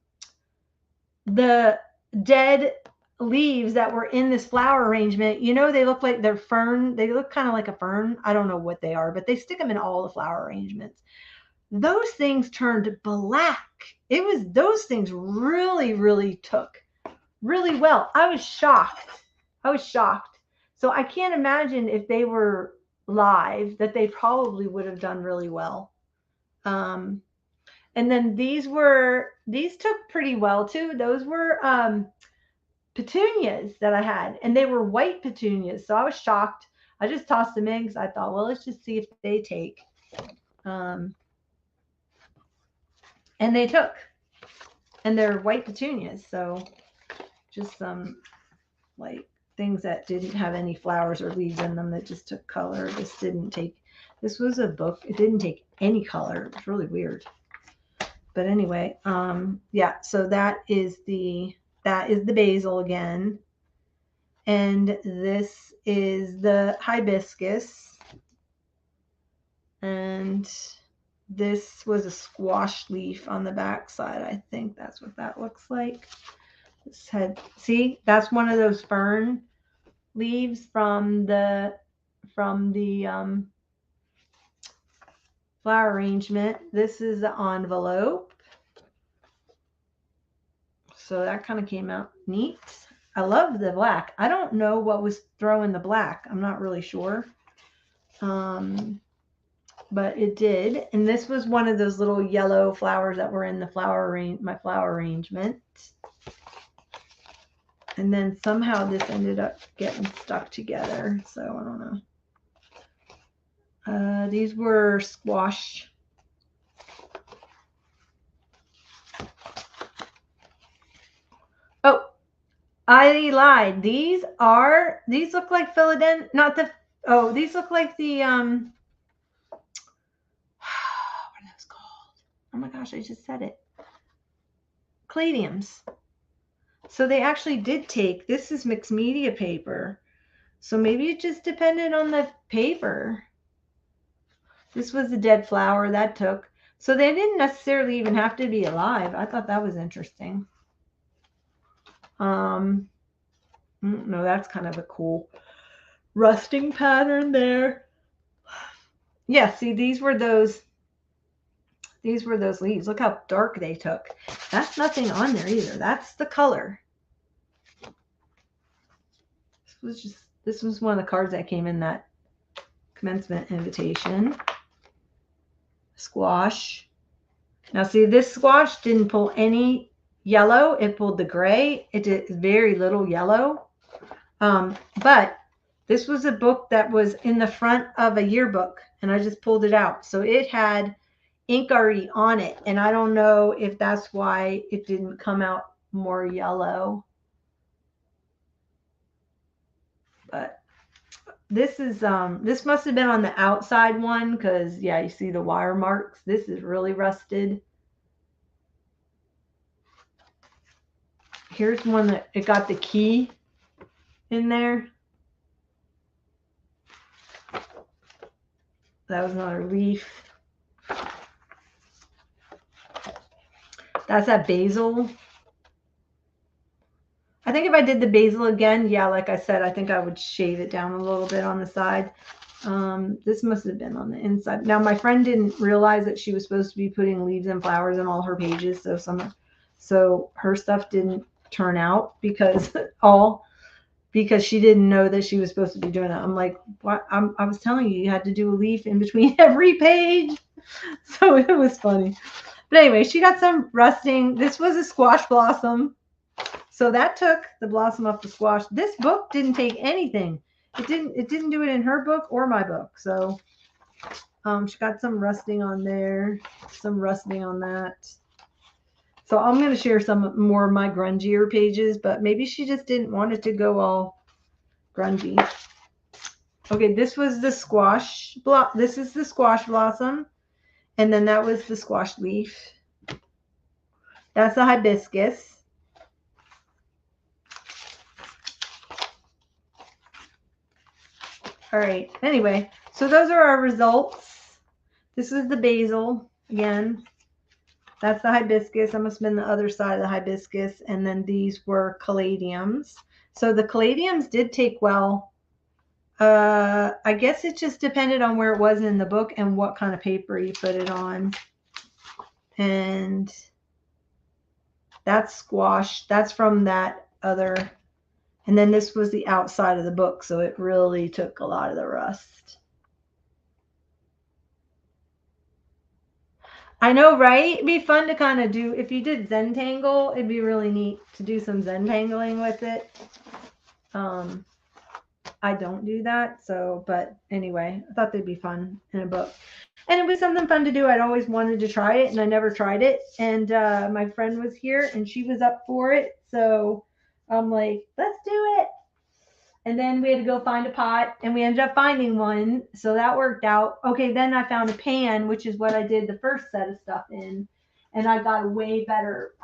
the dead leaves that were in this flower arrangement. You know, they look like they're fern. They look kind of like a fern. I don't know what they are, but they stick them in all the flower arrangements. Those things turned black. Those things really, really took really well. I was shocked. So I can't imagine if they were live that they probably would have done really well. And then these took pretty well too. Those were petunias that I had, and they were white petunias. So I was shocked. I just tossed them in because I thought, well, let's just see if they take. Um, and they took. And they're white petunias. So just some like things that didn't have any flowers or leaves in them that just took color. This was a book. It didn't take any color. It's really weird. But anyway, yeah, so that is the basil again. And this is the hibiscus. And this was a squash leaf on the back side. I think that's what that looks like. This had, see, that's one of those fern leaves from the flower arrangement. This is the envelope. So that kind of came out neat. I love the black. I don't know what was throwing the black. I'm not really sure. But it did. And this was one of those little yellow flowers that were in the my flower arrangement. And then somehow this ended up getting stuck together. So I don't know. These were squash. Oh, I lied. These look like philodendron, not the, oh, these look like the, what are those called? Oh my gosh, I just said it. Caladiums. So they actually did take, this is mixed media paper. So maybe it just depended on the paper. This was the dead flower that took. So they didn't necessarily even have to be alive. I thought that was interesting. No, that's kind of a cool rusting pattern there. Yeah, see, these were those leaves. Look how dark they took. That's nothing on there either. That's the color. This was one of the cards that came in that commencement invitation. Squash. Now see, this squash didn't pull any yellow. It pulled the gray. It did very little yellow. But this was a book that was in the front of a yearbook, and I just pulled it out. So it had ink already on it, and I don't know if that's why it didn't come out more yellow. But this is this must have been on the outside one, because yeah, you see the wire marks. This is really rusted. Here's one that it got the key in there. That was another leaf. That's that basil. I think if I did the basil again, yeah, like I said, I think I would shave it down a little bit on the side. This must have been on the inside. Now, my friend didn't realize that she was supposed to be putting leaves and flowers in all her pages, so her stuff didn't turn out because she didn't know that she was supposed to be doing that. I'm like, what? I was telling you had to do a leaf in between every page. So it was funny. But anyway, she got some rusting. This was a squash blossom. So that took the blossom off the squash. This book didn't take anything. It didn't do it in her book or my book. So she got some rusting on there, some rusting on that. So I'm going to share some more of my grungier pages, but maybe she just didn't want it to go all grungy. Okay, this was the squash this is the squash blossom, and then that was the squash leaf. That's the hibiscus. All right, anyway, so those are our results. This is the basil again. That's the hibiscus. I must have been the other side of the hibiscus. And then these were caladiums. So the caladiums did take well. I guess it just depended on where it was in the book and what kind of paper you put it on. And that's squash. That's from that other. And then this was the outside of the book. So it really took a lot of the rust. I know, right? It'd be fun to kind of do, if you did Zentangle, it'd be really neat to do some Zentangling with it. I don't do that, so, but anyway, I thought they'd be fun in a book. And it was something fun to do. I'd always wanted to try it, and I never tried it. And my friend was here, and she was up for it. So I'm like, let's do it. And then we had to go find a pot, and we ended up finding one. So that worked out. Okay, then I found a pan, which is what I did the first set of stuff in. And I got way better,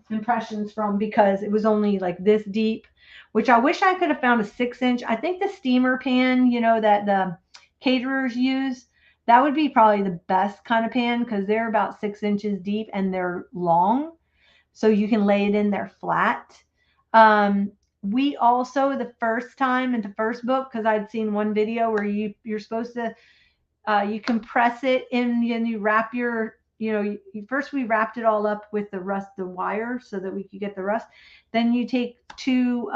impressions from, because it was only like this deep, which I wish I could have found a 6-inch. I think the steamer pan, that the caterers use, that would be probably the best kind of pan, because they're about 6 inches deep and they're long. So you can lay it in there flat. We also, the first time in the first book, because I'd seen one video where you're supposed to, you compress it in, and you wrap your, first we wrapped it all up with the wire, so that we could get the rust. Then you take two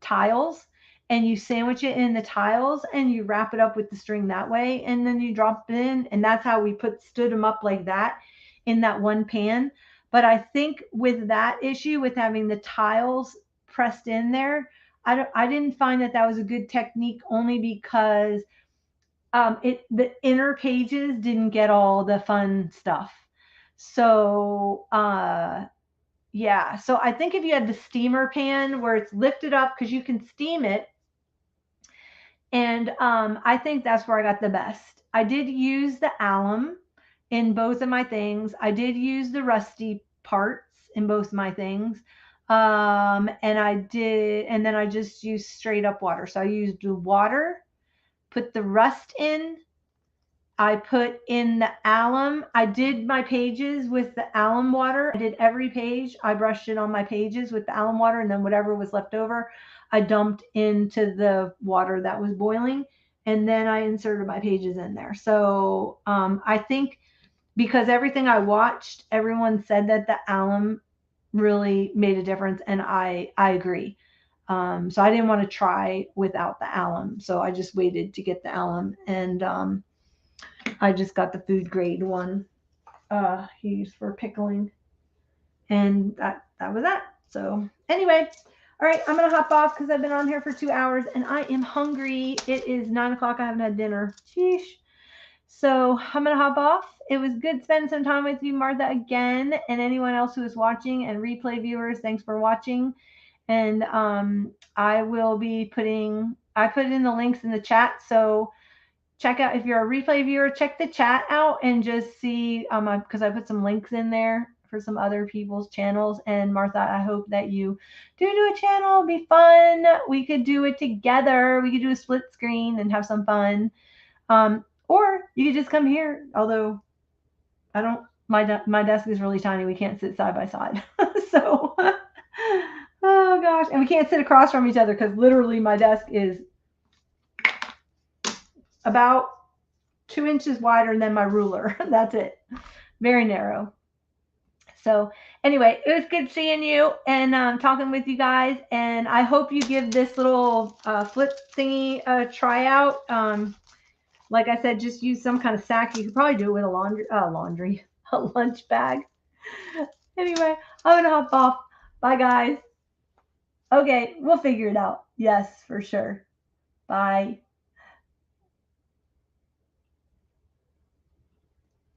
tiles, and you sandwich it in the tiles, and you wrap it up with the string that way, and then you drop it in, and that's how we stood them up like that in that one pan. But I think with that issue, with having the tiles pressed in there, I didn't find that was a good technique, only because the inner pages didn't get all the fun stuff. So yeah, so I think if you had the steamer pan where it's lifted up, because you can steam it, and I think that's where I got the best. I did use the alum in both of my things. I did use the rusty parts in both my things. And then I just used straight up water. So I used the water, put the rust in, I put in the alum. I did my pages with the alum water. I did every page. I brushed it on my pages with the alum water, and then whatever was left over, I dumped into the water that was boiling, and then I inserted my pages in there. So I think, because everything I watched, everyone said that the alum really made a difference, and I agree. So I didn't want to try without the alum, so I just waited to get the alum, and I just got the food grade one used for pickling, and that was that. So anyway, all right, I'm gonna hop off because I've been on here for 2 hours and I am hungry. It is 9 o'clock. I haven't had dinner. Sheesh. So I'm gonna hop off. It was good spending some time with you, Martha, again, and anyone else who is watching, and replay viewers. Thanks for watching. And I will be I put in the links in the chat, so check out, if you're a replay viewer, check the chat out and just see, because I put some links in there for some other people's channels. And Martha, I hope that you do a channel. It'll be fun. We could do it together. We could do a split screen and have some fun. Or you could just come here. Although my desk is really tiny. We can't sit side by side. So, oh gosh. And we can't sit across from each other, because literally my desk is about 2 inches wider than my ruler. That's it. Very narrow. So anyway, it was good seeing you and talking with you guys. And I hope you give this little flip thingy a try out. Like I said, just use some kind of sack. You could probably do it with a lunch bag. Anyway, I'm going to hop off. Bye, guys. Okay, we'll figure it out. Yes, for sure. Bye.